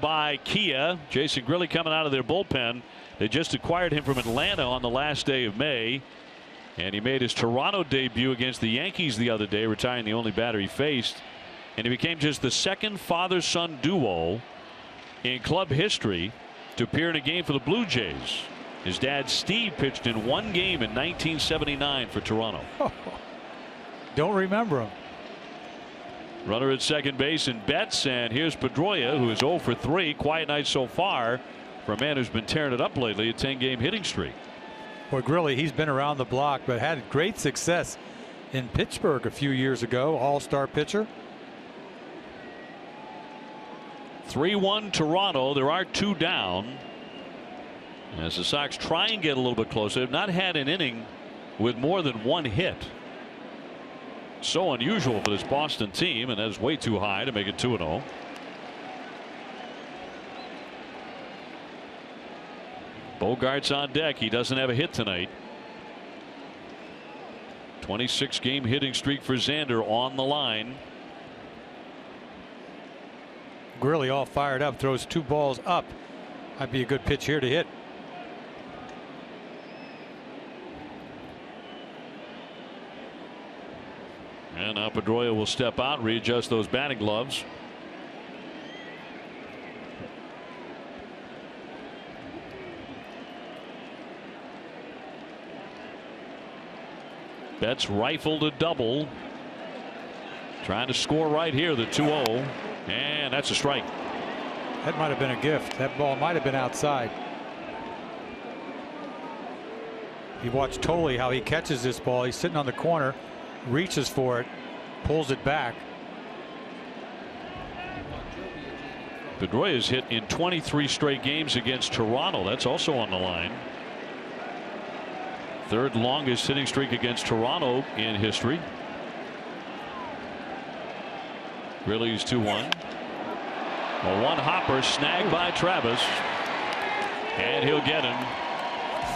By Kia. Jason Grilli coming out of their bullpen. They just acquired him from Atlanta on the last day of May, and he made his Toronto debut against the Yankees the other day, retiring the only batter he faced, and he became just the second father-son duo in club history to appear in a game for the Blue Jays. His dad Steve pitched in one game in 1979 for Toronto. Don't remember him. Runner at second base in Betts, and here's Pedroia, who is 0 for 3. Quiet night so far for a man who's been tearing it up lately. A 10-game hitting streak. Boy, Grilli, he's been around the block, but had great success in Pittsburgh a few years ago. All-star pitcher. 3-1 Toronto. There are 2 down as the Sox try and get a little bit closer. They've not had an inning with more than 1 hit. So unusual for this Boston team, and that is way too high to make it 2-0. Bogart's on deck. He doesn't have a hit tonight. 26-game hitting streak for Xander on the line. Grilli all fired up, throws 2 balls up. Might be a good pitch here to hit. And now Pedroia will step out, readjust those batting gloves. Betts rifled a double. Trying to score right here, the 2-0. And that's a strike. That might have been a gift. That ball might have been outside. You watch Tolley how he catches this ball. He's sitting on the corner, reaches for it, pulls it back. Pedroia is hit in 23 straight games against Toronto. That's also on the line. 3rd longest hitting streak against Toronto in history. Grilli's 2-1. A 1 hopper snagged by Travis, and he'll get him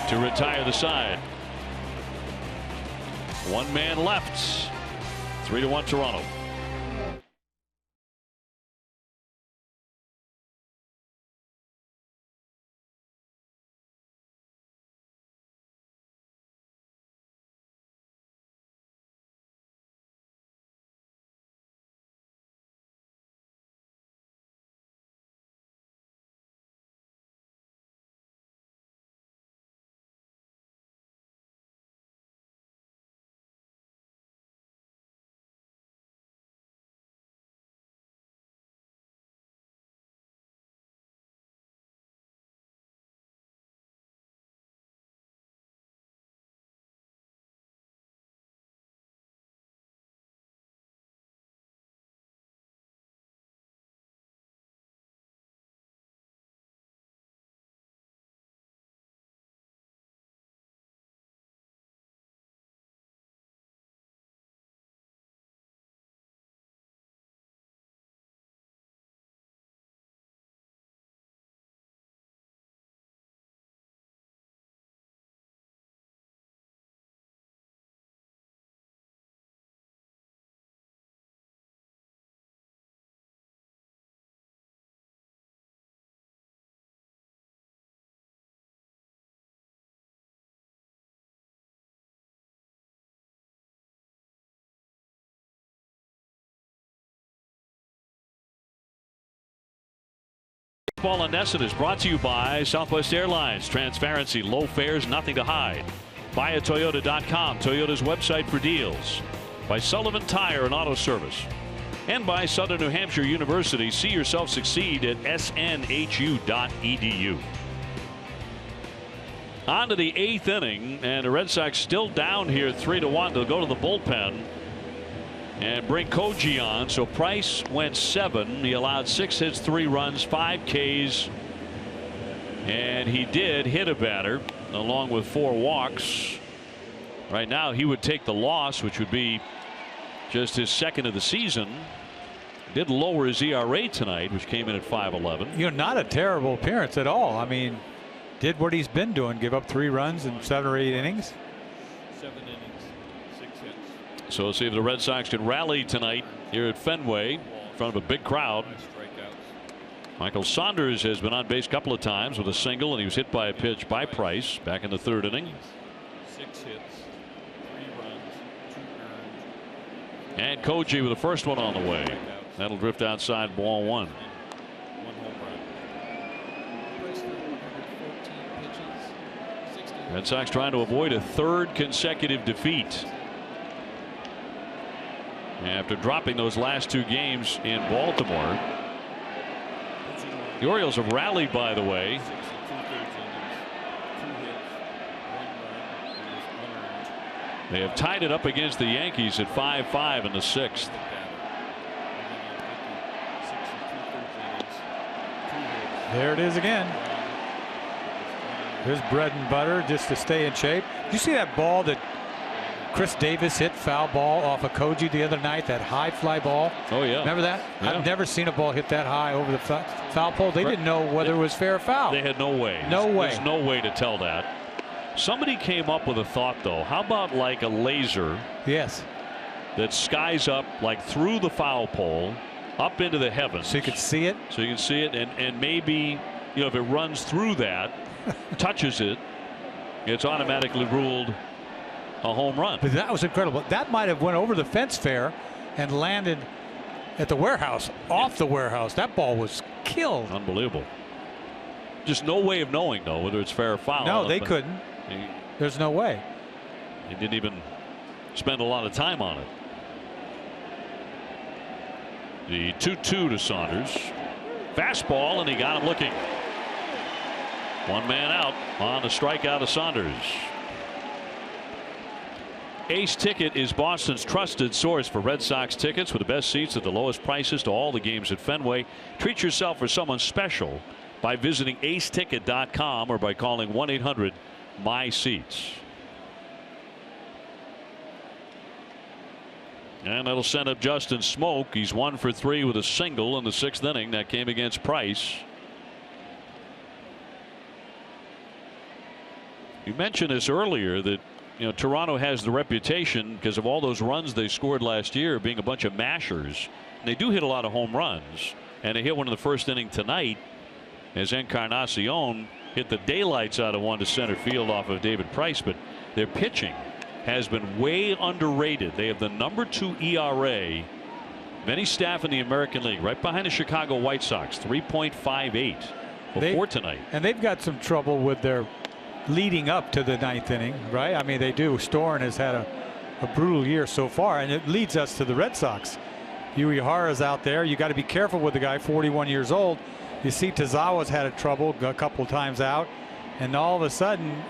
to retire the side. 1 man left. 3-1 Toronto. Baseball on NESN is brought to you by Southwest Airlines. Transparency, low fares, nothing to hide. BuyAToyota.com, Toyota's website for deals. By Sullivan Tire and Auto Service. And by Southern New Hampshire University. See yourself succeed at snhu.edu. On to the 8th inning, and the Red Sox still down here 3-1. They'll go to the bullpen and bring Koji on. So Price went 7. He allowed 6 hits, 3 runs, 5 Ks, and he did hit a batter along with 4 walks. Right now he would take the loss, which would be just his 2nd of the season. Did lower his ERA tonight, which came in at 5.11. You know, not a terrible appearance at all. I mean, did what he's been doing, give up 3 runs in 7 or 8 innings. 7 innings, 6 hits. So we'll see if the Red Sox can rally tonight here at Fenway in front of a big crowd. Michael Saunders has been on base a couple of times with a single, and he was hit by a pitch by Price back in the 3rd inning. 6 hits, 3 runs, 2 earned. And Koji with the first one on the way. That'll drift outside, ball 1. 1 home run. Price threw 114 pitches, 60. Red Sox trying to avoid a 3rd consecutive defeat after dropping those last 2 games in Baltimore. The Orioles have rallied, by the way. They have tied it up against the Yankees at 5-5 in the 6th. There it is again. There's bread and butter just to stay in shape. Did you see that ball that Chris Davis hit, foul ball off of Koji the other night, that high fly ball? Oh, yeah. Remember that? Yeah. I've never seen a ball hit that high over the foul pole. They didn't know whether it was fair or foul. They had no way. No way. There's no way to tell that. Somebody came up with a thought, though. How about like a laser? Yes. That skies up like through the foul pole up into the heavens. So you could see it? So you can see it, and maybe, you know, if it runs through that, touches it, it's automatically ruled a home run. But that was incredible. That might have went over the fence fair and landed at the warehouse, off the warehouse. That ball was killed. Unbelievable. Just no way of knowing, though, whether it's fair or foul. No, they couldn't. There's no way. He didn't even spend a lot of time on it. The 2-2 to Saunders. Fastball, and he got him looking. 1 man out on the strikeout of Saunders. Ace Ticket is Boston's trusted source for Red Sox tickets with the best seats at the lowest prices to all the games at Fenway. Treat yourself for someone special by visiting aceticket.com or by calling 1-800-MY-SEATS. And that'll send up Justin Smoke. He's 1 for 3 with a single in the 6th inning. That came against Price. You mentioned this earlier that, you know, Toronto has the reputation because of all those runs they scored last year being a bunch of mashers. And they do hit a lot of home runs. And they hit one in the 1st inning tonight as Encarnacion hit the daylights out of one to center field off of David Price. But their pitching has been way underrated. They have the #2 ERA. Many staff in the American League, right behind the Chicago White Sox, 3.58 before tonight. And they've got some trouble with their leading up to the 9th inning, right? I mean, they do. Storen has had a brutal year so far, and it leads us to the Red Sox. Uehara's out there. You got to be careful with the guy, 41 years old. You see Tazawa's had a trouble a couple times out, and all of a sudden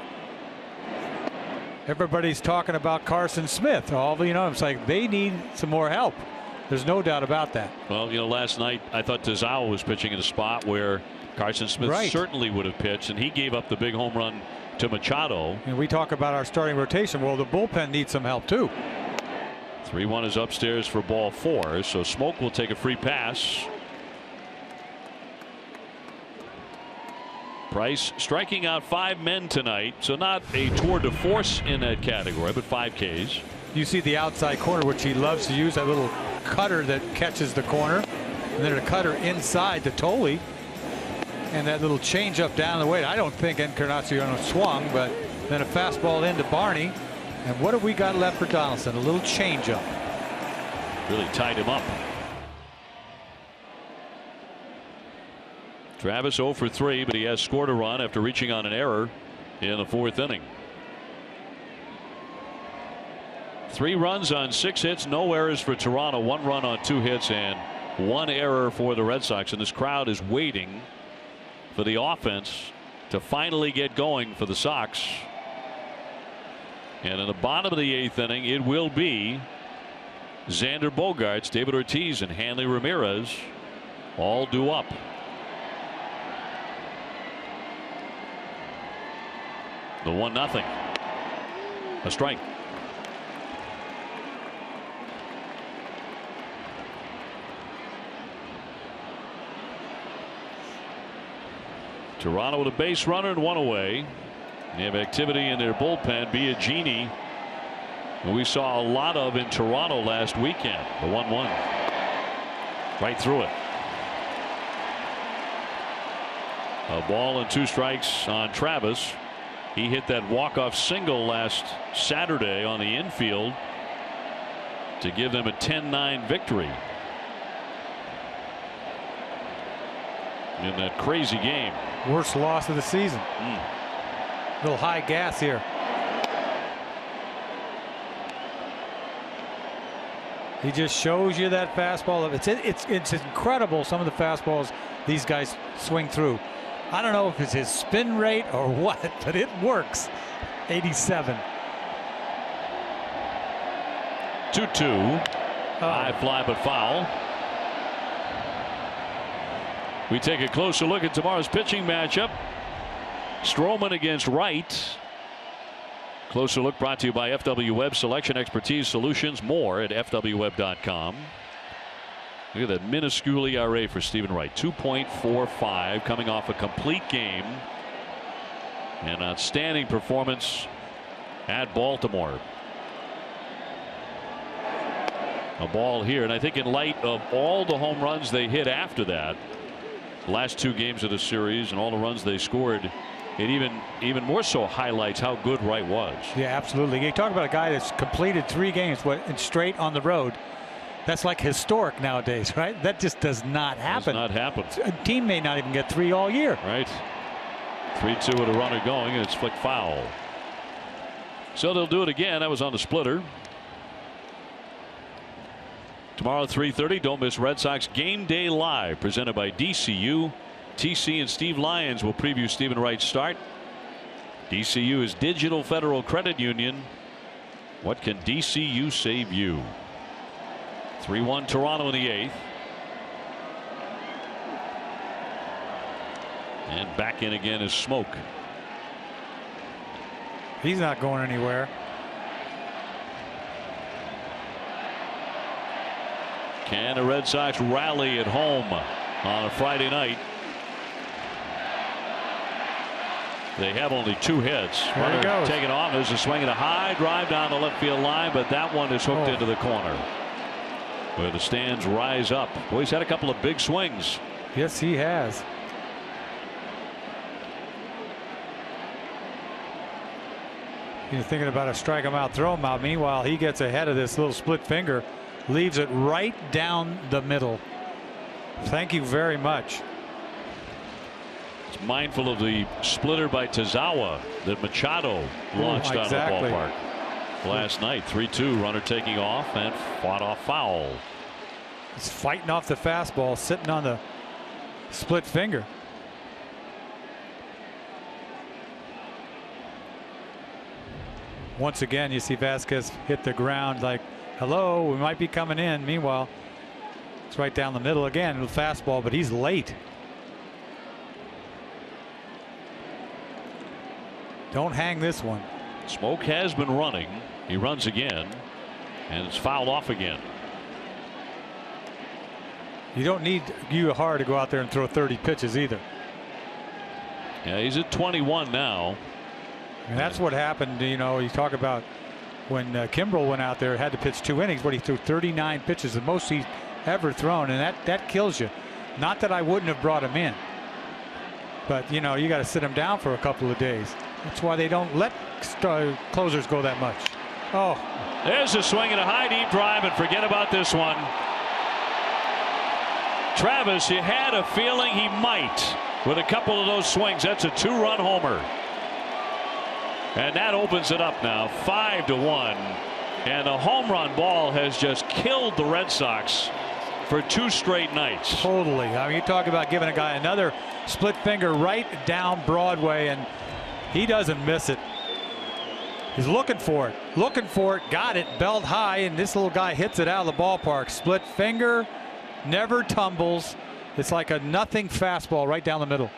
everybody's talking about Carson Smith. It's like they need some more help. There's no doubt about that. Well, you know, last night I thought Tazawa was pitching in a spot where Carson Smith certainly would have pitched, and he gave up the big home run to Machado. And we talk about our starting rotation. Well, the bullpen needs some help too. 3-1 is upstairs for ball 4, so Smoke will take a free pass. Price striking out 5 men tonight, so not a tour de force in that category, but 5 Ks. You see the outside corner, which he loves to use, that little cutter that catches the corner, and then a cutter inside to Tolley, and that little change up down the way. I don't think Encarnacion swung, but then a fastball into Barney. And what have we got left for Donaldson? A little change up. Really tied him up. Travis 0 for 3, but he has scored a run after reaching on an error in the 4th inning. 3 runs on 6 hits, no errors for Toronto, 1 run on 2 hits, and 1 error for the Red Sox. And this crowd is waiting for the offense to finally get going for the Sox. And in the bottom of the 8th inning, it will be Xander Bogaerts, David Ortiz, and Hanley Ramirez all due up. The 1-0. A strike. Toronto with a base runner and 1 away. They have activity in their bullpen. Biagini, who we saw a lot of in Toronto last weekend. The 1-1. Right through it. A ball and 2 strikes on Travis. He hit that walk-off single last Saturday on the infield to give them a 10-9 victory in that crazy game. Worst loss of the season. Little high gas here. He just shows you that fastball. It's incredible, some of the fastballs these guys swing through. I don't know if it's his spin rate or what, but it works. 87. 2-2. High fly but foul. We take a closer look at tomorrow's pitching matchup. Stroman against Wright. Closer look brought to you by FW Web Selection Expertise Solutions. More at FWWeb.com. Look at that minuscule ERA for Stephen Wright. 2.45, coming off a complete game. An outstanding performance at Baltimore. A ball here, and I think in light of all the home runs they hit after that, the last 2 games of the series and all the runs they scored, it even more so highlights how good Wright was. Yeah, absolutely. You talk about a guy that's completed 3 games straight on the road. That's like historic nowadays, right? That just does not happen. Does not happen. A team may not even get 3 all year. Right. 3-2 with a runner going, and it's flicked foul. So they'll do it again. That was on the splitter. Tomorrow at 3:30, don't miss Red Sox Game Day Live, presented by DCU. TC and Steve Lyons will preview Stephen Wright's start. DCU is Digital Federal Credit Union. What can DCU save you? 3-1 Toronto in the 8th. And back in again is Smoke. He's not going anywhere. Can the Red Sox rally at home on a Friday night? They have only 2 hits. There he goes. Taking off. There's a swing and a high drive down the left field line, but that one is hooked into the corner, where the stands rise up. Boy, he's had a couple of big swings. Yes, he has. You're thinking about a strike him out, throw him out. Meanwhile, he gets ahead of this little split finger, leaves it right down the middle. Thank you very much. It's mindful of the splitter by Tazawa that Machado launched out of the ballpark last night. 3-2, runner taking off and fought off foul. He's fighting off the fastball, sitting on the split finger. Once again, you see Vasquez hit the ground like, hello, we might be coming in. Meanwhile, it's right down the middle again with fastball, but he's late. Don't hang this one. Smoke has been running. He runs again, and it's fouled off again. You don't need Yu Har to go out there and throw 30 pitches either. Yeah, he's at 21 now. And that's what happened. You know, you talk about when Kimbrel went out there, had to pitch 2 innings, but he threw 39 pitches, the most he's ever thrown, and that kills you. Not that I wouldn't have brought him in, but you know, you got to sit him down for a couple of days. That's why they don't let closers go that much. Oh, there's a swing and a high deep drive, and forget about this one. Travis, you had a feeling he might with a couple of those swings. That's a 2-run homer. And that opens it up now, 5-1. And the home run ball has just killed the Red Sox for 2 straight nights. Totally. I mean, you talk about giving a guy another split finger right down Broadway, and he doesn't miss it. He's looking for it, got it, belt high, and this little guy hits it out of the ballpark. Split finger, never tumbles. It's like a nothing fastball right down the middle.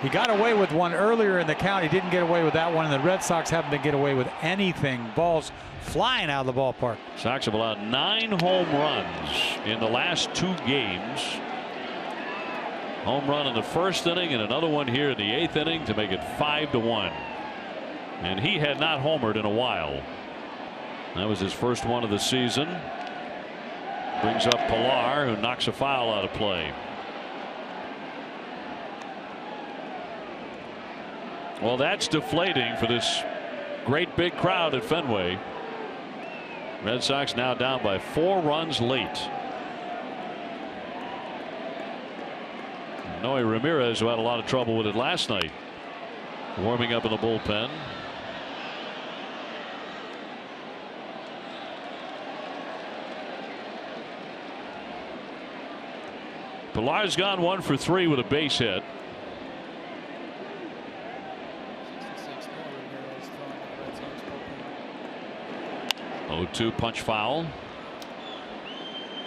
He got away with one earlier in the count. He didn't get away with that one, and the Red Sox haven't been getting away with anything. Balls flying out of the ballpark. Sox have allowed 9 home runs in the last 2 games. Home run in the 1st inning and another one here in the 8th inning to make it 5-1. And he had not homered in a while. That was his first one of the season. Brings up Pilar, who knocks a foul out of play. Well, that's deflating for this great big crowd at Fenway. Red Sox now down by 4 runs late. Noe Ramirez, who had a lot of trouble with it last night, warming up in the bullpen. Pilar's gone 1 for 3 with a base hit. 0-2 punch foul.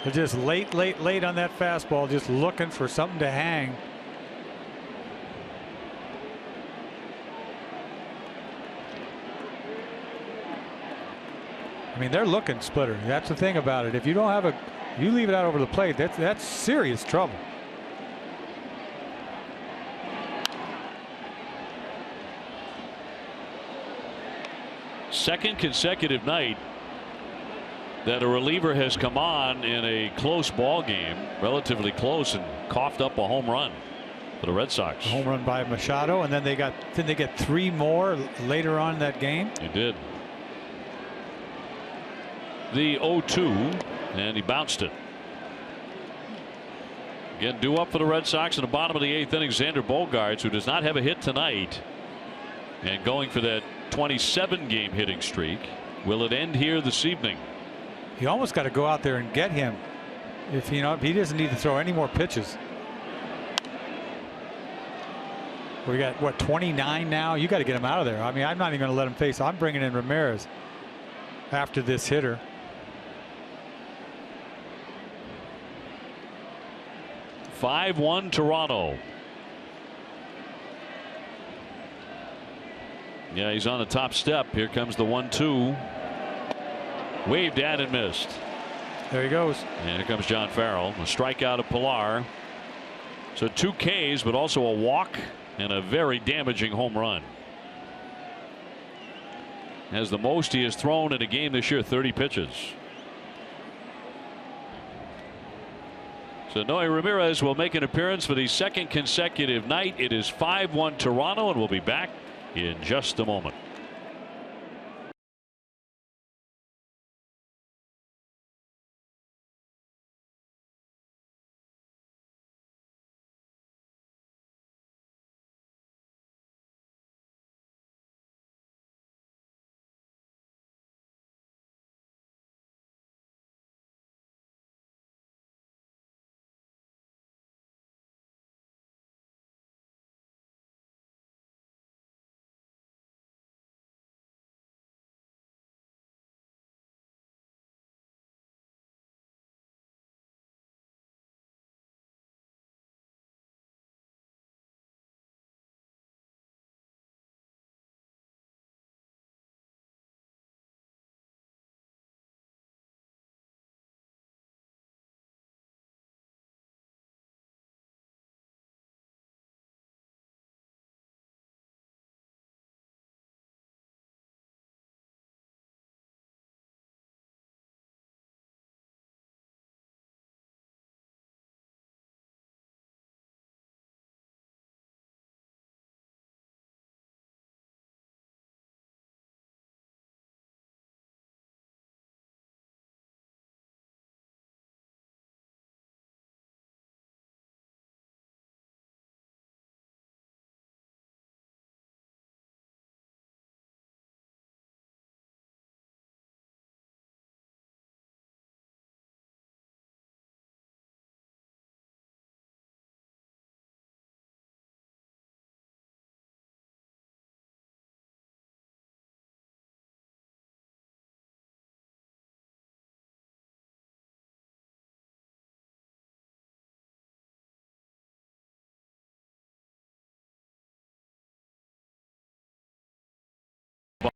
They're just late on that fastball, just looking for something to hang. I mean, they're looking, Splitter. That's the thing about it. If you don't have you leave it out over the plate, that's serious trouble. Second consecutive night that a reliever has come on in a close ball game, relatively close, and coughed up a home run for the Red Sox. A home run by Machado, and then they get 3 more later on in that game. They did. The 0-2, and he bounced it. Again, due up for the Red Sox in the bottom of the 8th inning. Xander Bogaerts, who does not have a hit tonight, and going for that 27-game hitting streak. Will it end here this evening? You almost got to go out there and get him. If he doesn't need to throw any more pitches. We got what, 29 now? You got to get him out of there. I mean, I'm not even going to let him face. I'm bringing in Ramirez after this hitter. (5-1) Toronto. Yeah, he's on the top step. Here comes the 1-2. Waved at and missed. There he goes. And here comes John Farrell. A strikeout of Pilar. So 2 Ks, but also a walk and a very damaging home run. Has the most he has thrown in a game this year, 30 pitches. So Noe Ramirez will make an appearance for the 2nd consecutive night. It is 5-1 Toronto, and we'll be back in just a moment.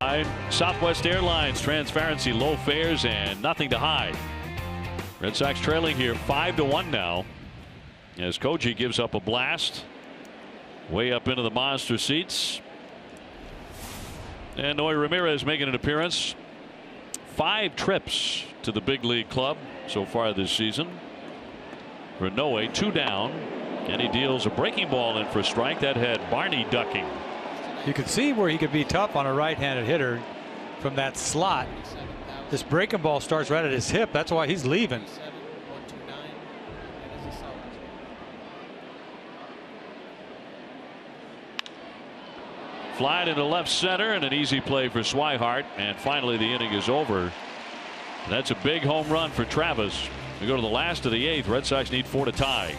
By Southwest Airlines, transparency, low fares, and nothing to hide. Red Sox trailing here 5-1 now, as Koji gives up a blast way up into the monster seats. And Noe Ramirez making an appearance. 5 trips to the big league club so far this season. For Noe, 2 down, and he deals a breaking ball in for a strike that had Barney ducking. You could see where he could be tough on a right-handed hitter from that slot. This breaking ball starts right at his hip. That's why he's leaving. Fly into left center, and an easy play for Swihart. And finally, the inning is over. That's a big home run for Travis. We go to the last of the 8th. Red Sox need 4 to tie.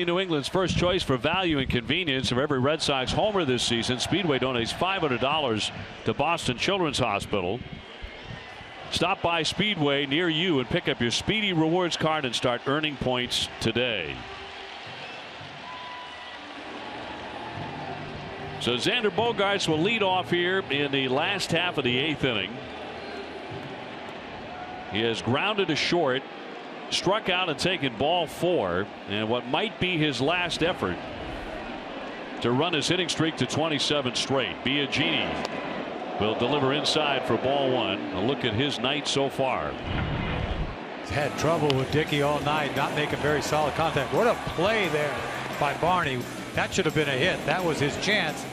New England's first choice for value and convenience of every Red Sox homer this season. Speedway donates $500 to Boston Children's Hospital. Stop by Speedway near you and pick up your Speedy Rewards card and start earning points today. So Xander Bogaerts will lead off here in the last half of the 8th inning. He has grounded to short, struck out and taken ball 4, and what might be his last effort to run his hitting streak to 27 straight. Biagini will deliver inside for ball 1. A look at his night so far. He's had trouble with Dickey all night, not making very solid contact. What a play there by Barney. That should have been a hit. That was his chance.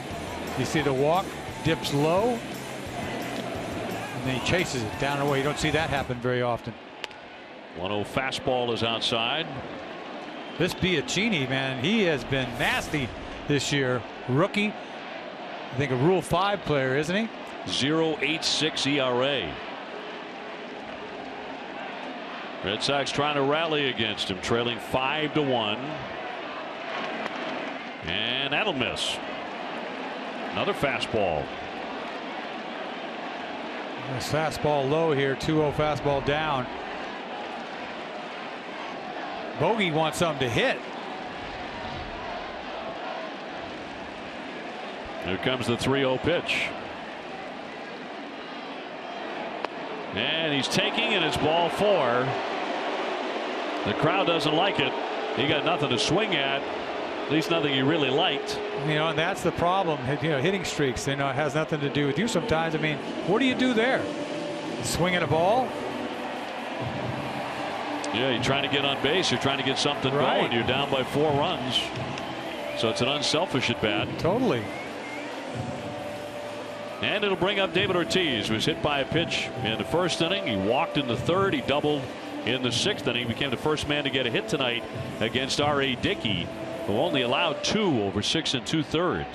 You see the walk, dips low, and then he chases it down and away. You don't see that happen very often. 1-0 fastball is outside. This Biagini, man, he has been nasty this year. Rookie, I think a Rule 5 player, isn't he? 0.86 ERA. Red Sox trying to rally against him, trailing 5-1. And that'll miss. Another fastball. This fastball low here, 2-0 fastball down. Bogey wants something to hit. Here comes the 3-0 pitch. And he's taking it. It's ball 4. The crowd doesn't like it. He got nothing to swing at least nothing he really liked. You know, and that's the problem. You know, hitting streaks, you know, it has nothing to do with you sometimes. I mean, what do you do there? Swinging a ball? Yeah, you're trying to get on base. You're trying to get something going. You're down by 4 runs. So it's an unselfish at bat. Totally. And it'll bring up David Ortiz, who was hit by a pitch in the first inning. He walked in the third. He doubled in the 6th inning. He became the first man to get a hit tonight against R.A. Dickey, who only allowed 2 over 6 2/3.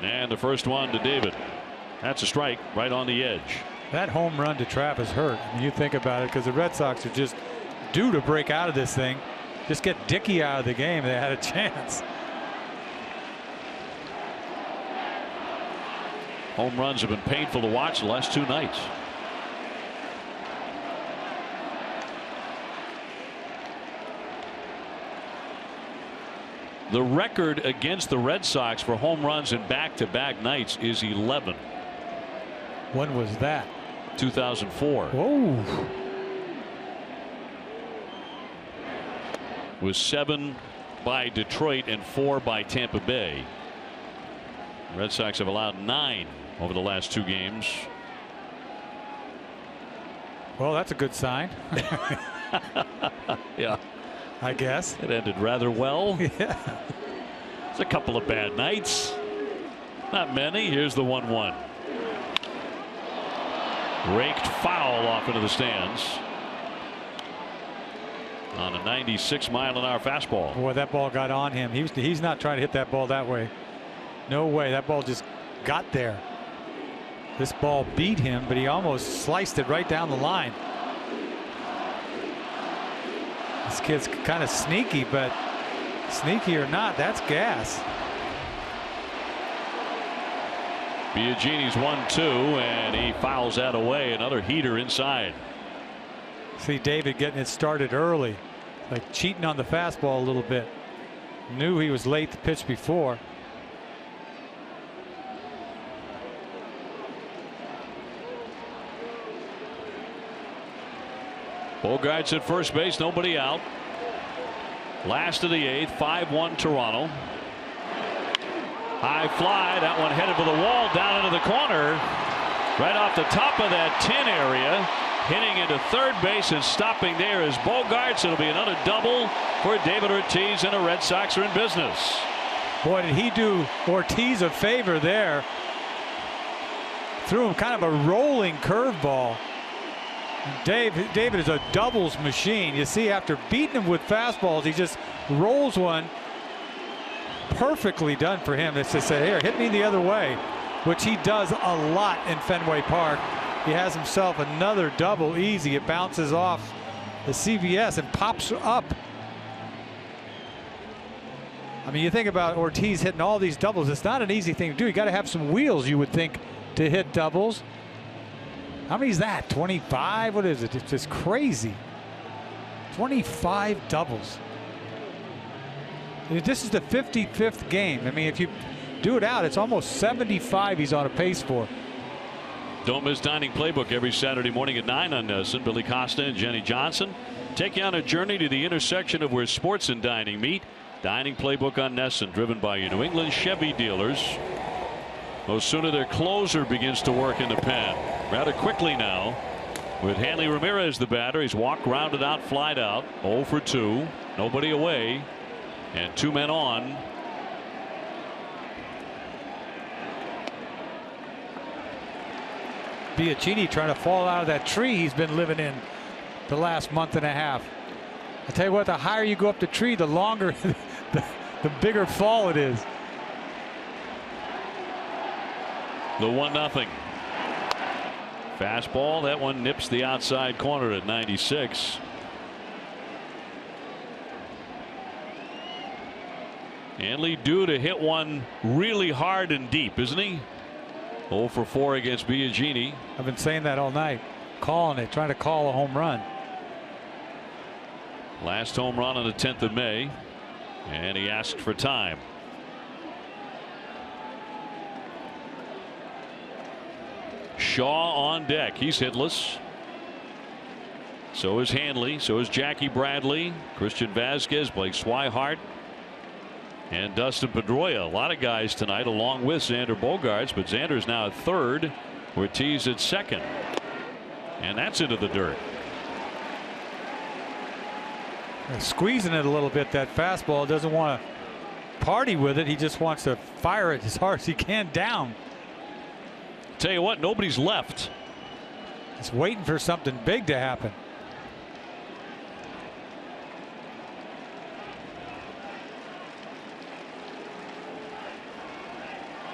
And the first one to David. That's a strike right on the edge. That home run to Travis hurt. I mean, you think about it, because the Red Sox are just due to break out of this thing. Just get Dickey out of the game. They had a chance. Home runs have been painful to watch the last 2 nights. The record against the Red Sox for home runs in back-to-back nights is 11. When was that? 2004. Whoa. Was 7 by Detroit and 4 by Tampa Bay. Red Sox have allowed 9 over the last 2 games. Well, that's a good sign. Yeah, I guess. it ended rather well. Yeah. It's a couple of bad nights. Not many. Here's the 1-1. Raked foul off into the stands on a 96-mile-an-hour fastball. Boy, that ball got on him. He's not trying to hit that ball that way. No way. That ball just got there. This ball beat him, but he almost sliced it right down the line. This kid's kind of sneaky, but sneaky or not, that's gas. Biagini's 1-2, and he fouls that away. Another heater inside. See David getting it started early, like cheating on the fastball a little bit. Knew he was late the pitch before. Bogart's at first base, nobody out. Last of the 8th, 5-1 Toronto. High fly, that one headed for the wall, down into the corner. Right off the top of that tin area. Hitting into third base and stopping there is Bogarts. It'll be another double for David Ortiz, and the Red Sox are in business. Boy, did he do Ortiz a favor there. Threw him kind of a rolling curveball. David is a doubles machine. You see, after beating him with fastballs, he just rolls one. Perfectly done for him. It's to say, here, hit me the other way, which he does a lot in Fenway Park. He has himself another double easy. It bounces off the CVS and pops up. I mean, you think about Ortiz hitting all these doubles. It's not an easy thing to do. You got to have some wheels, you would think, to hit doubles. How many is that? 25? What is it? It's just crazy. 25 doubles. This is the 55th game. I mean, if you do it out, it's almost 75 he's on a pace for. Don't miss Dining Playbook every Saturday morning at 9 on NESN. Billy Costa and Jenny Johnson take you on a journey to the intersection of where sports and dining meet. Dining Playbook on NESN, driven by your New England Chevy dealers. No sooner their closer begins to work in the pen. Rather quickly now, with Hanley Ramirez the batter. He's walked, grounded out, flied out. 0 for 2. Nobody away. And 2 men on. Biagini trying to fall out of that tree he's been living in the last month and a half. I tell you what, the higher you go up the tree, the longer, the bigger fall it is. The 1-0. Fastball. That one nips the outside corner at 96. Hanley due to hit one really hard and deep, isn't he? 0 for 4 against Biagini. I've been saying that all night. Calling it, trying to call a home run. Last home run on the 10th of May. And he asked for time. Shaw on deck. He's hitless. So is Hanley. So is Jackie Bradley. Christian Vasquez, Blake Swihart, and Dustin Pedroia. A lot of guys tonight along with Xander Bogaerts, but Xander's now at third. Ortiz at second. And that's into the dirt. Squeezing it a little bit, that fastball. Doesn't want to party with it. He just wants to fire it as hard as he can down. Tell you what, nobody's left. He's waiting for something big to happen.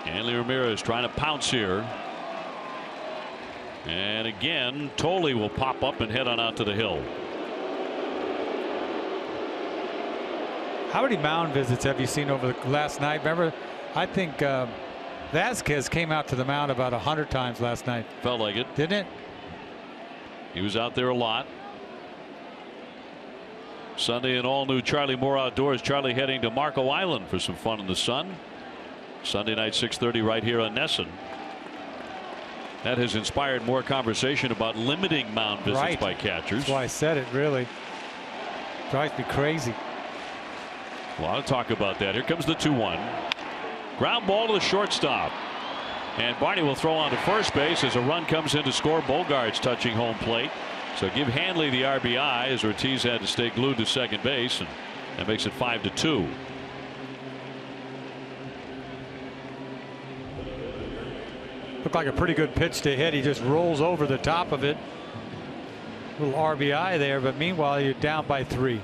Hanley Ramirez trying to pounce here. And again, Tolley will pop up and head on out to the hill. How many mound visits have you seen over the last night? Remember, I think Vasquez came out to the mound about 100 times last night. Felt like it. Didn't it? He was out there a lot. Sunday and all new Charlie Moore Outdoors. Charlie heading to Marco Island for some fun in the sun. Sunday night 6:30 right here on Nesson. That has inspired more conversation about limiting mound visits by catchers. That's why I said it. Really drives me crazy. A lot of talk about that. Here comes the 2-1. Ground ball to the shortstop. And Barney will throw on to first base as a run comes in to score. Bogart's touching home plate. So give Hanley the RBI as Ortiz had to stay glued to second base, and that makes it 5-2. Looked like a pretty good pitch to hit. He just rolls over the top of it. Little RBI there, but meanwhile you're down by 3.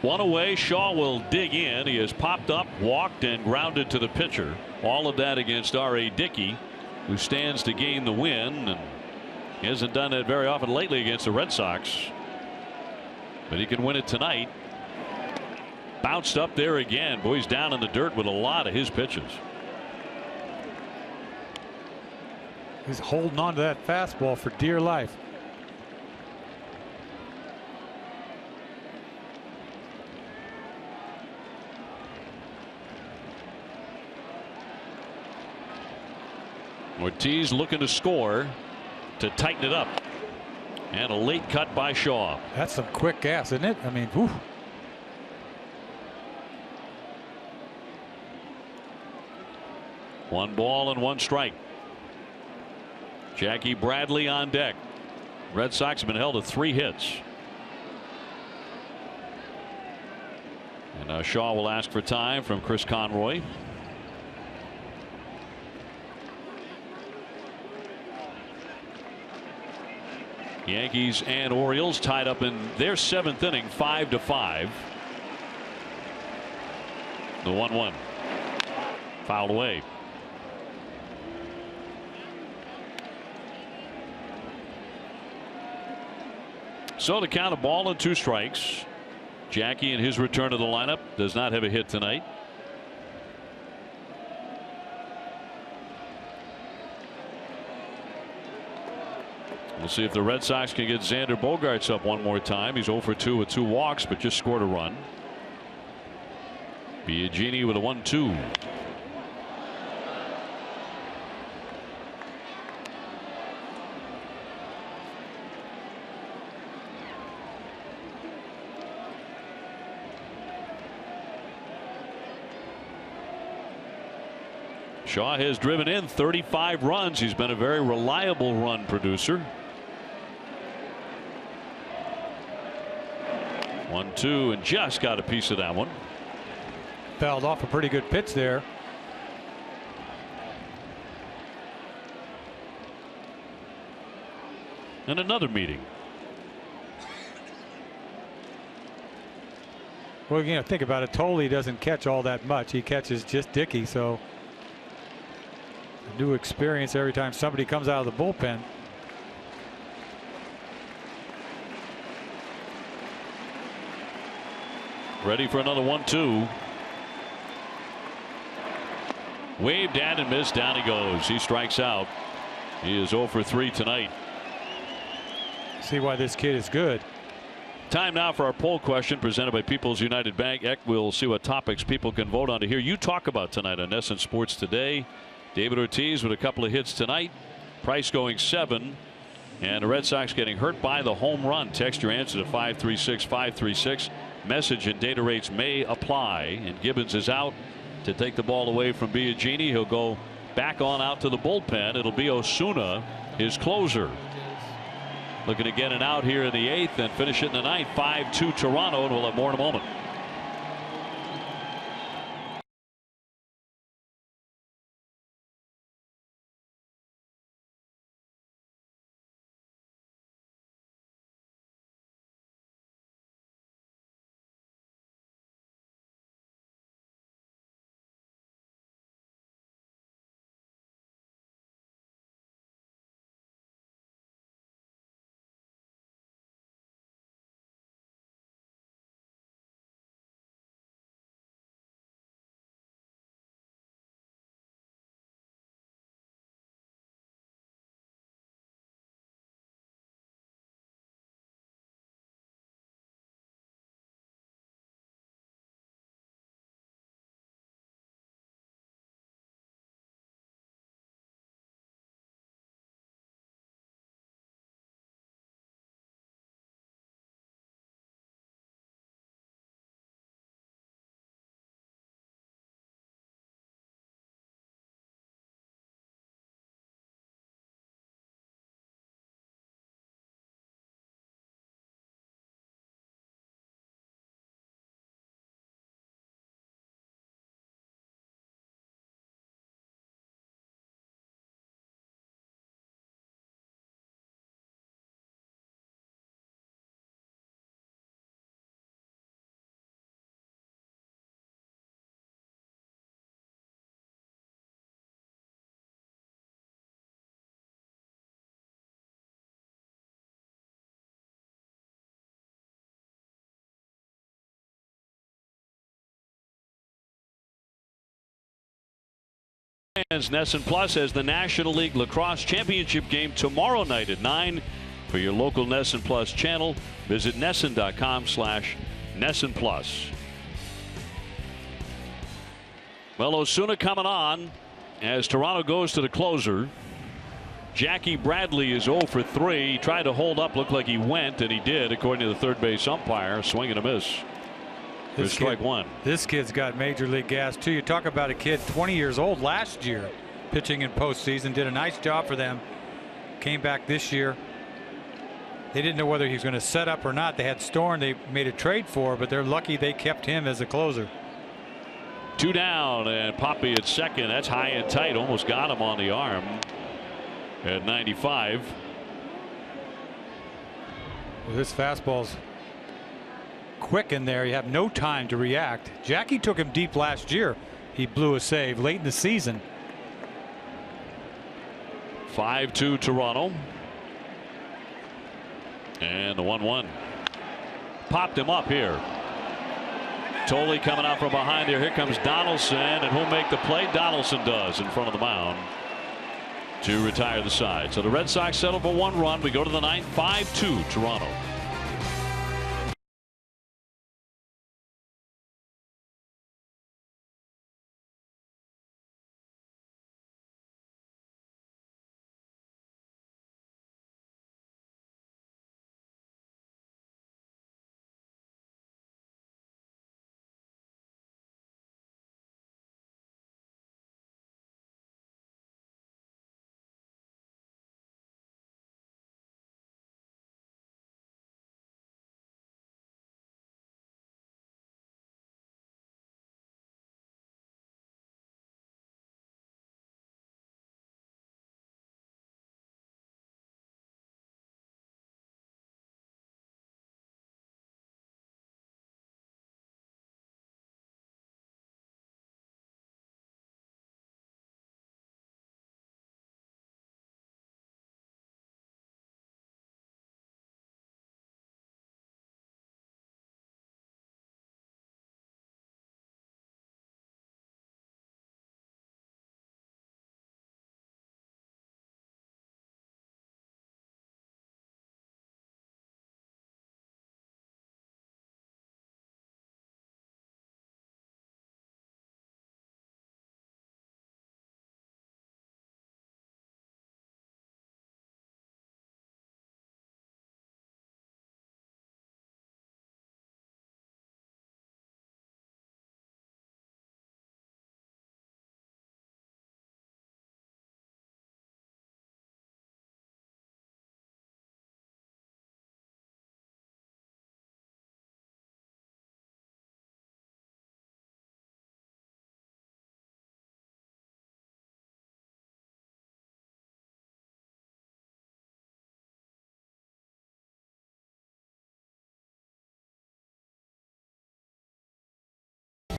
One away. Shaw will dig in. He has popped up, walked, and grounded to the pitcher. All of that against R.A. Dickey, who stands to gain the win, and he hasn't done that very often lately against the Red Sox. But he can win it tonight. Bounced up there again. Boy, he's down in the dirt with a lot of his pitches. He's holding on to that fastball for dear life. Ortiz looking to score to tighten it up. And a late cut by Shaw. That's some quick gas, isn't it? I mean, whew. One ball and 1 strike. Jackie Bradley on deck. Red Sox have been held to 3 hits. And now Shaw will ask for time from Chris Conroy. Yankees and Orioles tied up in their 7th inning, 5-5. The 1-1 fouled away. So to count a ball and 2 strikes. Jackie in his return to the lineup does not have a hit tonight. We'll see if the Red Sox can get Xander Bogaerts up one more time. He's 0 for 2 with 2 walks, but just scored a run. Biagini with a 1-2. Shaw has driven in 35 runs. He's been a very reliable run producer. 1-2 and just got a piece of that one. Fouled off a pretty good pitch there. And another meeting. Well, you know, think about it. Tolley doesn't catch all that much. He catches just Dickey, so a new experience every time somebody comes out of the bullpen. Ready for another 1-2. Waved at and missed. Down he goes. He strikes out. He is 0 for 3 tonight. See why this kid is good. Time now for our poll question presented by People's United Bank. We'll see what topics people can vote on to hear you talk about tonight on NESN Sports Today. David Ortiz with a couple of hits tonight. Price going 7. And the Red Sox getting hurt by the home run. Text your answer to 536-536. Message and data rates may apply. And Gibbons is out to take the ball away from Biagini. He'll go back on out to the bullpen. It'll be Osuna, his closer. Looking to get an out here in the 8th and finish it in the 9th. 5-2 Toronto, and we'll have more in a moment. Fans, NESN Plus has the National League Lacrosse Championship game tomorrow night at 9. For your local NESN Plus channel, visit NESN.com/NESN Plus. Well, Osuna coming on as Toronto goes to the closer. Jackie Bradley is 0 for 3. He tried to hold up, looked like he went, and he did, according to the third base umpire. Swing and a miss. For strike one. This kid's got major league gas too. You talk about a kid 20 years old last year, pitching in postseason, did a nice job for them. Came back this year. They didn't know whether he was going to set up or not. They had Storm they made a trade for, but they're lucky they kept him as a closer. 2 down, and Poppy at second. That's high and tight. Almost got him on the arm at 95. Well, this fastball's quick in there. You have no time to react. Jackie took him deep last year. He blew a save late in the season. 5-2 Toronto. And the 1-1. Popped him up here. Tolley coming out from behind there. Here comes Donaldson, and who'll make the play? Donaldson does in front of the mound to retire the side. So the Red Sox settle for 1 run. We go to the 9th. 5-2 Toronto.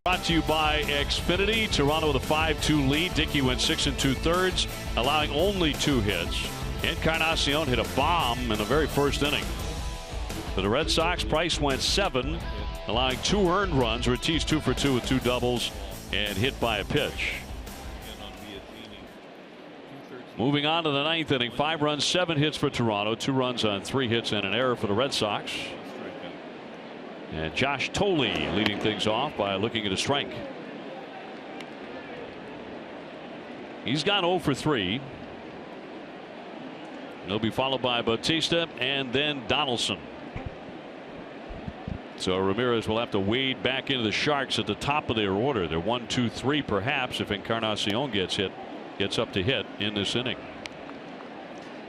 Brought to you by Xfinity. Toronto with a 5-2 lead. Dickey went 6 2/3, allowing only 2 hits. Encarnacion hit a bomb in the very first inning. For the Red Sox, Price went 7, allowing 2 earned runs. Ortiz 2 for 2 with 2 doubles and hit by a pitch. Moving on to the 9th inning, 5 runs, 7 hits for Toronto, 2 runs on 3 hits and an error for the Red Sox. And Josh Tolley leading things off by looking at a strike. He's gone 0 for 3. He'll be followed by Bautista and then Donaldson. So Ramirez will have to wade back into the Sharks at the top of their order. They're 1, 2, 3 perhaps if Encarnacion gets up to hit in this inning.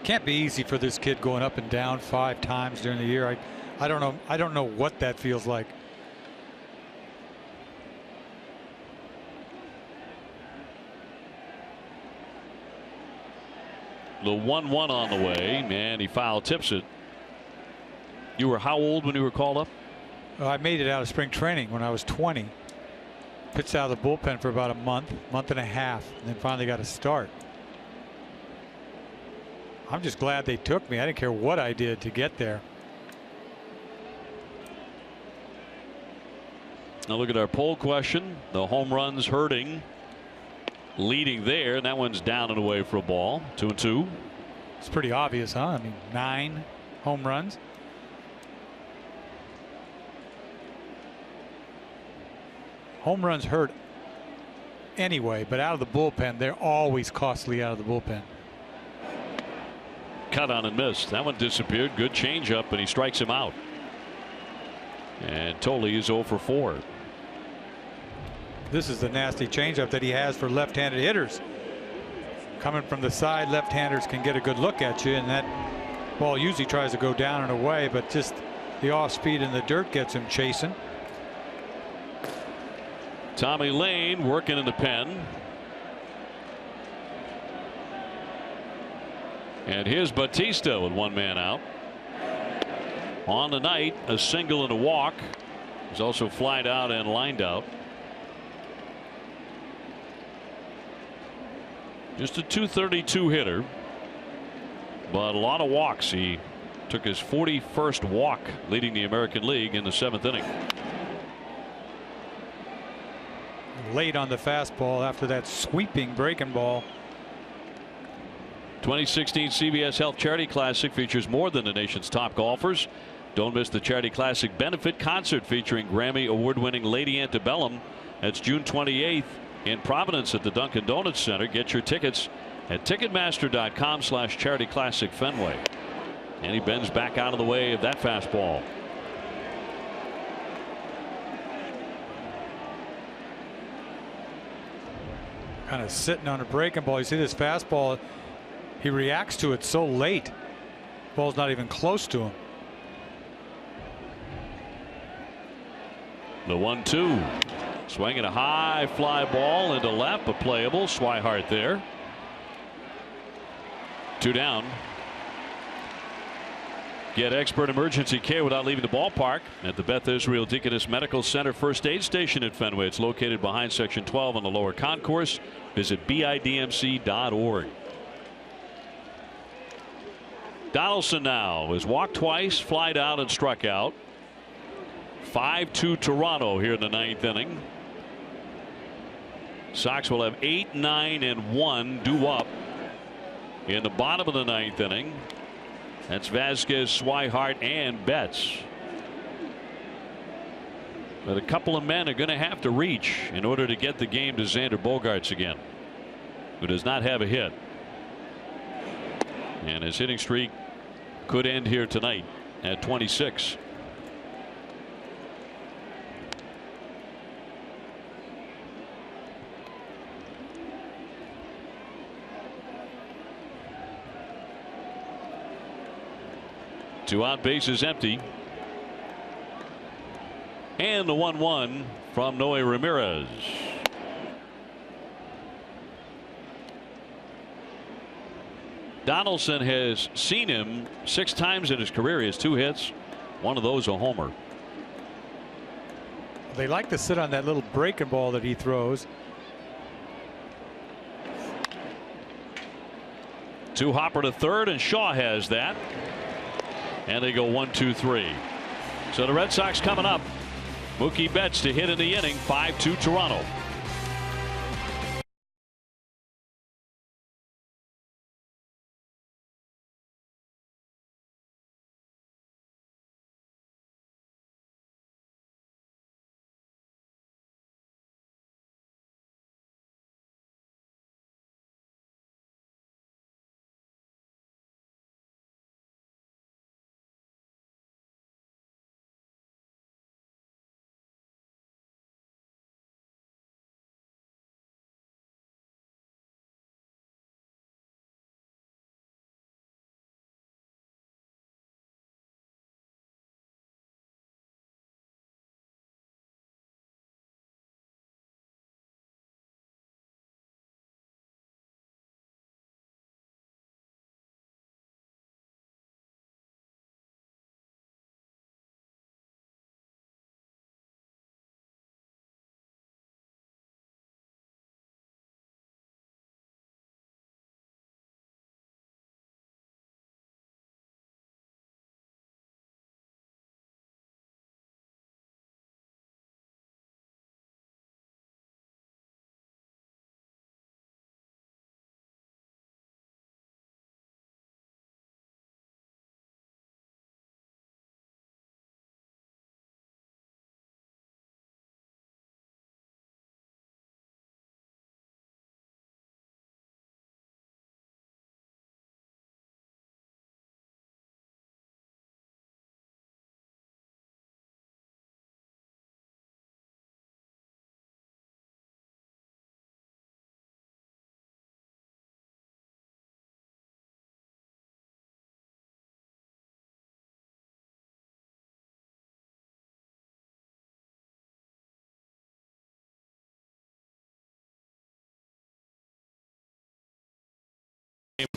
Can't be easy for this kid going up and down 5 times during the year. I don't know what that feels like. The 1-1 on the way, man. He foul tips it. You were how old when you were called up? I made it out of spring training when I was 20. Pitched out of the bullpen for about a month and a half, and then finally got a start. I'm just glad they took me. I didn't care what I did to get there. Now look at our poll question. The home runs hurting leading there, and that one's down and away for a ball. 2-2. It's pretty obvious, huh? I mean, 9 home runs. Home runs hurt anyway, but out of the bullpen, they're always costly out of the bullpen. Cut on and missed. That one disappeared. Good changeup, and he strikes him out. And Tolle is 0 for 4. This is the nasty changeup that he has for left-handed hitters. Coming from the side, left-handers can get a good look at you, and that ball usually tries to go down and away, but just the off-speed in the dirt gets him chasing. Tommy Lane working in the pen. And here's Batista with 1 man out. On the night, a single and a walk. He's also flied out and lined out. Just a .232 hitter, but a lot of walks. He took his 41st walk, leading the American League in the 7th inning. Late on the fastball after that sweeping breaking ball. 2016 CBS Health Charity Classic features more than the nation's top golfers. Don't miss the Charity Classic benefit concert featuring Grammy award-winning Lady Antebellum. That's June 28th in Providence at the Dunkin' Donuts Center. Get your tickets at Ticketmaster.com/Charity Classic Fenway. And he bends back out of the way of that fastball. Kind of sitting on a breaking ball. You see this fastball, he reacts to it so late. Ball's not even close to him. The 1-2. Swinging a high fly ball into left, but playable. Swihart there. 2 down. Get expert emergency care without leaving the ballpark at the Beth Israel Deaconess Medical Center First Aid Station at Fenway. It's located behind Section 12 on the lower concourse. Visit bidmc.org. Donaldson now has walked twice, flied out, and struck out. 5-2 Toronto here in the 9th inning. Sox will have 8, 9, and 1 due up in the bottom of the 9th inning. That's Vasquez, Swihart, and Betts. But a couple of men are going to have to reach in order to get the game to Xander Bogaerts again, who does not have a hit. And his hitting streak could end here tonight at 26. Two out, bases empty. And the 1-1 from Noe Ramirez. Donaldson has seen him 6 times in his career. He has 2 hits, one of those a homer. They like to sit on that little breaking ball that he throws. 2 hopper to third, and Shaw has that. And they go 1-2-3. So the Red Sox coming up. Mookie Betts to hit in the inning. 5-2 Toronto.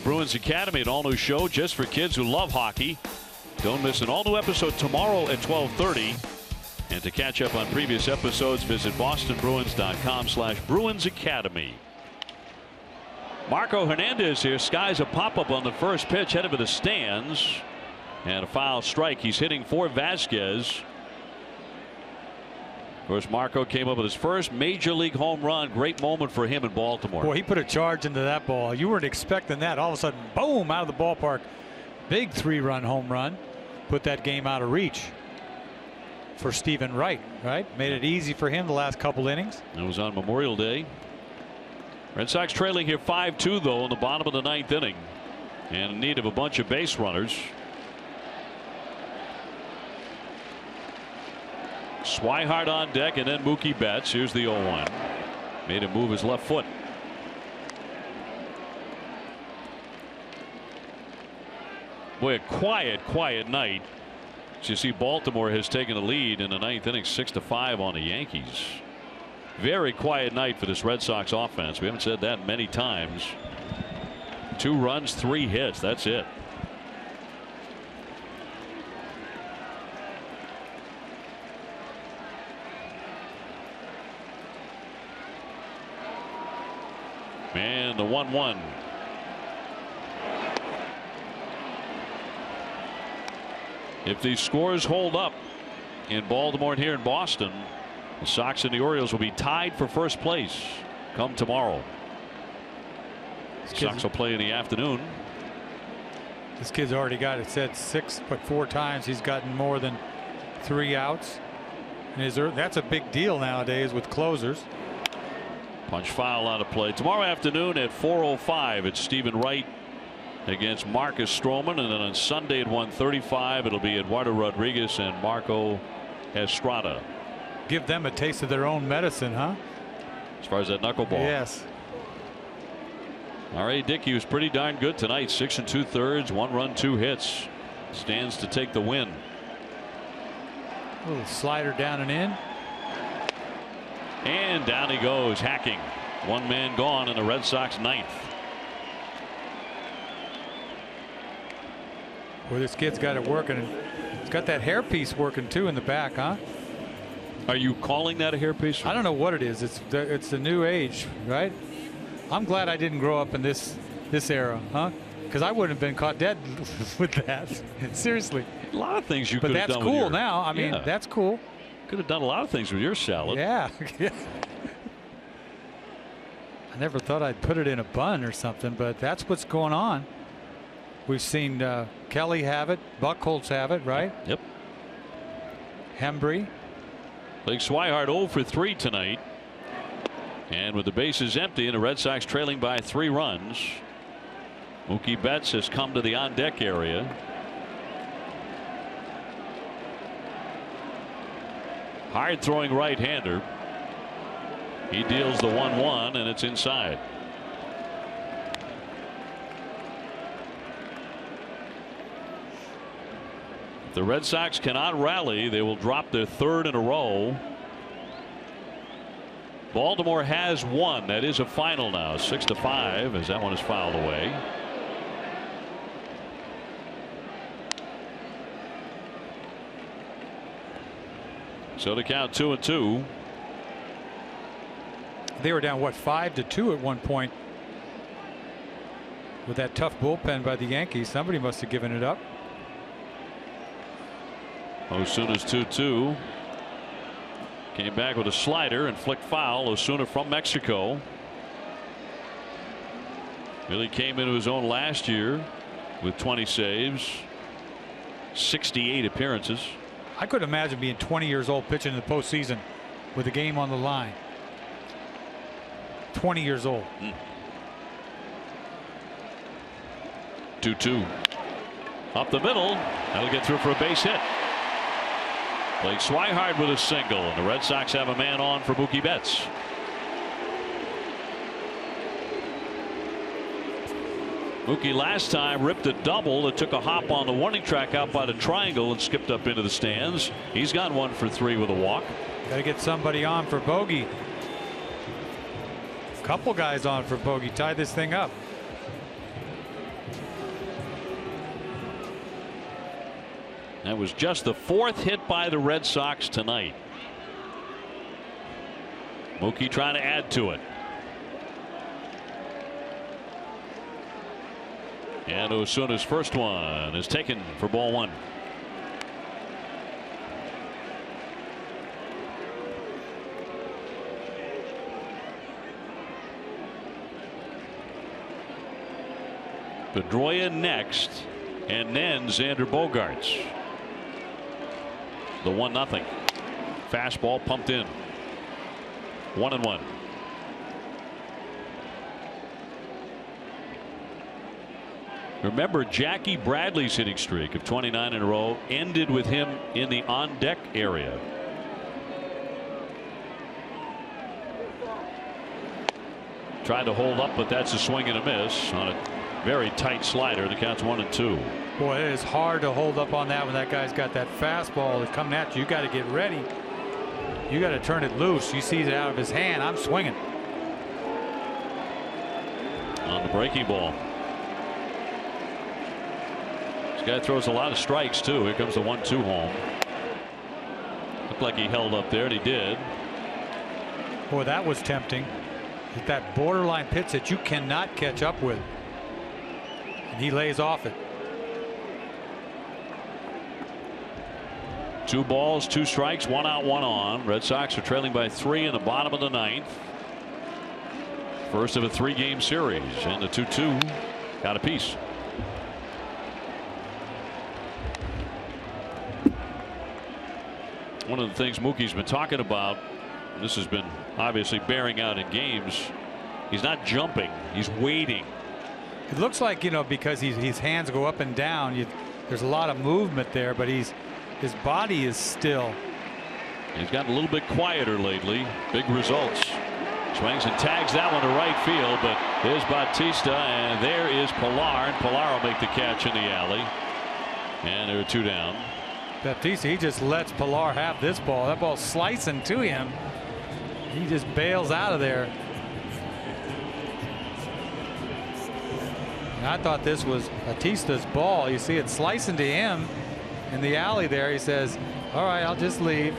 Bruins Academy, an all-new show just for kids who love hockey. Don't miss an all-new episode tomorrow at 12:30. And to catch up on previous episodes, visit bostonbruins.com/Bruins Academy. Marco Hernandez here skies a pop-up on the first pitch, headed to the stands, and a foul strike. He's hitting for Vasquez. Of course, Marco came up with his first major league home run. Great moment for him in Baltimore. Boy, he put a charge into that ball. You weren't expecting that. All of a sudden, boom, out of the ballpark. Big 3-run home run. Put that game out of reach for Stephen Wright, right? Made it easy for him the last couple innings. It was on Memorial Day. Red Sox trailing here 5-2 though in the bottom of the 9th inning, and in need of a bunch of base runners. Swihart on deck, and then Mookie Betts. Here's the 0-1. Made him move his left foot. Boy, a quiet night. As you see, Baltimore has taken the lead in the 9th inning, 6-5 on the Yankees. Very quiet night for this Red Sox offense. We haven't said that many times. 2 runs, 3 hits. That's it. And the 1-1. If these scores hold up in Baltimore and here in Boston, the Sox and the Orioles will be tied for first place come tomorrow. Sox will play in the afternoon. This kid's already got it said 6, but 4 times he's gotten more than 3 outs. And that's a big deal nowadays with closers. Punch foul on a play. Tomorrow afternoon at 4:05, it's Stephen Wright against Marcus Stroman, and then on Sunday at 1:35 it'll be Eduardo Rodriguez and Marco Estrada. Give them a taste of their own medicine, huh? As far as that knuckleball. Yes. All right, Dickey was pretty darn good tonight. 6 2/3, 1 run, 2 hits. Stands to take the win. A little slider down and in. And down he goes, hacking. 1 man gone in the Red Sox 9th. Well, this kid's got it working. He's got that hairpiece working too in the back, huh? Are you calling that a hairpiece? I don't know what it is. It's the new age, right? I'm glad I didn't grow up in this era, huh? Because I wouldn't have been caught dead with that. Seriously. A lot of things you could have done. But that's cool now. I mean, that's cool. Could have done a lot of things with your salad. Yeah. I never thought I'd put it in a bun or something, but that's what's going on. We've seen Kelly have it, Buchholz have it, right? Yep. Hembree. Blake Swihart 0 for 3 tonight. And with the bases empty and the Red Sox trailing by 3 runs, Mookie Betts has come to the on-deck area. Hard throwing right-hander. He deals the 1-1, and it's inside. If the Red Sox cannot rally, they will drop their 3rd in a row. Baltimore has won. That is a final now, 6-5, as that one is fouled away. So to count 2-2. They were down, what, 5-2 at one point with that tough bullpen by the Yankees. Somebody must have given it up. Osuna's 2-2. Came back with a slider and flicked foul. Osuna from Mexico. Really came into his own last year with 20 saves, 68 appearances. I could imagine being 20 years old pitching in the postseason with a game on the line. 20 years old. 2-2. Up the middle. That'll get through for a base hit. Blake Swihart with a single, and the Red Sox have a man on for Mookie Betts. Mookie last time ripped a double that took a hop on the warning track out by the triangle and skipped up into the stands. He's got 1 for 3 with a walk. Got to get somebody on for Bogey. Couple guys on for Bogey. Tie this thing up. That was just the 4th hit by the Red Sox tonight. Mookie trying to add to it. And Osuna's first one is taken for ball 1. Pedroia next, and then Xander Bogaerts. The 1-0. Fastball pumped in. 1-1. Remember, Jackie Bradley's hitting streak of 29 in a row ended with him in the on-deck area. Tried to hold up, but that's a swing and a miss on a very tight slider. The count's 1-2. Boy, it is hard to hold up on that when that guy's got that fastball that's coming at you. You got to get ready. You got to turn it loose. You see it out of his hand. I'm swinging. On the breaking ball. This guy throws a lot of strikes, too. Here comes the 1-2 home. Looked like he held up there, and he did. Boy, that was tempting. That borderline pitch that you cannot catch up with. And he lays off it. 2 balls, 2 strikes, 1 out, 1 on. Red Sox are trailing by 3 in the bottom of the 9th. First of a 3-game series, and the 2-2 got a piece. One of the things Mookie's been talking about, and this has been obviously bearing out in games, he's not jumping, he's waiting. It looks like, you know, because his hands go up and down, there's a lot of movement there, but his body is still. He's gotten a little bit quieter lately. Big results. Swings and tags that one to right field, but there's Bautista, and there is Pilar, and Pilar will make the catch in the alley. And there are 2 down. Bautista, he just lets Pilar have this ball. That ball's slicing to him. He just bails out of there. And I thought this was Bautista's ball. You see it slicing to him in the alley there. He says, all right, I'll just leave.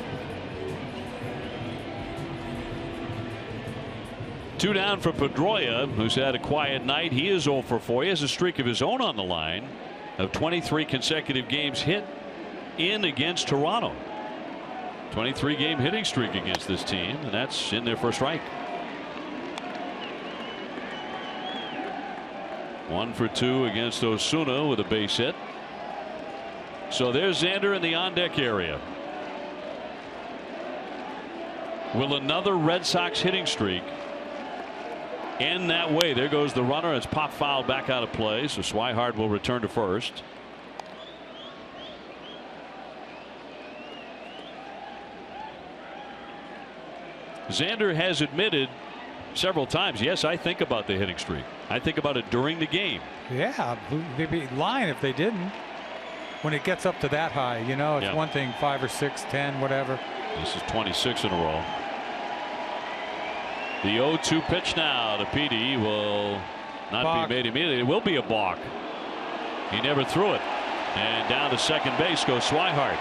2 down for Pedroia, who's had a quiet night. He is 0 for 4. He has a streak of his own on the line of 23 consecutive games hit in against Toronto. 23-game hitting streak against this team, and that's in there for a strike. 1 for 2 against Osuna with a base hit. So there's Xander in the on-deck area. Will another Red Sox hitting streak end that way? There goes the runner. It's pop foul back out of play, so Swihart will return to first. Xander has admitted several times, yes, I think about the hitting streak. I think about it during the game. Yeah, they'd be lying if they didn't. When it gets up to that high, you know, it's one thing, 5 or 6, 10, whatever. This is 26 in a row. The 0-2 pitch now to Petey will not be made immediately. It will be a balk. He never threw it. And down to second base goes Swihart.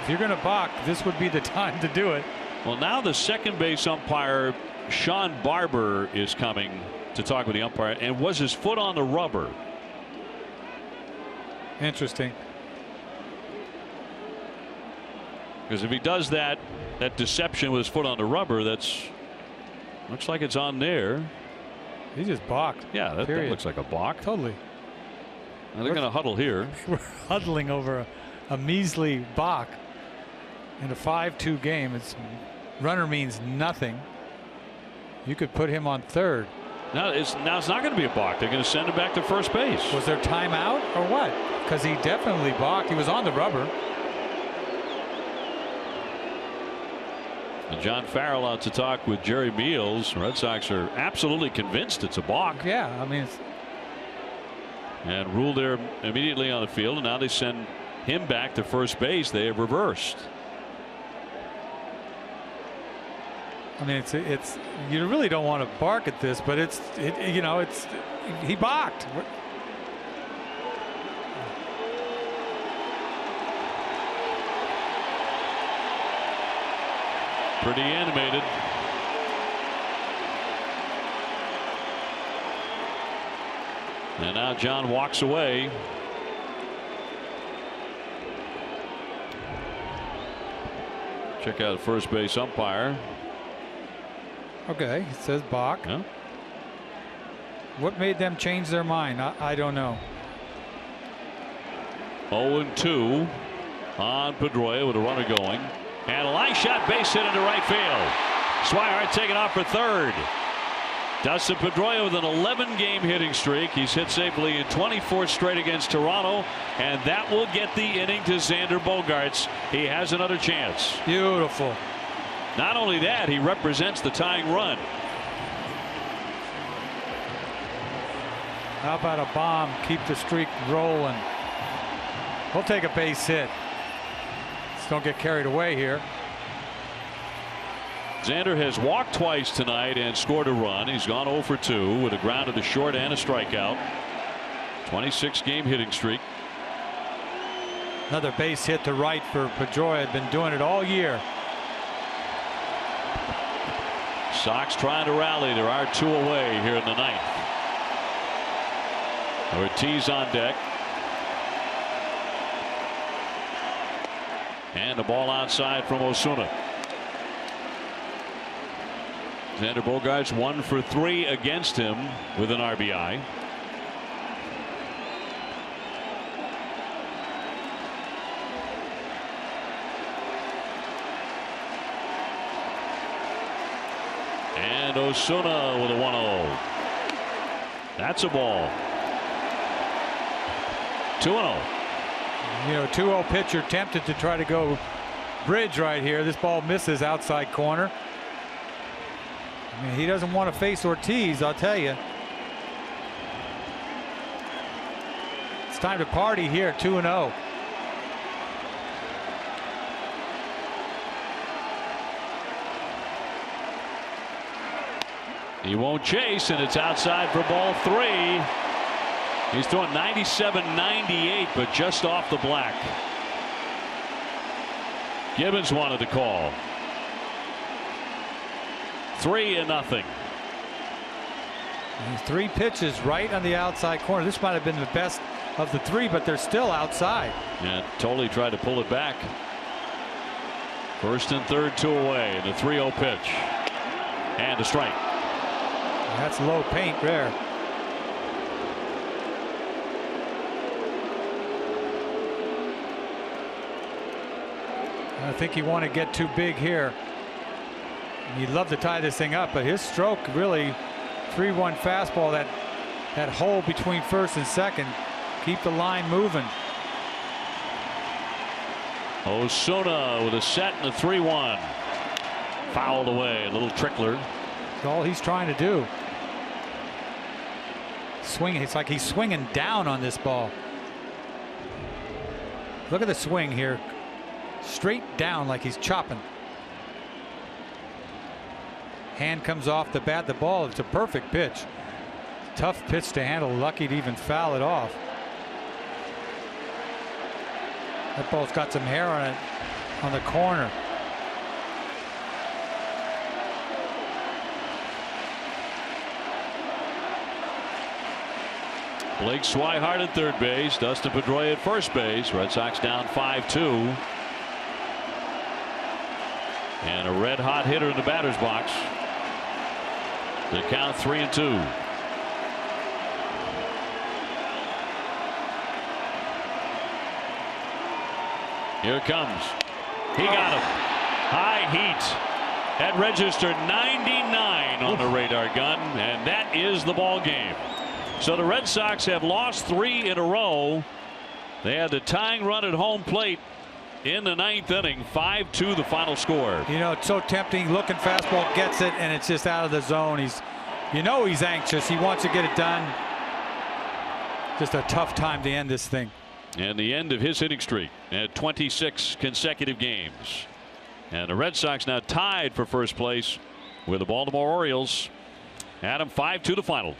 If you're going to balk, this would be the time to do it. Well, now the second base umpire, Sean Barber, is coming to talk with the umpire. And was his foot on the rubber? Interesting. Because if he does that deception with his foot on the rubber, that's looks like it's on there. He just balked. Yeah, that looks like a balk. Totally. And they're going to huddle here. We're huddling over a measly balk in a 5-2 game. Runner means nothing. You could put him on third. Now it's not going to be a balk. They're going to send him back to first base. Was there timeout or what? Because he definitely balked. He was on the rubber. And John Farrell out to talk with Jerry Meals. Red Sox are absolutely convinced it's a balk. Yeah, I mean. And ruled there immediately on the field, and now they send him back to first base. They have reversed. I mean, it's you really don't want to bark at this, but he balked. Pretty animated. And now John walks away. Check out first base umpire. Okay, it says balk. Huh? What made them change their mind? I don't know. 0-2 on Pedroia with a runner going. And a line shot, base hit into right field. Swihart taking off for third. Dustin Pedroia with an 11-game hitting streak. He's hit safely in 24 straight against Toronto, and that will get the inning to Xander Bogaerts. He has another chance. Beautiful. Not only that, he represents the tying run. How about a bomb? Keep the streak rolling. We'll take a base hit. Just don't get carried away here. Xander has walked twice tonight and scored a run. He's gone 0 for 2 with a ground to the short and a strikeout. 26-game hitting streak. Another base hit to right for Pedroia. Had been doing it all year. Sox trying to rally. There are 2 away here in the ninth. Ortiz on deck. And the ball outside from Osuna. Xander Bogaerts 1 for 3 against him with an RBI. And Osuna with a 1-0. That's a ball. 2-0. You know, 2-0 pitcher tempted to try to go bridge right here. This ball misses outside corner. I mean, he doesn't want to face Ortiz, I'll tell you. It's time to party here, 2-0. He won't chase, and it's outside for ball 3. He's throwing 97-98, but just off the black. Gibbons wanted the call. 3-0. 3 pitches right on the outside corner. This might have been the best of the 3, but they're still outside. Yeah, totally tried to pull it back. First and third, 2 away, and the 3-0 pitch. And a strike. That's low paint there. I think he wanted to get too big here. He'd love to tie this thing up, but his stroke really 3-1 fastball, that hole between first and second, keep the line moving. Osuna with a set and a 3-1. Fouled away, a little trickler. That's all he's trying to do. Swing, it's like he's swinging down on this ball. Look at the swing here. Straight down like he's chopping. Hand comes off the bat. The ball, it's a perfect pitch. Tough pitch to handle. Lucky to even foul it off. That ball's got some hair on it on the corner. Blake Swihart at third base. Dustin Pedroia at first base. Red Sox down 5-2. And a red hot hitter in the batter's box. The count 3-2. Here it comes. He got him. High heat. That registered 99 on the radar gun, and that is the ball game. So the Red Sox have lost 3 in a row. They had the tying run at home plate in the 9th inning. 5-2 the final score. You know, it's so tempting. Looking fastball, gets it, and it's just out of the zone. He's anxious. He wants to get it done. Just a tough time to end this thing. And the end of his hitting streak at 26 consecutive games. And the Red Sox now tied for first place with the Baltimore Orioles. Adam, 5-2 the final.